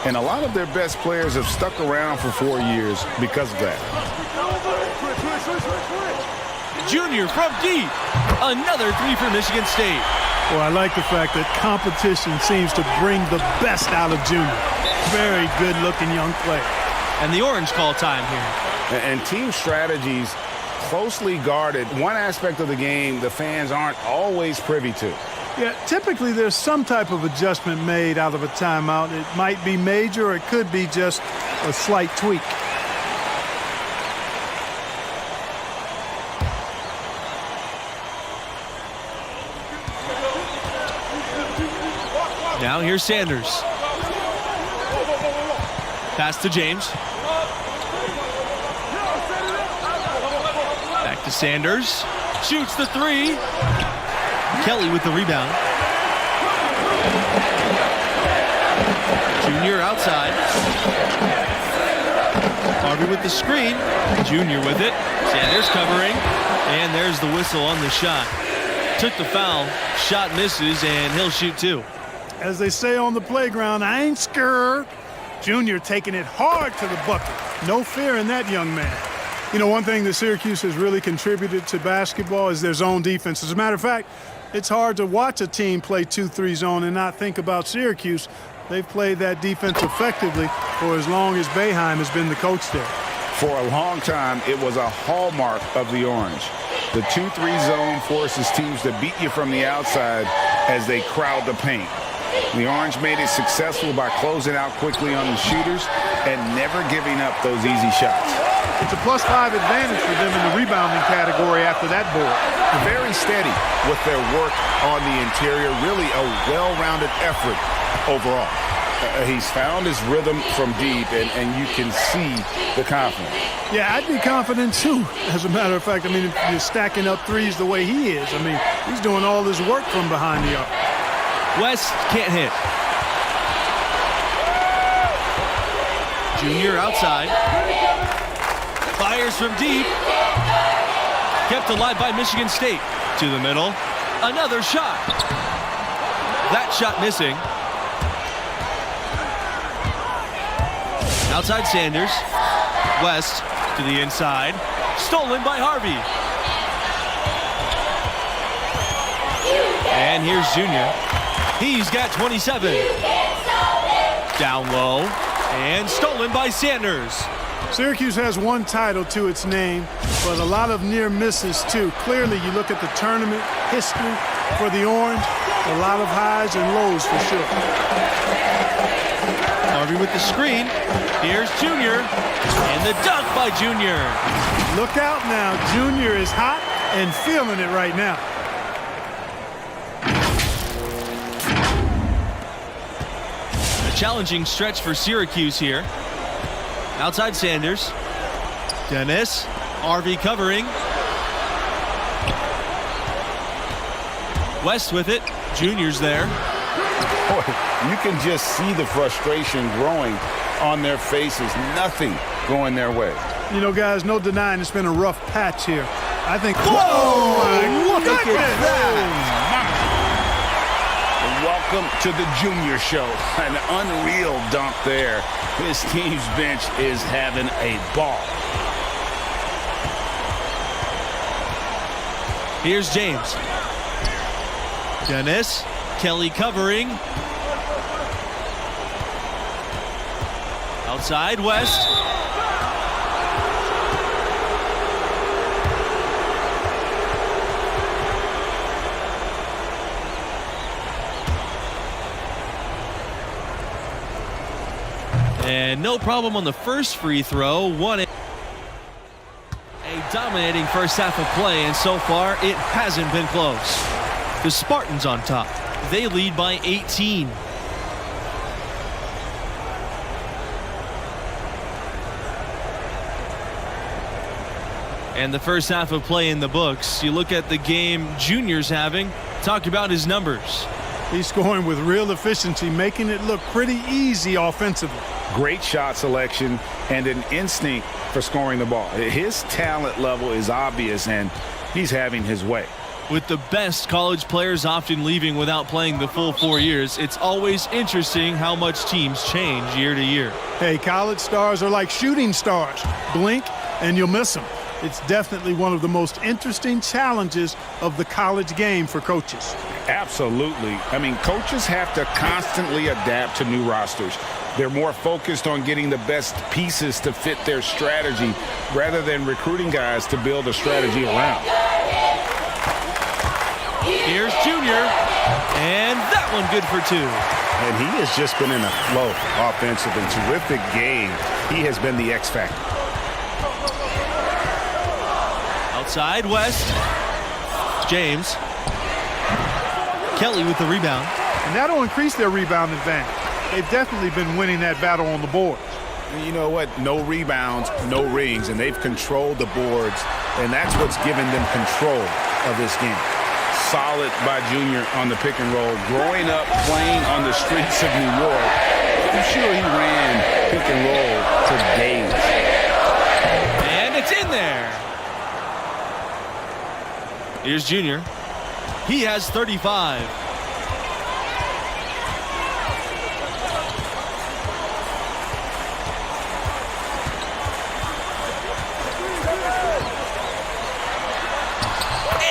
And a lot of their best players have stuck around for 4 years because of that. Junior from deep. Another 3 for Michigan State. Well, I like the fact that competition seems to bring the best out of Junior. Very good-looking young player. And the Orange call time here. And team strategies closely guarded. One aspect of the game the fans aren't always privy to. Yeah, typically there's some type of adjustment made out of a timeout. It might be major or it could be just a slight tweak. Now here's Sanders. Pass to James. Back to Sanders. Shoots the 3. Kelly with the rebound. Junior outside. Harvey with the screen. Junior with it. Sanders covering. And there's the whistle on the shot. Took the foul. Shot misses, and he'll shoot 2. As they say on the playground, I ain't scared. Junior taking it hard to the bucket. No fear in that young man. You know, one thing that Syracuse has really contributed to basketball is their zone defense. As a matter of fact, it's hard to watch a team play 2-3 zone and not think about Syracuse. They've played that defense effectively for as long as Boeheim has been the coach there. For a long time, it was a hallmark of the Orange. The 2-3 zone forces teams to beat you from the outside as they crowd the paint. The Orange made it successful by closing out quickly on the shooters and never giving up those easy shots. It's a +5 advantage for them in the rebounding category after that board. Very steady with their work on the interior. Really a well-rounded effort overall. He's found his rhythm from deep, and you can see the confidence. Yeah, I'd be confident too, as a matter of fact. I mean, if you're stacking up threes the way he is, I mean, he's doing all this work from behind the arc. West can't hit. Junior outside. Fires from deep. Kept alive by Michigan State. To the middle. Another shot. That shot missing. Outside Sanders. West to the inside. Stolen by Harvey. And here's Junior. He's got 27. Down low. And stolen by Sanders. Syracuse has one title to its name, but a lot of near misses too. Clearly, you look at the tournament history for the Orange, a lot of highs and lows for sure. Harvey with the screen. Here's Junior. And the dunk by Junior. Look out now. Junior is hot and feeling it right now. A challenging stretch for Syracuse here. Outside Sanders. Dennis. Harvey covering. West with it. Junior's there. Boy, you can just see the frustration growing on their faces. Nothing going their way. You know, guys, no denying it's been a rough patch here. I think. Whoa! Look at that! Welcome to the Junior Show. An unreal dunk there. His team's bench is having a ball. Here's James. Dennis. Kelly covering. Outside West. And no problem on the first free throw. A dominating first half of play, and so far it hasn't been close. The Spartans on top. They lead by 18. And the first half of play in the books. You look at the game Junior's having. Talk about his numbers. He's scoring with real efficiency, making it look pretty easy offensively. Great shot selection and an instinct for scoring the ball. His talent level is obvious, and he's having his way. With the best college players often leaving without playing the full 4 years, it's always interesting how much teams change year to year. Hey, college stars are like shooting stars. Blink and you'll miss them. It's definitely one of the most interesting challenges of the college game for coaches. Absolutely. I mean, coaches have to constantly adapt to new rosters. They're more focused on getting the best pieces to fit their strategy rather than recruiting guys to build a strategy around. Here's Junior, and that one good for two. And he has just been in a flow offensive and terrific game. He has been the X factor. Outside West. James. Kelly with the rebound. And that'll increase their rebound advantage. They've definitely been winning that battle on the boards. You know what? No rebounds, no rings, and they've controlled the boards, and that's what's given them control of this game. Solid by Junior on the pick and roll. Growing up playing on the streets of New York, I'm sure he ran pick and roll for days. And it's in there. Here's Junior. He has 35.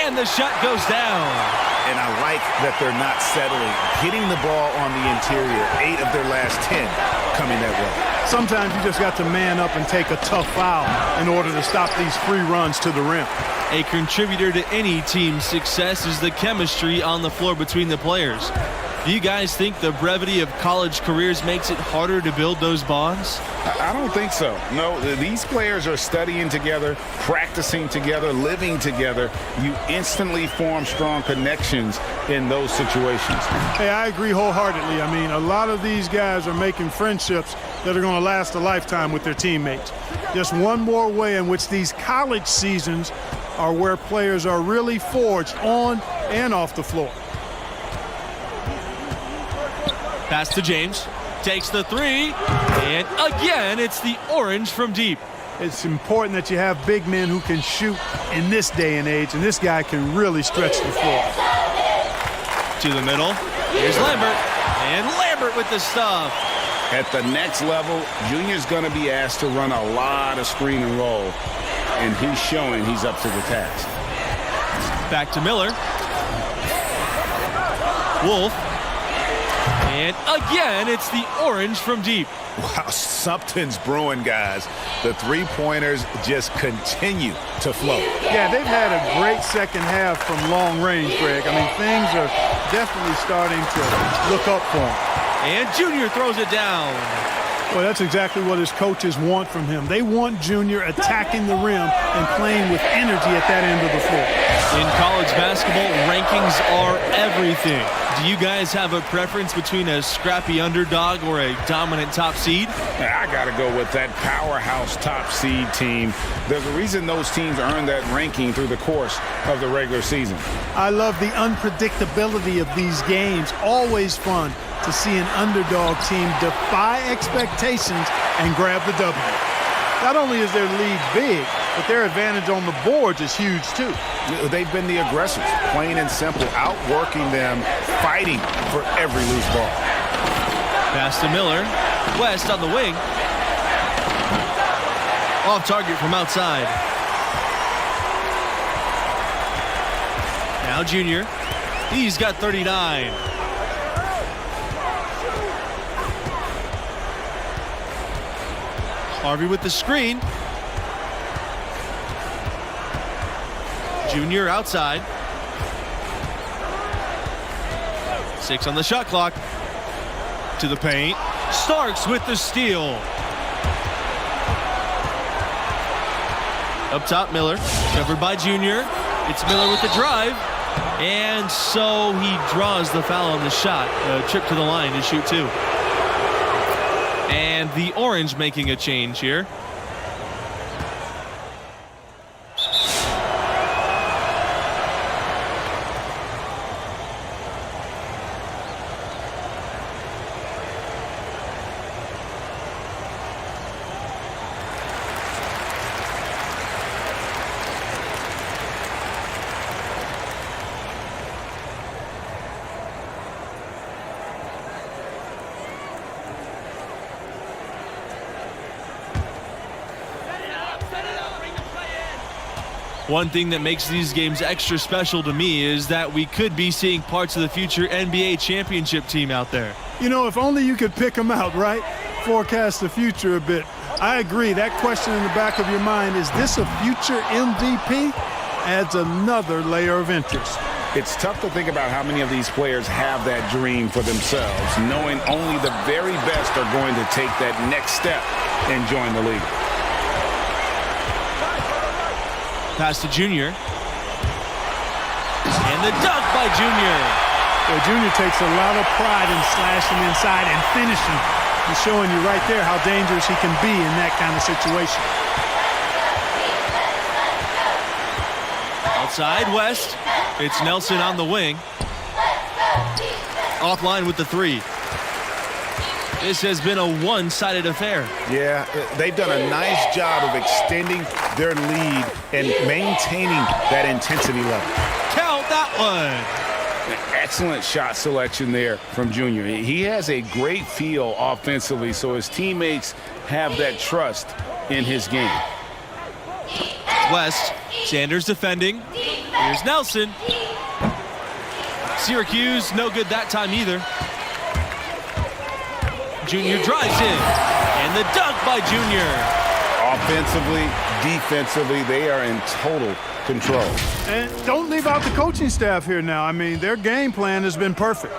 And the shot goes down. And I like that they're not settling. Hitting the ball on the interior, 8 of their last 10 coming that way. Sometimes you just got to man up and take a tough foul in order to stop these free runs to the rim. A contributor to any team's success is the chemistry on the floor between the players. Do you guys think the brevity of college careers makes it harder to build those bonds? I don't think so. No, these players are studying together, practicing together, living together. You instantly form strong connections in those situations. Hey, I agree wholeheartedly. I mean, a lot of these guys are making friendships that are going to last a lifetime with their teammates. Just one more way in which these college seasons are where players are really forged on and off the floor. Pass to James. Takes the three. And again, it's the orange from deep. It's important that you have big men who can shoot in this day and age, and this guy can really stretch the floor. To the middle. Here's Lambert. And Lambert with the stuff. At the next level, Junior's going to be asked to run a lot of screen and roll, and he's showing he's up to the task. Back to Miller. Wolf. And again, it's the orange from deep. Wow, something's brewing, guys. The three-pointers just continue to flow. Yeah, they've had a great second half from long range, Greg. I mean, things are definitely starting to look up for him. And Junior throws it down. Well, that's exactly what his coaches want from him. They want Junior attacking the rim and playing with energy at that end of the floor. In college basketball, rankings are everything. Do you guys have a preference between a scrappy underdog or a dominant top seed? I got to go with that powerhouse top seed team. There's a reason those teams earn that ranking through the course of the regular season. I love the unpredictability of these games. Always fun to see an underdog team defy expectations and grab the W. Not only is their lead big, but their advantage on the boards is huge too. They've been the aggressors, plain and simple, outworking them, fighting for every loose ball. Pass to Miller. West on the wing. Off target from outside. Now Junior. He's got 39. Harvey with the screen. Junior outside. 6 on the shot clock. To the paint. Starks with the steal. Up top, Miller. Covered by Junior. It's Miller with the drive. And so he draws the foul on the shot. Trip to the line to shoot 2. And the orange making a change here. One thing that makes these games extra special to me is that we could be seeing parts of the future NBA championship team out there. You know, if only you could pick them out, right? Forecast the future a bit. I agree. That question in the back of your mind, is this a future MVP? Adds another layer of interest. It's tough to think about how many of these players have that dream for themselves, knowing only the very best are going to take that next step and join the league. Pass to Junior. And the dunk by Junior. Well, Junior takes a lot of pride in slashing inside and finishing. He's showing you right there how dangerous he can be in that kind of situation. Outside, West. It's Nelson on the wing. Offline with the 3. This has been a one-sided affair. Yeah, they've done a nice job of extending their lead and maintaining that intensity level. Count that one. Excellent shot selection there from Junior. He has a great feel offensively, so his teammates have that trust in his game. West, Sanders defending. Here's Nelson. Syracuse, no good that time either. Junior drives in, and the dunk by Junior. Offensively, defensively, they are in total control. And don't leave out the coaching staff here now. I mean, their game plan has been perfect.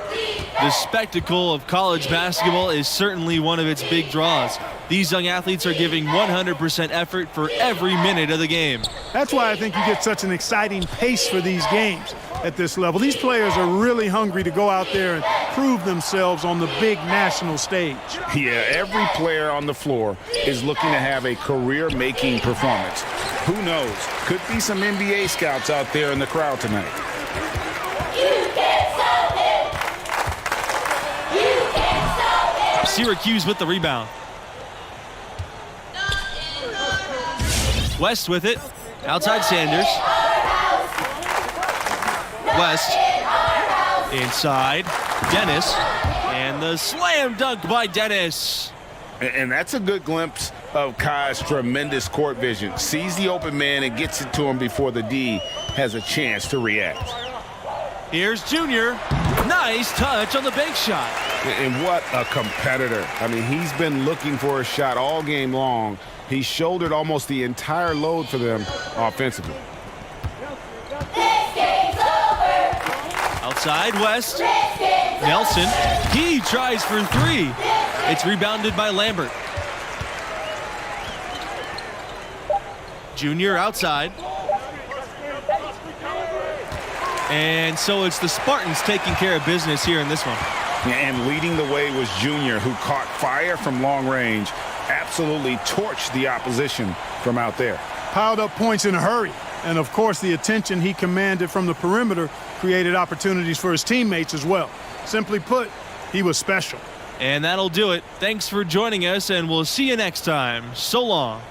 The spectacle of college basketball is certainly one of its big draws. These young athletes are giving 100% effort for every minute of the game. That's why I think you get such an exciting pace for these games at this level. These players are really hungry to go out there and prove themselves on the big national stage. Yeah, every player on the floor is looking to have a career-making performance. Who knows? Could be some NBA scouts out there in the crowd tonight. Syracuse with the rebound. West with it. Outside Sanders. West. Inside. Dennis. And the slam dunk by Dennis. And that's a good glimpse of Kai's tremendous court vision. Sees the open man and gets it to him before the D has a chance to react. Here's Junior. Nice touch on the bank shot. And what a competitor. I mean, he's been looking for a shot all game long. He shouldered almost the entire load for them offensively. Outside West. Nelson. He tries for three. It's rebounded by Lambert. Junior outside. And so it's the Spartans taking care of business here in this one. And leading the way was Junior, who caught fire from long range. Absolutely torched the opposition from out there. Piled up points in a hurry. And, of course, the attention he commanded from the perimeter created opportunities for his teammates as well. Simply put, he was special. And that'll do it. Thanks for joining us, and we'll see you next time. So long.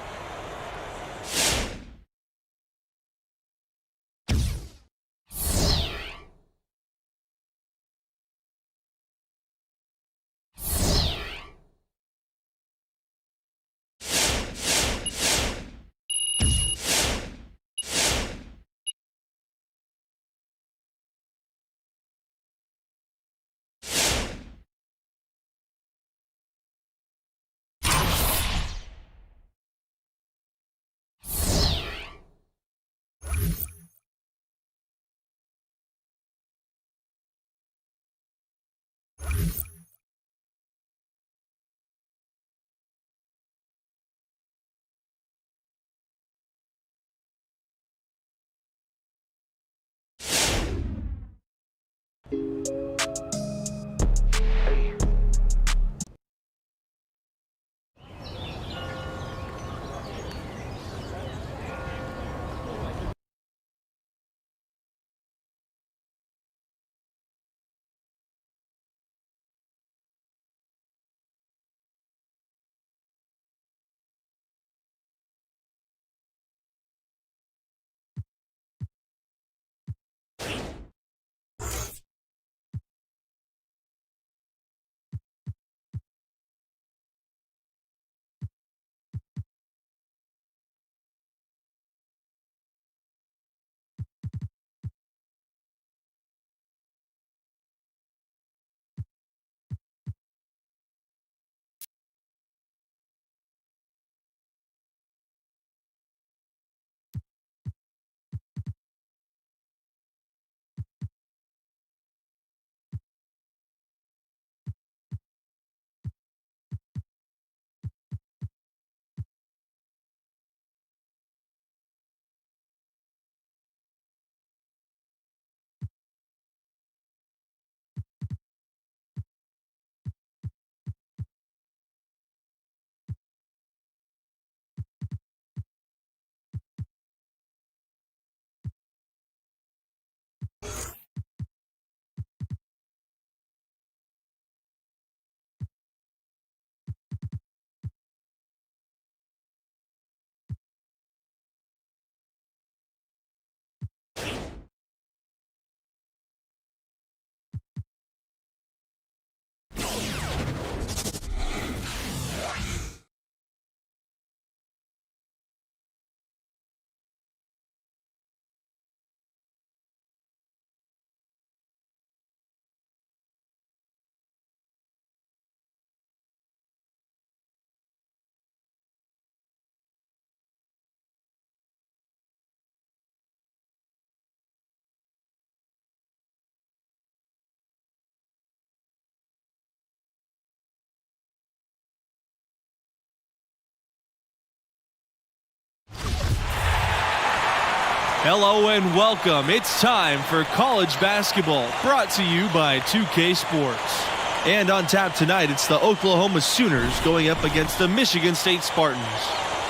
Hello and welcome. It's time for college basketball, brought to you by 2K Sports. And on tap tonight, it's the Oklahoma Sooners going up against the Michigan State Spartans.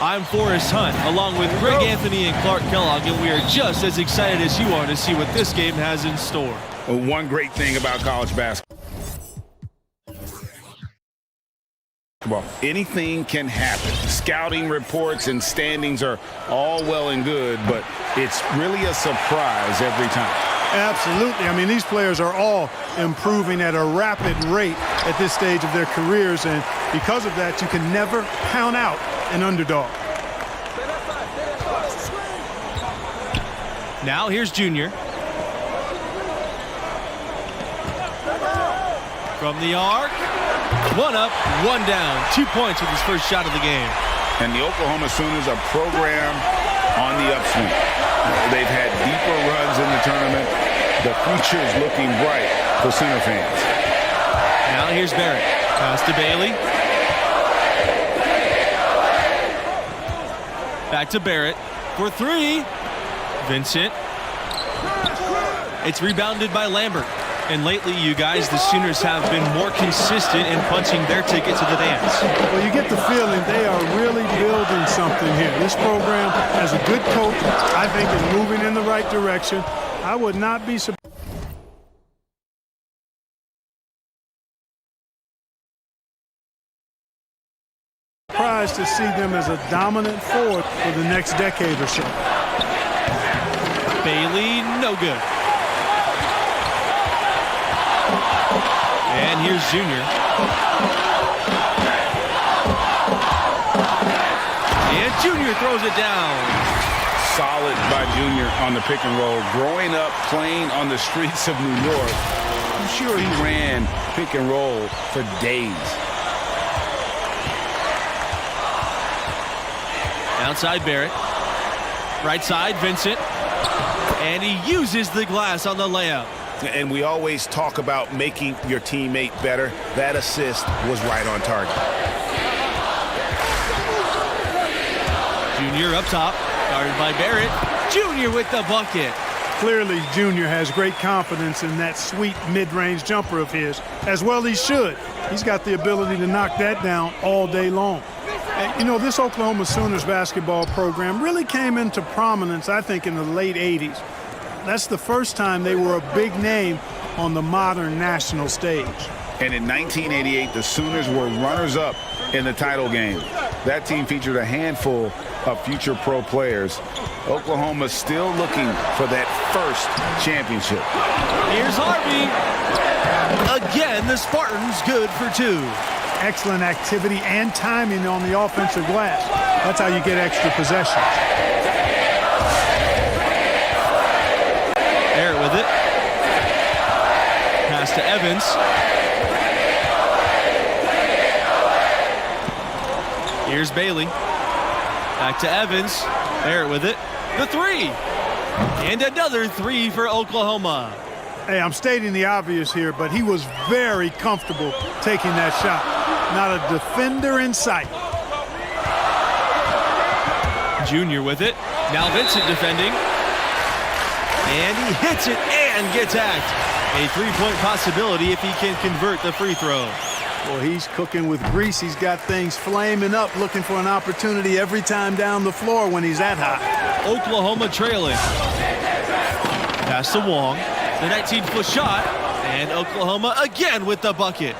I'm Forrest Hunt, along with Greg Anthony and Clark Kellogg, and we are just as excited as you are to see what this game has in store. Well, one great thing about college basketball. Anything can happen. Scouting reports and standings are all well and good, but it's really a surprise every time. Absolutely. I mean, these players are all improving at a rapid rate at this stage of their careers, and because of that, you can never count out an underdog. Now here's Junior. From the arc. One up, one down. 2 points with his first shot of the game. And the Oklahoma Sooners are programmed on the upswing. They've had deeper runs in the tournament. The future is looking bright for Sooner fans. Now here's Barrett. Pass to Bailey. Back to Barrett for three. Vincent. It's rebounded by Lambert. And lately, you guys, the Sooners have been more consistent in punching their ticket to the dance. Well, you get the feeling they are really building something here. This program has a good coach, I think, is moving in the right direction. I would not be surprised to see them as a dominant force for the next decade or so. Bailey, no good. And here's Junior. And Junior throws it down. Solid by Junior on the pick and roll. Growing up playing on the streets of New York, I'm sure he ran pick and roll for days. Outside Barrett. Right side, Vincent. And he uses the glass on the layup. And we always talk about making your teammate better. That assist was right on target. Junior up top, guarded by Barrett. Junior with the bucket. Clearly, Junior has great confidence in that sweet mid-range jumper of his, as well he should. He's got the ability to knock that down all day long. And, you know, this Oklahoma Sooners basketball program really came into prominence, I think, in the late 80s. That's the first time they were a big name on the modern national stage. And in 1988, the Sooners were runners-up in the title game. That team featured a handful of future pro players. Oklahoma's still looking for that first championship. Here's Harvey. Again, the Spartans good for two. Excellent activity and timing on the offensive glass. That's how you get extra possessions. Barrett with it. Pass to Evans. Here's Bailey. Back to Evans. Barrett with it. The three. And another three for Oklahoma. Hey, I'm stating the obvious here, but he was very comfortable taking that shot. Not a defender in sight. Junior with it. Now Vincent defending. And he hits it and gets hacked. A three-point possibility if he can convert the free throw. Well, he's cooking with grease. He's got things flaming up, looking for an opportunity every time down the floor when he's that hot. Oklahoma trailing. Pass to Wong. The 19-foot shot. And Oklahoma again with the bucket.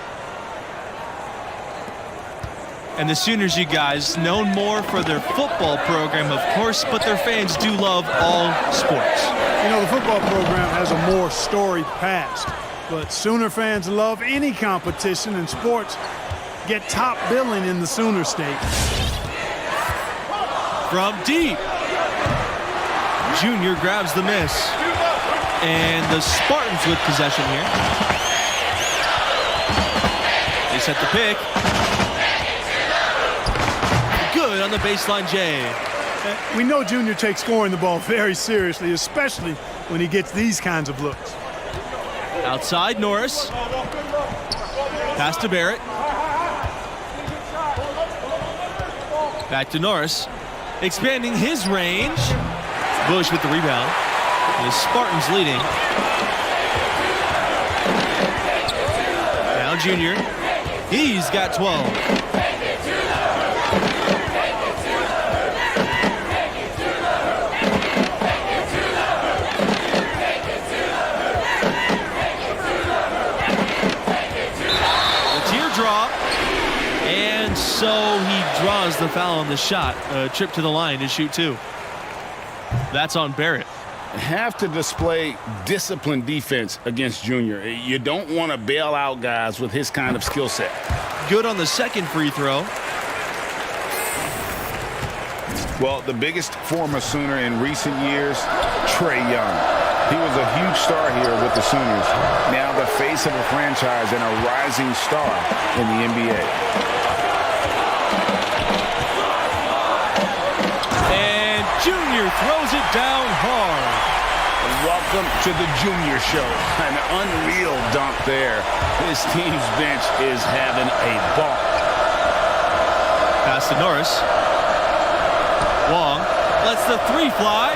And the Sooners, you guys, known more for their football program, of course, but their fans do love all sports. You know, the football program has a more storied past, but Sooner fans love any competition, and sports get top billing in the Sooner State. From deep. Junior grabs the miss. And the Spartans with possession here. They set the pick. Good on the baseline, Jay. We know Junior takes scoring the ball very seriously, especially when he gets these kinds of looks. Outside, Norris. Pass to Barrett. Back to Norris. Expanding his range. Bush with the rebound. The Spartans leading. Now Junior. He's got 12. And so he draws the foul on the shot. A trip to the line to shoot 2. That's on Barrett. Have to display disciplined defense against Junior. You don't want to bail out guys with his kind of skill set. Good on the second free throw. Well, the biggest former Sooner in recent years, Trae Young. He was a huge star here with the Sooners. Now the face of a franchise and a rising star in the NBA. And Junior throws it down hard. Welcome to the Junior Show. An unreal dunk there. This team's bench is having a ball. Pass to Norris. Wong lets the 3 fly.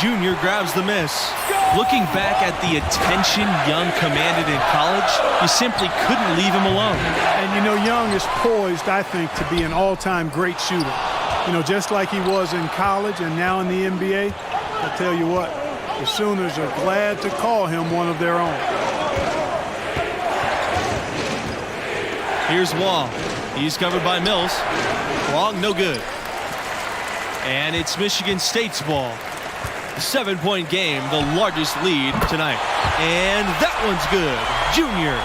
Junior grabs the miss. Looking back at the attention Young commanded in college, you simply couldn't leave him alone. And you know, Young is poised, I think, to be an all-time great shooter. You know, just like he was in college and now in the NBA. I tell you what, the Sooners are glad to call him one of their own. Here's Wong. He's covered by Mills. Wong, no good. And it's Michigan State's ball. 7-point game, the largest lead tonight. And that one's good. Junior.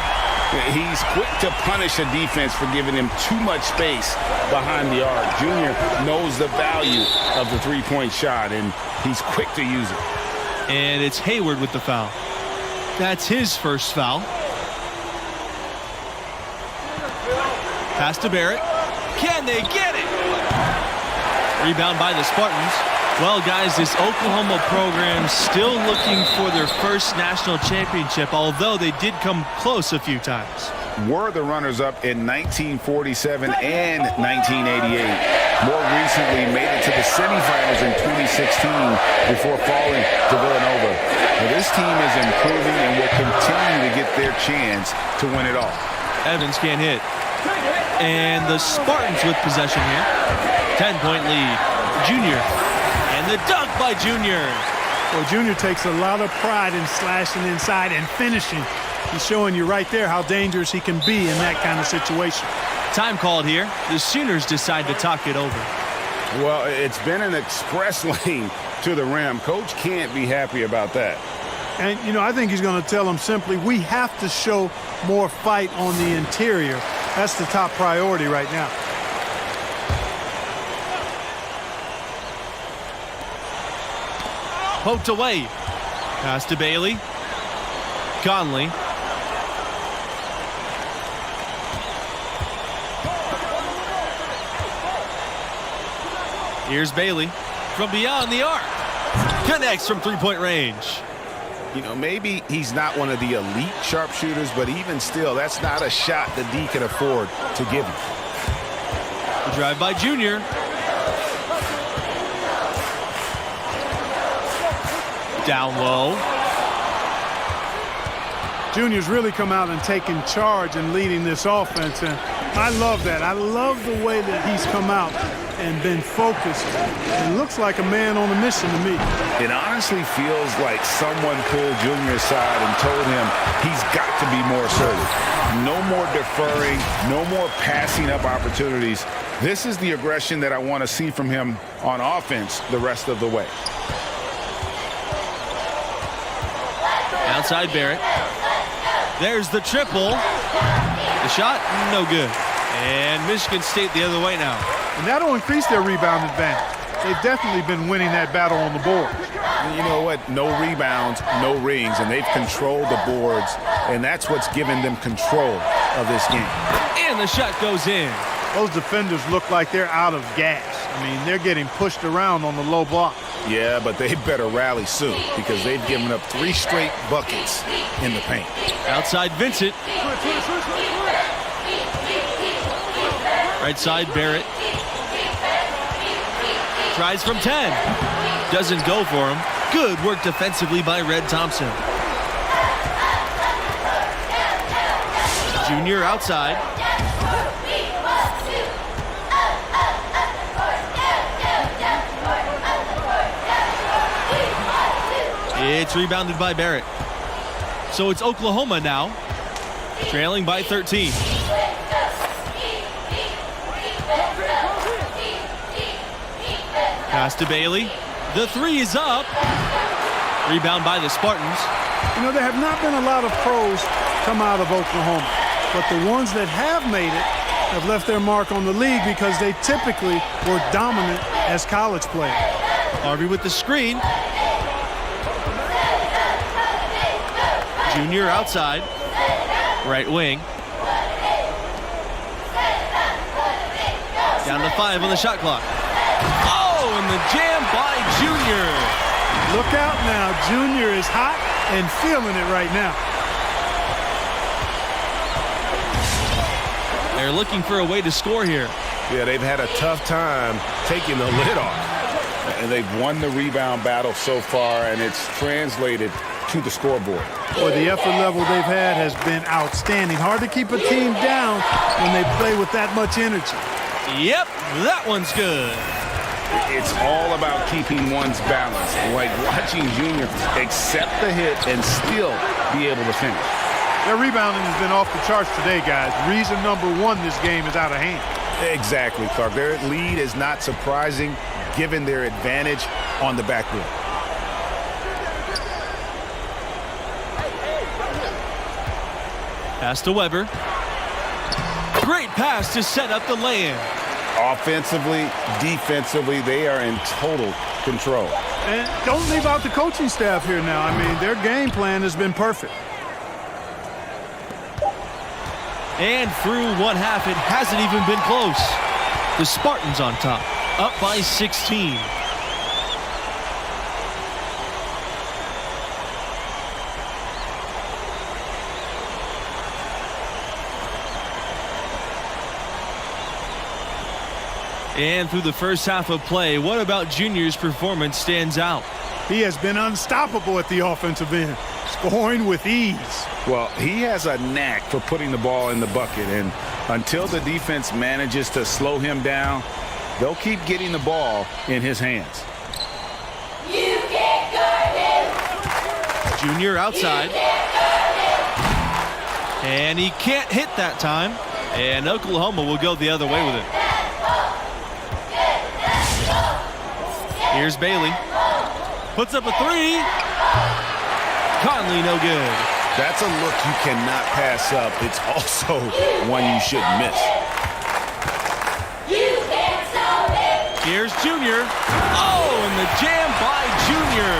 He's quick to punish a defense for giving him too much space behind the arc. Junior knows the value of the three-point shot, and he's quick to use it. And it's Hayward with the foul. That's his first foul. Pass to Barrett. Can they get it? Rebound by the Spartans. Well, guys, this Oklahoma program still looking for their first national championship, although they did come close a few times. Were the runners-up in 1947 and 1988. More recently, made it to the semifinals in 2016 before falling to Villanova. Now, this team is improving and will continue to get their chance to win it all. Evans can't hit. And the Spartans with possession here. 10-point lead. Junior. And the dunk by Junior. Well, Junior takes a lot of pride in slashing inside and finishing. He's showing you right there how dangerous he can be in that kind of situation. Time called here. The Sooners decide to talk it over. Well, it's been an express lane to the rim. Coach can't be happy about that. And, you know, I think he's going to tell them simply, we have to show more fight on the interior. That's the top priority right now. Poked away. Pass to Bailey. Conley. Here's Bailey from beyond the arc. Connects from three-point range. You know, maybe he's not one of the elite sharpshooters, but even still, that's not a shot that D can afford to give him. The drive by Junior. Down low. Junior's really come out and taken charge and leading this offense, and I love that. I love the way that he's come out and been focused and looks like a man on a mission to me. It honestly feels like someone pulled Junior aside and told him he's got to be more assertive. No more deferring, no more passing up opportunities. This is the aggression that I want to see from him on offense the rest of the way. Outside Barrett. There's the triple. The shot, no good. And Michigan State the other way now. And that'll increase their rebound advantage. They've definitely been winning that battle on the board. You know what? No rebounds, no rings, and they've controlled the boards, and that's what's given them control of this game. And the shot goes in. Those defenders look like they're out of gas. I mean, they're getting pushed around on the low block. Yeah, but they better rally soon because they've given up 3 straight buckets in the paint. Outside Vincent. Right side Barrett. Tries from 10. Doesn't go for him. Good work defensively by Red Thompson. Junior outside. It's rebounded by Barrett. So it's Oklahoma now, trailing by 13. Pass to Bailey. The three is up. Rebound by the Spartans. You know, there have not been a lot of pros come out of Oklahoma, but the ones that have made it have left their mark on the league because they typically were dominant as college players. Harvey with the screen. Junior outside. Right wing. Down to 5 on the shot clock. Oh, and the jam by Junior. Look out now. Junior is hot and feeling it right now. They're looking for a way to score here. Yeah, they've had a tough time taking the lid off. And they've won the rebound battle so far, and it's translated to the scoreboard. Boy, the effort level they've had has been outstanding. Hard to keep a team down when they play with that much energy. Yep, that one's good. It's all about keeping one's balance, like watching Junior accept the hit and still be able to finish. Their rebounding has been off the charts today, guys. Reason number one, this game is out of hand. Exactly, Clark. Their lead is not surprising given their advantage on the backboard. Pass to Weber. Great pass to set up the lay-in. Offensively, defensively, they are in total control. And don't leave out the coaching staff here now. I mean, their game plan has been perfect. And through one half, it hasn't even been close. The Spartans on top, up by 16. And through the first half of play, what about Junior's performance stands out? He has been unstoppable at the offensive end, scoring with ease. Well, he has a knack for putting the ball in the bucket, and until the defense manages to slow him down, they'll keep getting the ball in his hands. You can't guard him. Junior outside. And he can't hit that time. And Oklahoma will go the other way with it. Here's Bailey. Puts up a three. Conley, no good. That's a look you cannot pass up. It's also one you shouldn't miss. Here's Junior. Oh, and the jam by Junior.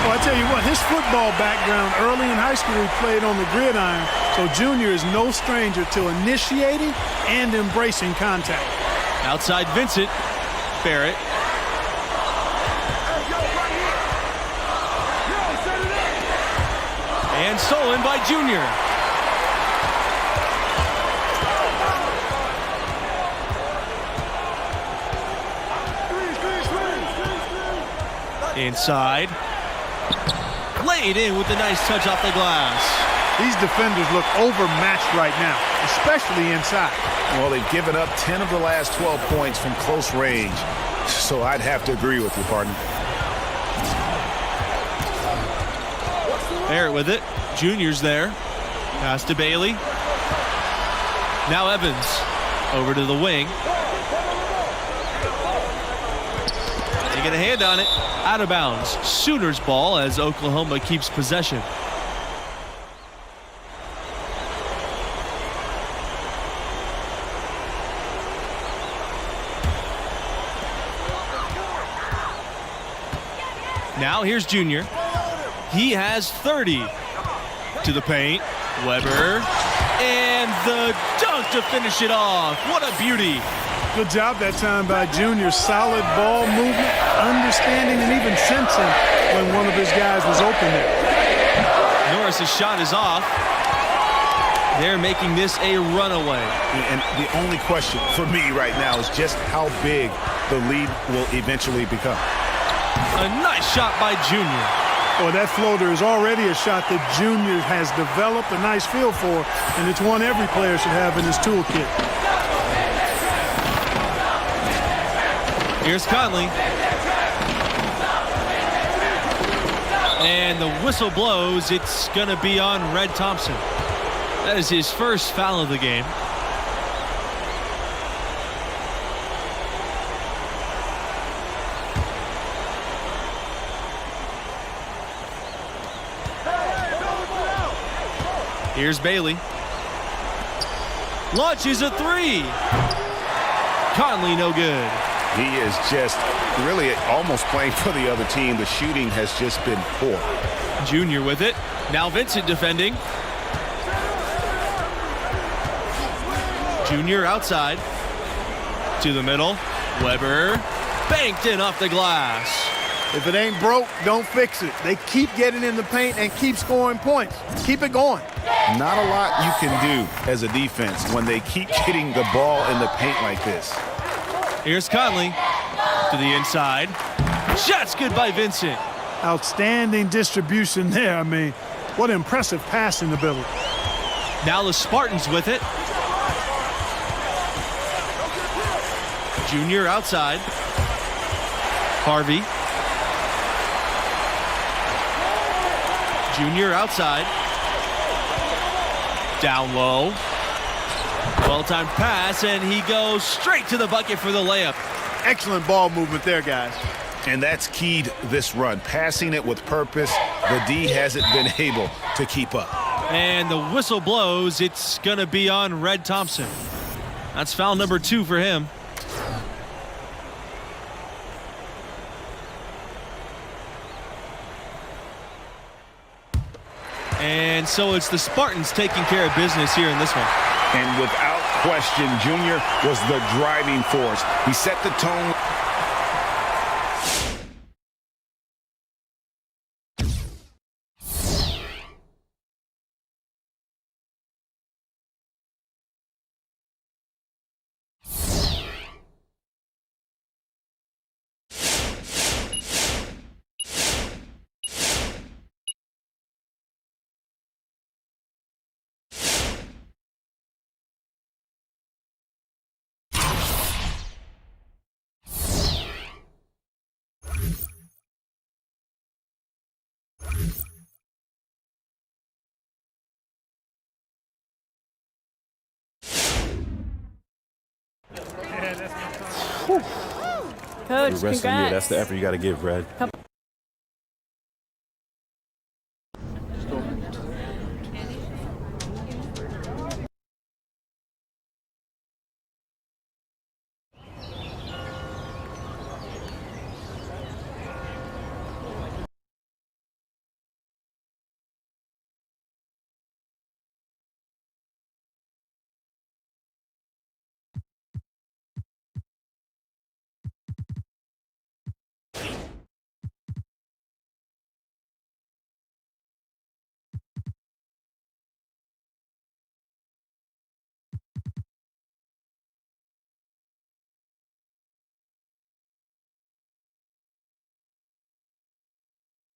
Well, I tell you what, his football background early in high school, he played on the gridiron, so Junior is no stranger to initiating and embracing contact. Outside Vincent. Barrett. And stolen by Junior. Inside. Laid in with a nice touch off the glass. These defenders look overmatched right now, especially inside. Well, they've given up 10 of the last 12 points from close range, so I'd have to agree with you, partner. Barrett with it. Junior's there. Pass to Bailey. Now Evans. Over to the wing. They get a hand on it. Out of bounds. Sooners ball as Oklahoma keeps possession. Now here's Junior. He has 30. To the paint. Weber. And the dunk to finish it off. What a beauty. Good job that time by Junior. Solid ball movement, understanding, and even sensing when one of his guys was open there. Norris's shot is off. They're making this a runaway. And the only question for me right now is just how big the lead will eventually become. A nice shot by Junior. Boy, that floater is already a shot that Junior has developed a nice feel for, and it's one every player should have in his toolkit. Here's Conley. And the whistle blows. It's going to be on Red Thompson. That is his first foul of the game. Here's Bailey. Launches a three. Conley, no good. He is just really almost playing for the other team. The shooting has just been poor. Junior with it. Now Vincent defending. Junior outside. To the middle. Weber banked in off the glass. If it ain't broke, don't fix it. They keep getting in the paint and keep scoring points. Keep it going. Not a lot you can do as a defense when they keep getting the ball in the paint like this. Here's Conley to the inside. Shot's good by Vincent. Outstanding distribution there. I mean, what impressive passing ability. Now the Spartans with it. Junior outside. Harvey. Junior outside. Down low. Well-timed pass, and he goes straight to the bucket for the layup. Excellent ball movement there, guys. And that's keyed this run. Passing it with purpose. The D hasn't been able to keep up. And the whistle blows. It's going to be on Red Thompson. That's foul number 2 for him. And so it's the Spartans taking care of business here in this one. And without question, Junior was the driving force. He set the tone. Coach, You're wrestling you. That's the congrats. effort you got to give, Red.